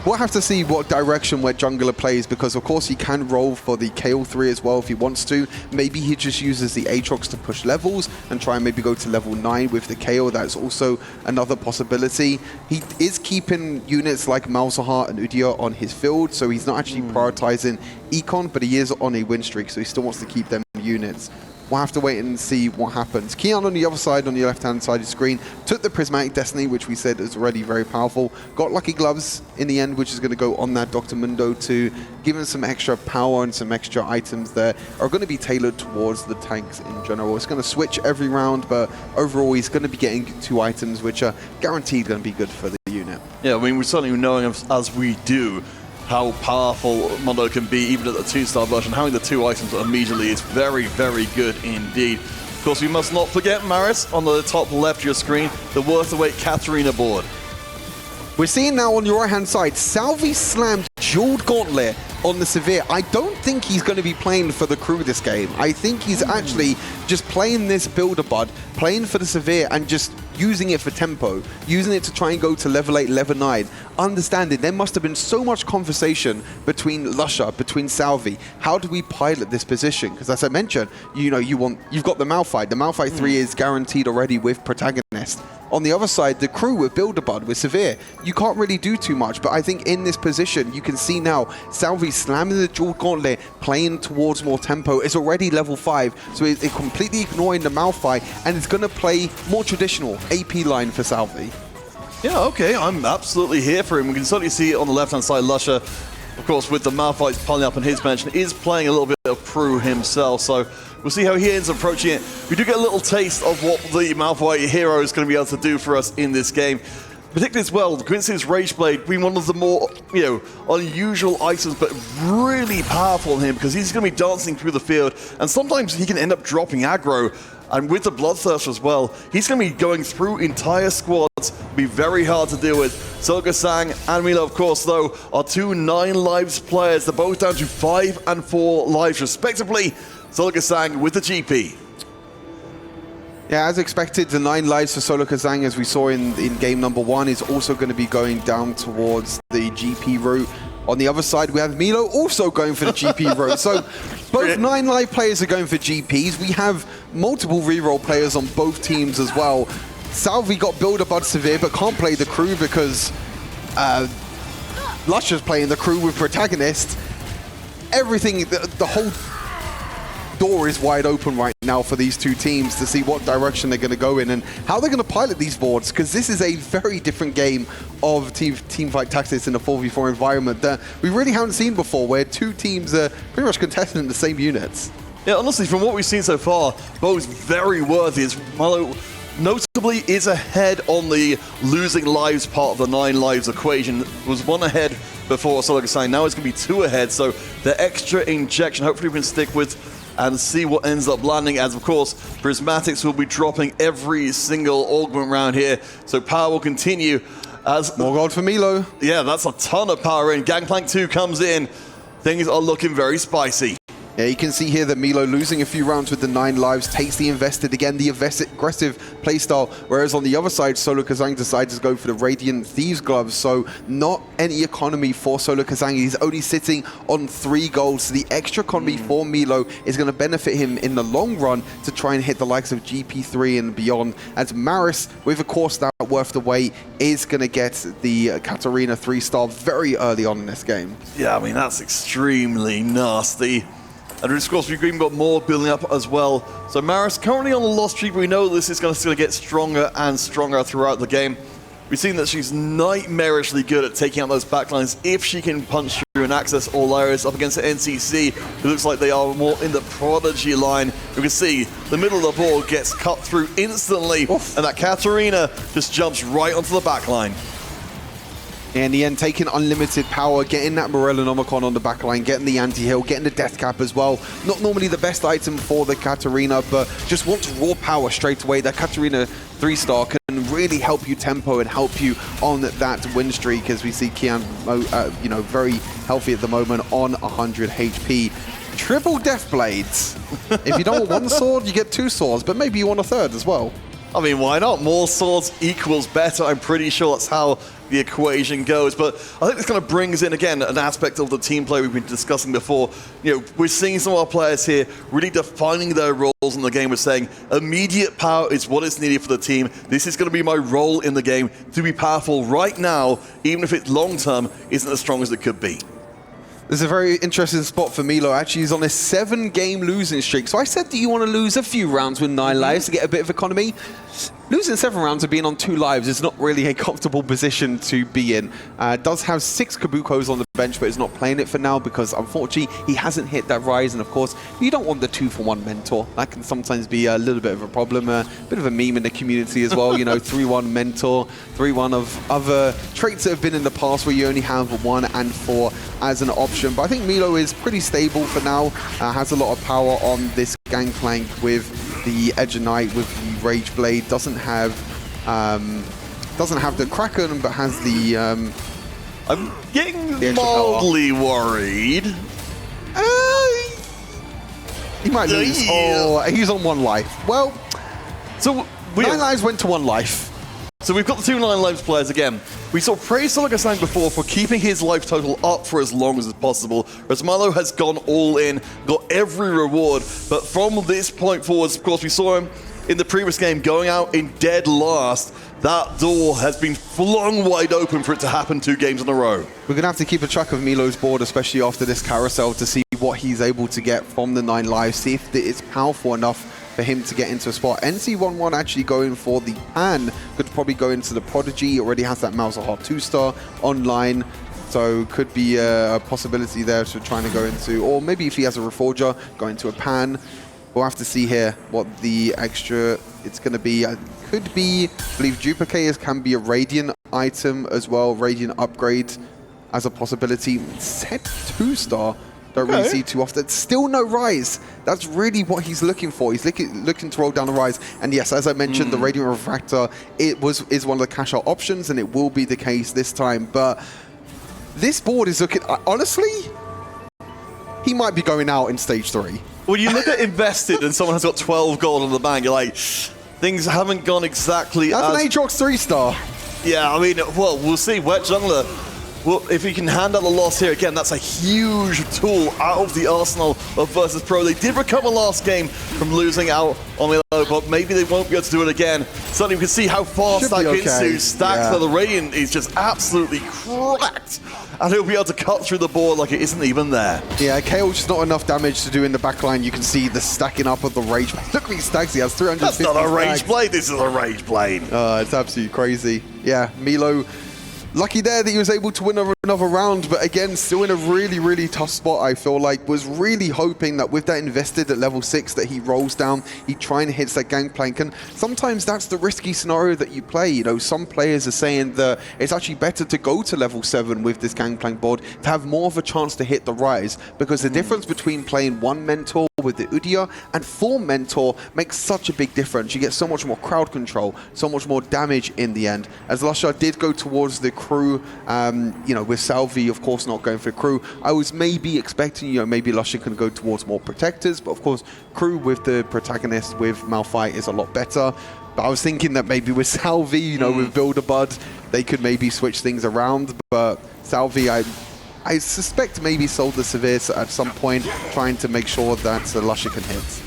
we'll have to see what direction where Jungler plays, because of course he can roll for the KO3 as well if he wants to. Maybe he just uses the Aatrox to push levels and try and maybe go to level 9 with the KO. That's also another possibility. He is keeping units like Malzahar and Udyr on his field, so he's not actually prioritizing Econ, but he is on a win streak, so he still wants to keep them units. We'll have to wait and see what happens. Kian on the other side, on the left-hand side of the screen, took the Prismatic Destiny, which we said is already very powerful. Got Lucky Gloves in the end, which is going to go on that Dr. Mundo to give him some extra power and some extra items there are going to be tailored towards the tanks in general. It's going to switch every round, but overall he's going to be getting 2 items, which are guaranteed going to be good for the unit. Yeah, I mean, we're certainly knowing as we do how powerful Mundo can be, even at the 2-star version. Having the 2 items immediately is very, very good indeed. Of course, we must not forget Maris on the top left of your screen, the worth-the-wait Katarina board. We're seeing now on your right-hand side, Salvi slammed Jeweled Gauntlet on the Severe. I don't think he's going to be playing for the crew this game. I think he's actually just playing this Builder Bud, playing for the Severe and just using it for tempo, using it to try and go to level 8, level 9. Understanding there must have been so much conversation between lusha, between Salvi. How do we pilot this position? Because as I mentioned, you know, you've got the Malphite. The Malphite 3 is guaranteed already with Protagonist. On the other side, the crew with Builder Bud, with Severe, you can't really do too much. But I think in this position, you can see now, Salvi slamming the Jeweled Gauntlet, playing towards more tempo. It's already level 5, so it's completely ignoring the Malphite, and it's going to play more traditional AP line for Salvi. Yeah, okay, I'm absolutely here for him. We can certainly see it on the left-hand side, lusha, of course, with the Malphites piling up on his bench, is playing a little bit of crew himself, so we'll see how he ends up approaching it. We do get a little taste of what the Malphite hero is going to be able to do for us in this game. Particularly as well, the Quincy's Rage Blade being one of the more, you know, unusual items, but really powerful on him, because he's going to be dancing through the field, and sometimes he can end up dropping aggro. And with the Bloodthirst as well, he's going to be going through entire squads, be very hard to deal with. Solar Kasang and Milo, of course, though, are 2 9 lives players. They're both down to 5 and 4 lives, respectively. Solar Kasang with the GP. Yeah, as expected, the 9 lives for Solar Kasang, as we saw in game number 1, is also going to be going down towards the GP route. On the other side, we have Milo also going for the GP route. So both 9 live players are going for GPs. We have multiple reroll players on both teams as well. Salvi got Builder Bud Severe, but can't play the crew because lusha's playing the crew with Protagonist. everything, the whole door is wide open right now for these two teams to see what direction they're going to go in and how they're going to pilot these boards, because this is a very different game of teamfight tactics in a 4v4 environment that we really haven't seen before, where two teams are pretty much contesting in the same units. Yeah, honestly, from what we've seen so far, Bo's very worthy. As Malo notably is ahead on the losing lives part of the 9 lives equation. Was 1 ahead before Solokasang, now it's going to be 2 ahead, so the extra injection, hopefully we can stick with and see what ends up landing, as of course, Prismatics will be dropping every single augment round here, so power will continue. As more gold for Milo. Yeah, that's a ton of power in. Gangplank 2 comes in. Things are looking very spicy. Yeah, you can see here that Milo losing a few rounds with the 9 lives takes the invested again, the aggressive playstyle, whereas on the other side, Solokasang decides to go for the Radiant Thieves gloves, so not any economy for Solokasang. He's only sitting on 3 gold, so the extra economy for Milo is going to benefit him in the long run to try and hit the likes of GP3 and beyond, as Maris, with a core stat worth the wait, is going to get the Katarina 3-star very early on in this game. Yeah, I mean, that's extremely nasty. And of course, we've even got more building up as well. So Maris currently on the loss streak, but we know this is going to get stronger and stronger throughout the game. We've seen that she's nightmarishly good at taking out those backlines if she can punch through and access all areas up against the NCC. It looks like they are more in the Prodigy line. You can see the middle of the board gets cut through instantly, and that Katarina just jumps right onto the backline. In the end, taking unlimited power, getting that Morellonomicon on the backline, getting the anti-heal, getting the death cap as well. Not normally the best item for the Katarina, but just wants raw power straight away. That Katarina 3-star can really help you tempo and help you on that win streak, as we see Kian, very healthy at the moment on 100 HP. Triple Death Blades. If you don't want 1 sword, you get 2 swords, but maybe you want a 3rd as well. I mean, why not? More swords equals better. I'm pretty sure that's how the equation goes. But I think this kind of brings in, again, an aspect of the team play we've been discussing before. You know, we're seeing some of our players here really defining their roles in the game. We're saying immediate power is what is needed for the team. This is going to be my role in the game, to be powerful right now, even if it long-term isn't as strong as it could be. There's a very interesting spot for Milo. Actually, he's on a 7-game losing streak. So I said that you want to lose a few rounds with 9 lives to get a bit of economy. Losing 7 rounds and being on 2 lives is not really a comfortable position to be in. Does have 6 Kabukos on the bench, but is not playing it for now because, unfortunately, he hasn't hit that rise. And, of course, you don't want the 2-for-1 mentor. That can sometimes be a little bit of a problem. A bit of a meme in the community as well. You know, 3-1 mentor, 3-1 of other traits that have been in the past where you only have 1 and 4 as an option. But I think Milo is pretty stable for now. Has a lot of power on this Gangplank with the Edge of Night, with the Rage Blade. Doesn't have the Kraken, but has the I'm getting mildly worried. He might lose. Oh, he's on 1 life. Well, so 9 lives went to 1 life. So we've got the 2 9 lives players again. We saw praise Solokasang before for keeping his life total up for as long as possible. Whereas Malo has gone all in, got every reward. But from this point forwards, of course, we saw him in the previous game going out in dead last. That door has been flung wide open for it to happen 2 games in a row. We're going to have to keep a track of Milo's board, especially after this carousel, to see what he's able to get from the 9 lives, see if it's powerful enough for him to get into a spot. NC11 actually going for the pan, could probably go into the Prodigy. He already has that MOUZ 2-star online, so could be a possibility there to trying to go into, or maybe if he has a Reforger, go into a pan. We'll have to see here what the extra it's going to be. Could be, I believe Duplicator can be a Radiant item as well, Radiant upgrade as a possibility. Set 2-star. Don't really see too often. Still no rise. That's really what he's looking for. He's looking to roll down the rise. And yes, as I mentioned, the Radiant Refractor is one of the cash out options, and it will be the case this time. But this board is looking, honestly, he might be going out in stage 3. When you look at invested and someone has got 12 gold on the bank, you're like, things haven't gone exactly That's an Aatrox 3-star. Yeah, I mean, well, we'll see. Wet Jungler, well, if he can hand out the loss here, again, that's a huge tool out of the arsenal of Virtus.pro. They did recover last game from losing out on Milo, but maybe they won't be able to do it again. Suddenly we can see how fast that Ginsu stacks for the Radiant is just absolutely cracked. and he'll be able to cut through the board like it isn't even there. Yeah, KO's just not enough damage to do in the backline. You can see the stacking up of the Rage. Look at these stacks. He has 350 That's not a Rage stacks. Blade, this is a Rage Blade. It's absolutely crazy. Yeah, Milo, lucky there that he was able to win another round, but again, still in a really, really tough spot, I feel like. Was really hoping that with that invested at level 6 that he rolls down, he try and hits that Gangplank, and sometimes that's the risky scenario that you play. You know, some players are saying that it's actually better to go to level 7 with this Gangplank board to have more of a chance to hit the rise, because the difference between playing 1 Mentor with the Udyr and 4 Mentor makes such a big difference. You get so much more crowd control, so much more damage in the end. As Lusha did go towards the crew, you know, with Salvi, of course, not going for crew, I was maybe expecting, you know, maybe Lusha can go towards more protectors, but of course, crew with the protagonist with Malphite is a lot better. But I was thinking that maybe with Salvi, you know, with Builder-Bud, they could maybe switch things around, but Salvi, I suspect maybe sold the Severes at some point, trying to make sure that Lusha can hit.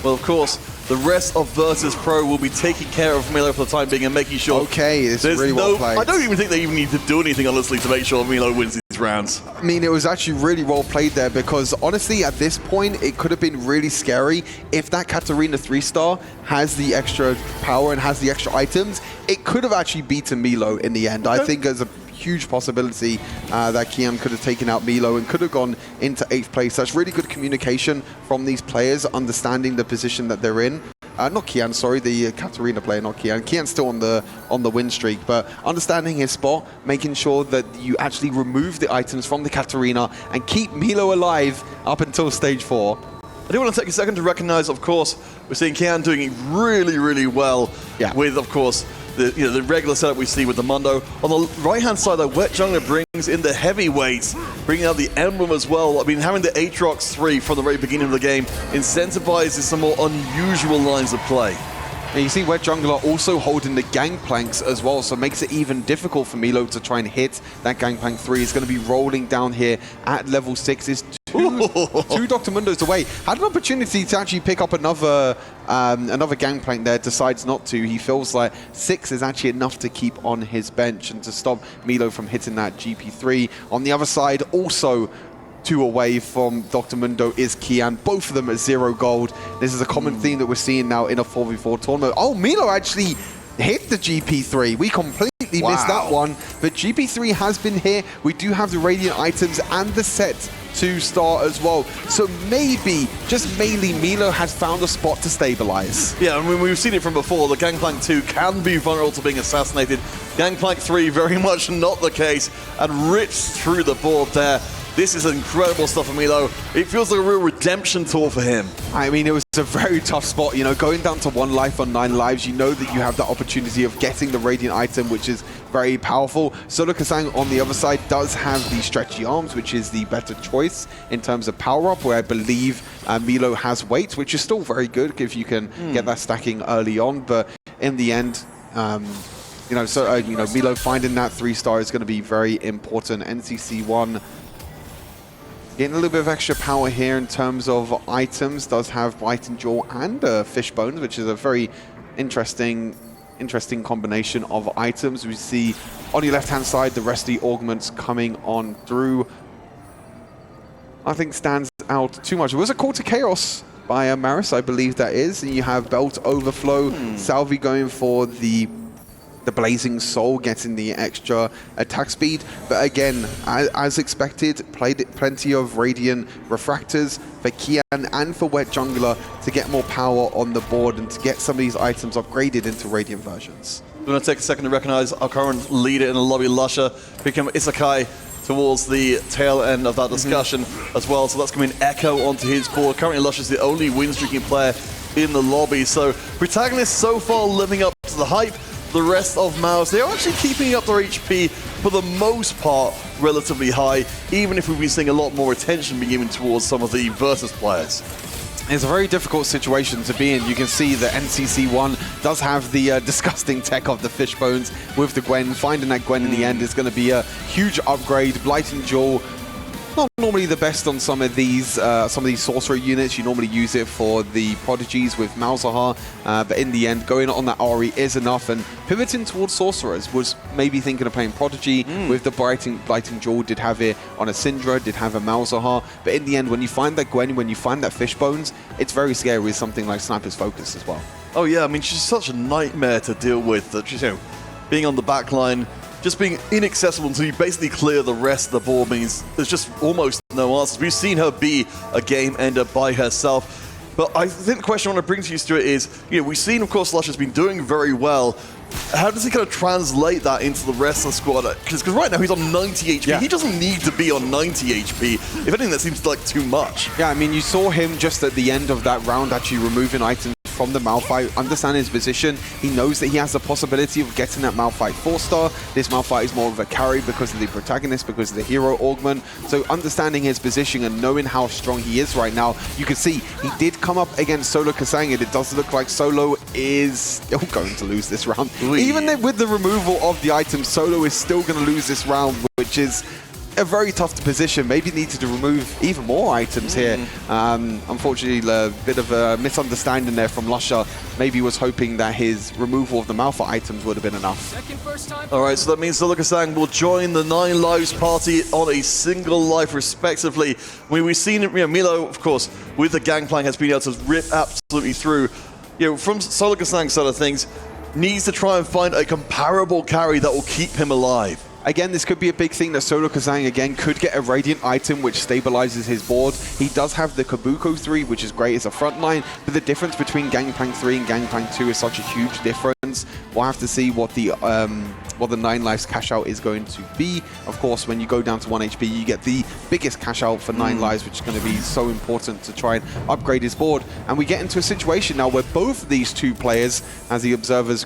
Well, of course, the rest of Virtus.pro will be taking care of Milo for the time being and making sure... Okay, it's really well played. I don't even think they even need to do anything, honestly, to make sure Milo wins these rounds. I mean, it was actually really well played there, because honestly, at this point, it could have been really scary if that Katarina 3-star has the extra power and has the extra items. It could have actually beaten Milo in the end. I think there's a huge possibility that Kian could have taken out Milo and could have gone into 8th place. That's really good communication from these players, understanding the position that they're in. Not Kian, sorry, the Katarina player, not Kian. Kian's still on the win streak, but understanding his spot, making sure that you actually remove the items from the Katarina and keep Milo alive up until stage 4. I do want to take a second to recognize, of course, we're seeing Kian doing it really, really well with, of course, the regular setup we see with the Mundo. On the right-hand side, though, Wet Jungler brings in the heavyweights, bringing out the Emblem as well. I mean, having the Aatrox 3 from the very beginning of the game incentivizes some more unusual lines of play. And you see Wet Jungler also holding the Gangplanks as well, so it makes it even difficult for Milo to try and hit that Gangplank 3. He's going to be rolling down here at level 6. Is two Dr. Mundos away. Had an opportunity to actually pick up another Gangplank there, decides not to. He feels like 6 is actually enough to keep on his bench and to stop Milo from hitting that GP3. On the other side, also 2 away from Dr. Mundo is Kian. Both of them at 0 gold. This is a common theme that we're seeing now in a 4v4 tournament. Oh, Milo actually hit the GP3. We completely missed that one, but GP3 has been here. We do have the Radiant items and the set to start as well. So maybe, just mainly, Milo has found a spot to stabilize. Yeah, I mean, we've seen it from before. The Gangplank 2 can be vulnerable to being assassinated. Gangplank 3, very much not the case, and rips through the board there. This is incredible stuff for Milo. It feels like a real redemption tour for him. I mean, it was a very tough spot. You know, going down to 1 life on 9 lives, you know that you have the opportunity of getting the Radiant item, which is very powerful. Solo Kasang on the other side does have the stretchy arms, which is the better choice in terms of power-up, where I believe Milo has weight, which is still very good if you can get that stacking early on. But in the end, you know, so you know, Milo finding that 3-star is going to be very important. NCC1 getting a little bit of extra power here in terms of items. Does have Bite and Jaw and Fish Bones, which is a very interesting combination of items. We see on your left-hand side the rest of the augments coming on through. I think stands out too much. It was a call to chaos by Maris, I believe that is. And you have Belt Overflow, Salvi going for the Blazing Soul, getting the extra attack speed. But again, as expected, played plenty of Radiant Refractors for Kian and for Wet Jungler to get more power on the board and to get some of these items upgraded into Radiant versions. I'm going to take a second to recognize our current leader in the lobby, Lusha, become Isekai towards the tail end of that discussion as well. So that's coming Echo onto his core. Currently, Lusha's the only win-streaking player in the lobby. So protagonists so far living up to the hype. The rest of MOUZ, they're actually keeping up their HP for the most part relatively high, even if we've been seeing a lot more attention being given towards some of the Virtus players. It's a very difficult situation to be in. You can see that NCC1 does have the disgusting tech of the Fish Bones with the Gwen. Finding that Gwen in the end is going to be a huge upgrade. Blight and Jewel, not normally the best on some of these sorcerer units. You normally use it for the prodigies with Malzahar, but in the end, going on that Ahri is enough, and pivoting towards sorcerers was maybe thinking of playing Prodigy with the Blighting Jewel, did have it on a Syndra, did have a Malzahar, but in the end, when you find that Gwen, when you find that Fishbones, it's very scary with something like Sniper's Focus as well. Oh yeah, I mean, she's such a nightmare to deal with, that she's, being on the back line, just being inaccessible until you basically clear the rest of the board means there's just almost no answers. We've seen her be a game ender by herself. But I think the question I want to bring to you, Stuart, is, we've seen, of course, Luscious been doing very well. How does he kind of translate that into the rest of the squad? Because right now he's on 90 HP. Yeah. He doesn't need to be on 90 HP. If anything, that seems like too much. Yeah, I mean, you saw him just at the end of that round actually removing items from the Malphite, understand his position. He knows that he has the possibility of getting that Malphite 4-star. This Malphite is more of a carry because of the protagonist, because of the hero augment. So understanding his position and knowing how strong he is right now, you can see he did come up against Solo Kasang, and it does look like Solo is still going to lose this round. Even with the removal of the item, Solo is still going to lose this round, which is a very tough position. Maybe needed to remove even more items here. Unfortunately, a bit of a misunderstanding there from Lusha. Maybe was hoping that his removal of the Malphite items would have been enough. All right, so that means Solo Kasang will join the 9 lives party on a single life, respectively. I mean, we've seen, Milo, of course, with the Gangplank has been able to rip absolutely through. From Solo Kasang's side of things, needs to try and find a comparable carry that will keep him alive. Again, this could be a big thing that Solo Kasang, again, could get a Radiant item which stabilizes his board. He does have the Kabuko 3, which is great as a front line, but the difference between Gangplank 3 and Gangplank 2 is such a huge difference. We'll have to see what the 9 lives cash out is going to be. Of course, when you go down to 1 HP, you get the biggest cash out for 9 lives, which is going to be so important to try and upgrade his board. And we get into a situation now where both of these two players, as the observers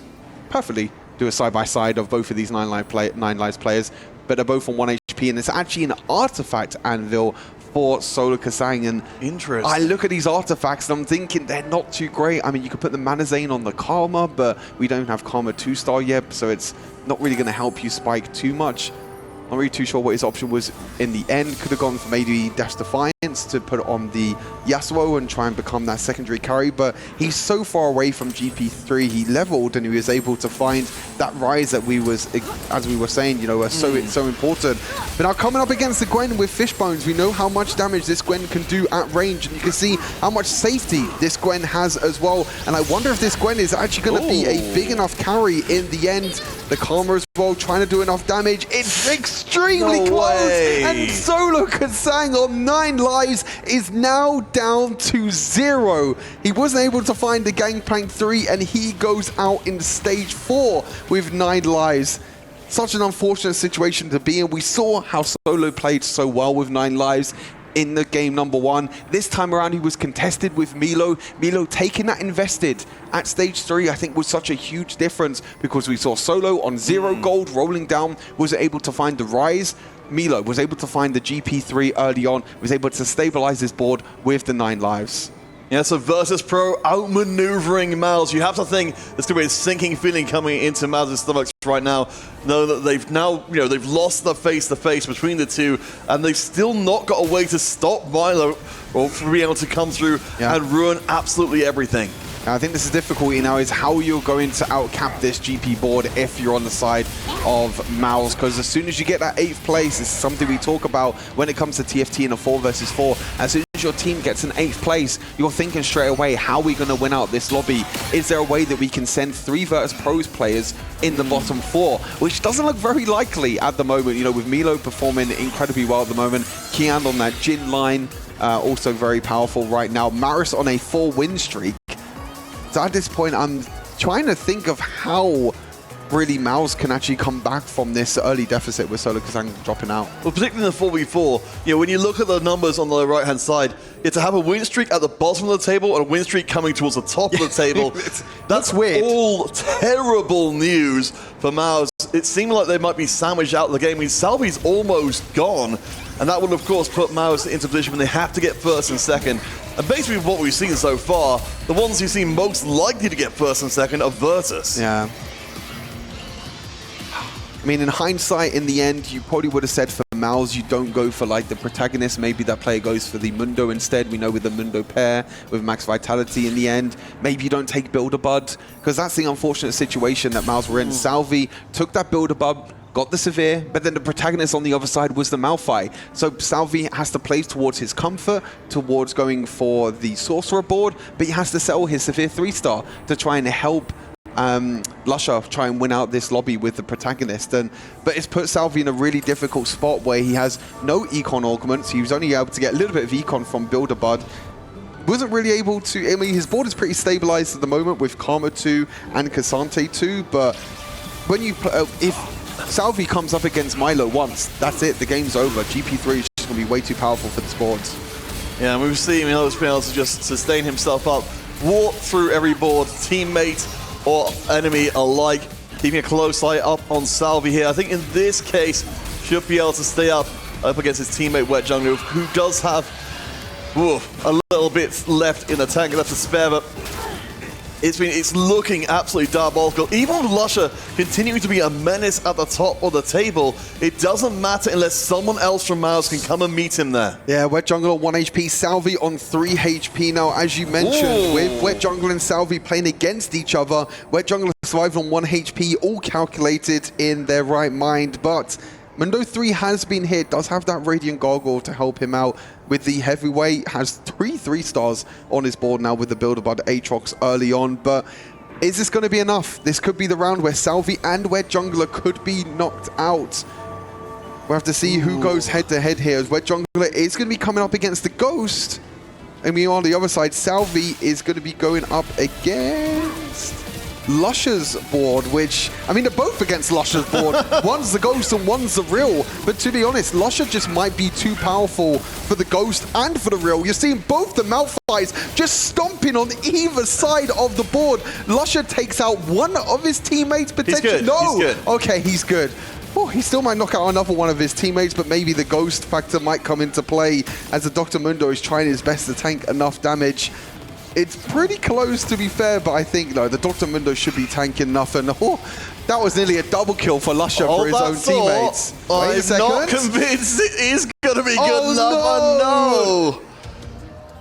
perfectly do a side-by-side of both of these 9 lives players, but they're both on 1 HP, and it's actually an artifact anvil for Solo Kasang. And interesting. I look at these artifacts and I'm thinking they're not too great. I mean, you could put the Mana Zane on the Karma, but we don't have Karma 2-star yet, so it's not really going to help you spike too much. Not really too sure what his option was in the end. Could have gone for maybe Dash Defiance to put it on the Yasuo and try and become that secondary carry, but he's so far away from GP3. He leveled and he was able to find that rise that as we were saying, so important. But now coming up against the Gwen with Fishbones, we know how much damage this Gwen can do at range, and you can see how much safety this Gwen has as well. And I wonder if this Gwen is actually going to be a big enough carry in the end. The Karma as well, trying to do enough damage. It's extremely close. And Solo Kasang on 9 lives is now down to 0. He wasn't able to find the Gangplank 3, and he goes out in stage 4 with 9 lives. Such an unfortunate situation to be in. We saw how Solo played so well with 9 lives in the game number 1. This time around, he was contested with Milo. Milo taking that invested at stage 3, I think, was such a huge difference, because we saw Solo on 0 gold rolling down, was able to find the rise. Milo was able to find the GP3 early on, was able to stabilize his board with the 9 lives. Yeah, so Virtus.pro outmaneuvering MOUZ. You have to think there's going to be a sinking feeling coming into MOUZ's stomachs right now. Know that they've now, they've lost the face-to-face between the two, and they've still not got a way to stop Milo or for being able to come through and ruin absolutely everything. I think this is difficulty now, is how you're going to outcap this GP board if you're on the side of MOUZ, because as soon as you get that 8th place, this is something we talk about when it comes to TFT in a 4 versus 4. As soon as your team gets an 8th place, you're thinking straight away, how are we going to win out this lobby? Is there a way that we can send 3 Virtus.pro's players in the bottom 4? Which doesn't look very likely at the moment, with Milo performing incredibly well at the moment. Kian on that Jin line, also very powerful right now. Maris on a 4-win streak. So at this point, I'm trying to think of how really MOUZ can actually come back from this early deficit with Solo Kasang dropping out. Well, particularly in the 4v4, when you look at the numbers on the right-hand side, to have a win streak at the bottom of the table and a win streak coming towards the top of the table, that's weird. All terrible news for MOUZ. It seemed like they might be sandwiched out of the game. I mean, Salvi's almost gone, and that will, of course, put MOUZ into a position when they have to get first and second. And basically what we've seen so far, the ones who seem most likely to get first and second are Virtus. Yeah. I mean, in hindsight, in the end, you probably would have said for MOUZ, you don't go for like the protagonist. Maybe that player goes for the Mundo instead. We know with the Mundo pair, with max vitality in the end. Maybe you don't take Builder-Bud, because that's the unfortunate situation that MOUZ were in. Salvi took that Builder-Bud, got the Severe, but then the protagonist on the other side was the Malphite. So Salvi has to play towards his comfort, towards going for the Sorcerer board, but he has to sell his Severe 3-star to try and help Lusher try and win out this lobby with the protagonist. But it's put Salvi in a really difficult spot where he has no econ augments. He was only able to get a little bit of econ from Builder-Bud. Wasn't really able to, I mean, his board is pretty stabilized at the moment with Karma 2 and Cassante 2, but when you if Salvi comes up against Milo once, that's it, the game's over. GP3 is just going to be way too powerful for the boards. Yeah, and we've seen Milo's been able to just sustain himself up, walk through every board, teammate or enemy alike, keeping a close eye up on Salvi here. I think in this case, should be able to stay up against his teammate Wet Jungler, who does have a little bit left in the tank, left to spare, but it's looking absolutely diabolical. Even with Lusher continuing to be a menace at the top of the table, it doesn't matter unless someone else from MOUZ can come and meet him there. Yeah, Wet Jungler on 1 HP, Salvi on 3 HP now. As you mentioned, with Wet Jungler and Salvi playing against each other, Wet Jungler survived on 1 HP, all calculated in their right mind, but Mundo 3 has been hit, does have that Radiant Gargoyle to help him out with the heavyweight, has 3 stars on his board now with the Builder-Bud Aatrox early on, but is this going to be enough? This could be the round where Salvi and Wet Jungler could be knocked out. We'll have to see who goes head-to-head here, as Wet Jungler is going to be coming up against the Ghost, and meanwhile on the other side, Salvi is going to be going up against Lusher's board, which, I mean, they're both against Lusher's board. One's the Ghost and one's the Real. But to be honest, Lusher just might be too powerful for the Ghost and for the Real. You're seeing both the Malphites just stomping on either side of the board. Lusher takes out one of his teammates potentially. He's good. No! He's good. Okay, he's good. Oh, he still might knock out another one of his teammates, but maybe the Ghost factor might come into play as the Dr. Mundo is trying his best to tank enough damage. It's pretty close, to be fair, but I think, no, the Dr. Mundo should be tanking enough. And that was nearly a double kill for Lusher for his own teammates. Wait a second. I'm not convinced it is going to be good enough. No!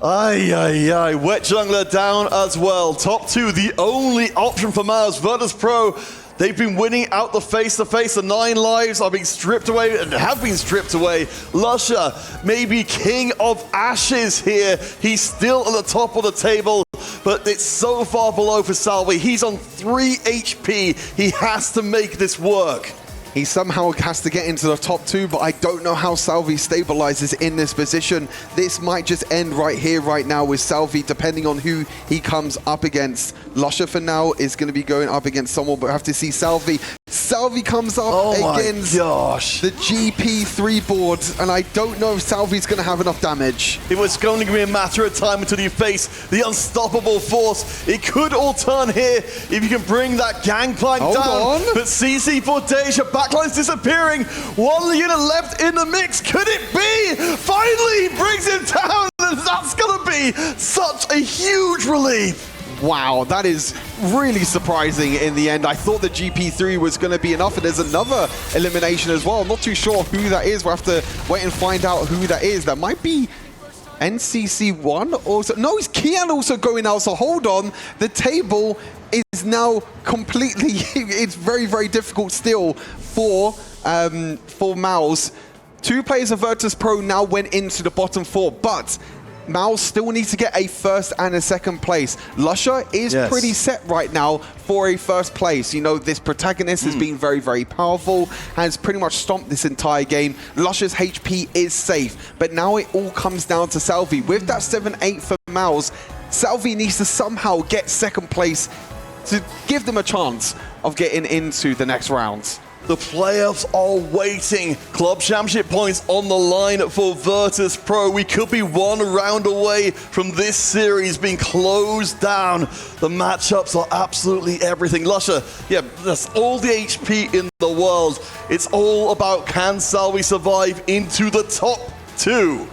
Ay. Wet Jungler down as well. Top 2, the only option for MOUZ. Virtus.pro, they've been winning out the face-to-face. The 9 lives are being stripped away and have been stripped away. Lusher, maybe king of ashes here. He's still at the top of the table, but it's so far below for Salvi. He's on 3 HP. He has to make this work. He somehow has to get into the top 2, but I don't know how Salvi stabilizes in this position. This might just end right here, right now, with Salvi, depending on who he comes up against. Lusher for now is going to be going up against someone, but we have to see Salvi. Salvi comes up against the GP3 board, and I don't know if Salvi's going to have enough damage. It was going to be a matter of time until you face the unstoppable force. It could all turn here if you can bring that Gangplank down. But CC for Deja, backline's disappearing. 1 unit left in the mix. Could it be? Finally, he brings him down, and that's going to be such a huge relief. Wow, that is really surprising in the end. I thought the GP3 was going to be enough, and there's another elimination as well. I'm not too sure who that is. We'll have to wait and find out who that is. That might be NCC1 also. No, it's Kian also going out, so hold on. The table is now completely, it's very, very difficult still for MOUZ. 2 players of Virtus.pro now went into the bottom 4, but MOUZ still needs to get a first and a second place. Lusher is pretty set right now for a first place. You know, this protagonist has been very, very powerful, has pretty much stomped this entire game. Lusher's HP is safe, but now it all comes down to Salvi. With that 7-8 for MOUZ, Salvi needs to somehow get second place to give them a chance of getting into the next round. The playoffs are waiting. Club Championship points on the line for Virtus.pro. We could be 1 round away from this series being closed down. The matchups are absolutely everything. Lusher, yeah, that's all the HP in the world. It's all about, can Salvi survive into the top 2?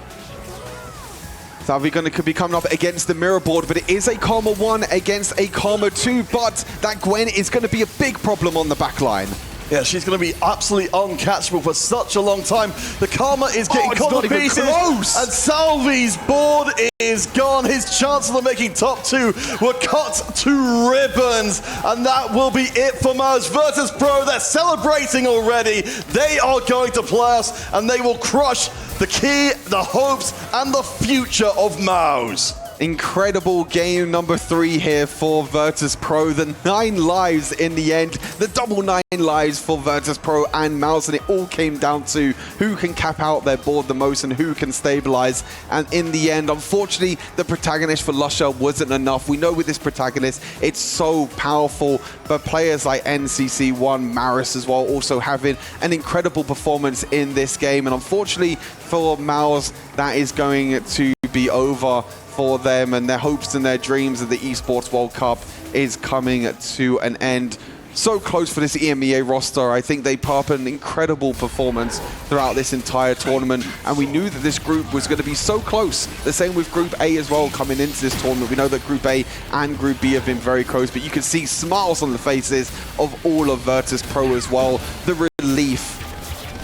Salvi could be coming up against the mirror board, but it is a Karma 1 against a Karma 2, but that Gwen is going to be a big problem on the back line. Yeah, she's going to be absolutely uncatchable for such a long time. The Karma is getting cut to pieces, and Salvi's board is gone. His chances of making top 2 were cut to ribbons, and that will be it for MOUZ. Virtus.pro, they're celebrating already. They are going to play us, and they will crush the key, the hopes, and the future of MOUZ. Incredible game number 3 here for Virtus.pro. The 9 lives in the end, the double 9 lives for Virtus.pro and MOUZ, and it all came down to who can cap out their board the most and who can stabilize. And in the end, unfortunately, the protagonist for Lusher wasn't enough. We know with this protagonist, it's so powerful, but players like NCC1, Maris as well, also having an incredible performance in this game. And unfortunately for MOUZ, that is going to be over for them, and their hopes and their dreams of the Esports World Cup is coming to an end. So close for this EMEA roster. I think they put up an incredible performance throughout this entire tournament, and we knew that this group was going to be so close. The same with Group A as well coming into this tournament. We know that Group A and Group B have been very close, but you can see smiles on the faces of all of Virtus.pro as well. The relief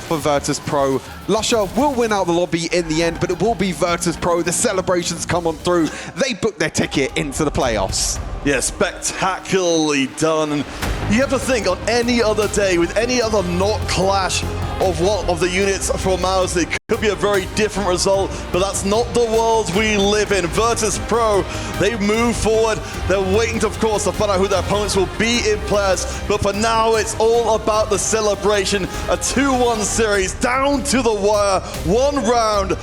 for Virtus.pro. Lusher will win out the lobby in the end, but it will be Virtus.pro. The celebrations come on through. They booked their ticket into the playoffs. Yeah, spectacularly done. And you have to think, on any other day, with any other not clash of one of the units from MOUZ, it could be a very different result, but that's not the world we live in. Virtus.pro, they move forward. They're waiting, of course, to find out who their opponents will be in players, but for now, it's all about the celebration. A 2-1 series, down to the wire, 1 round.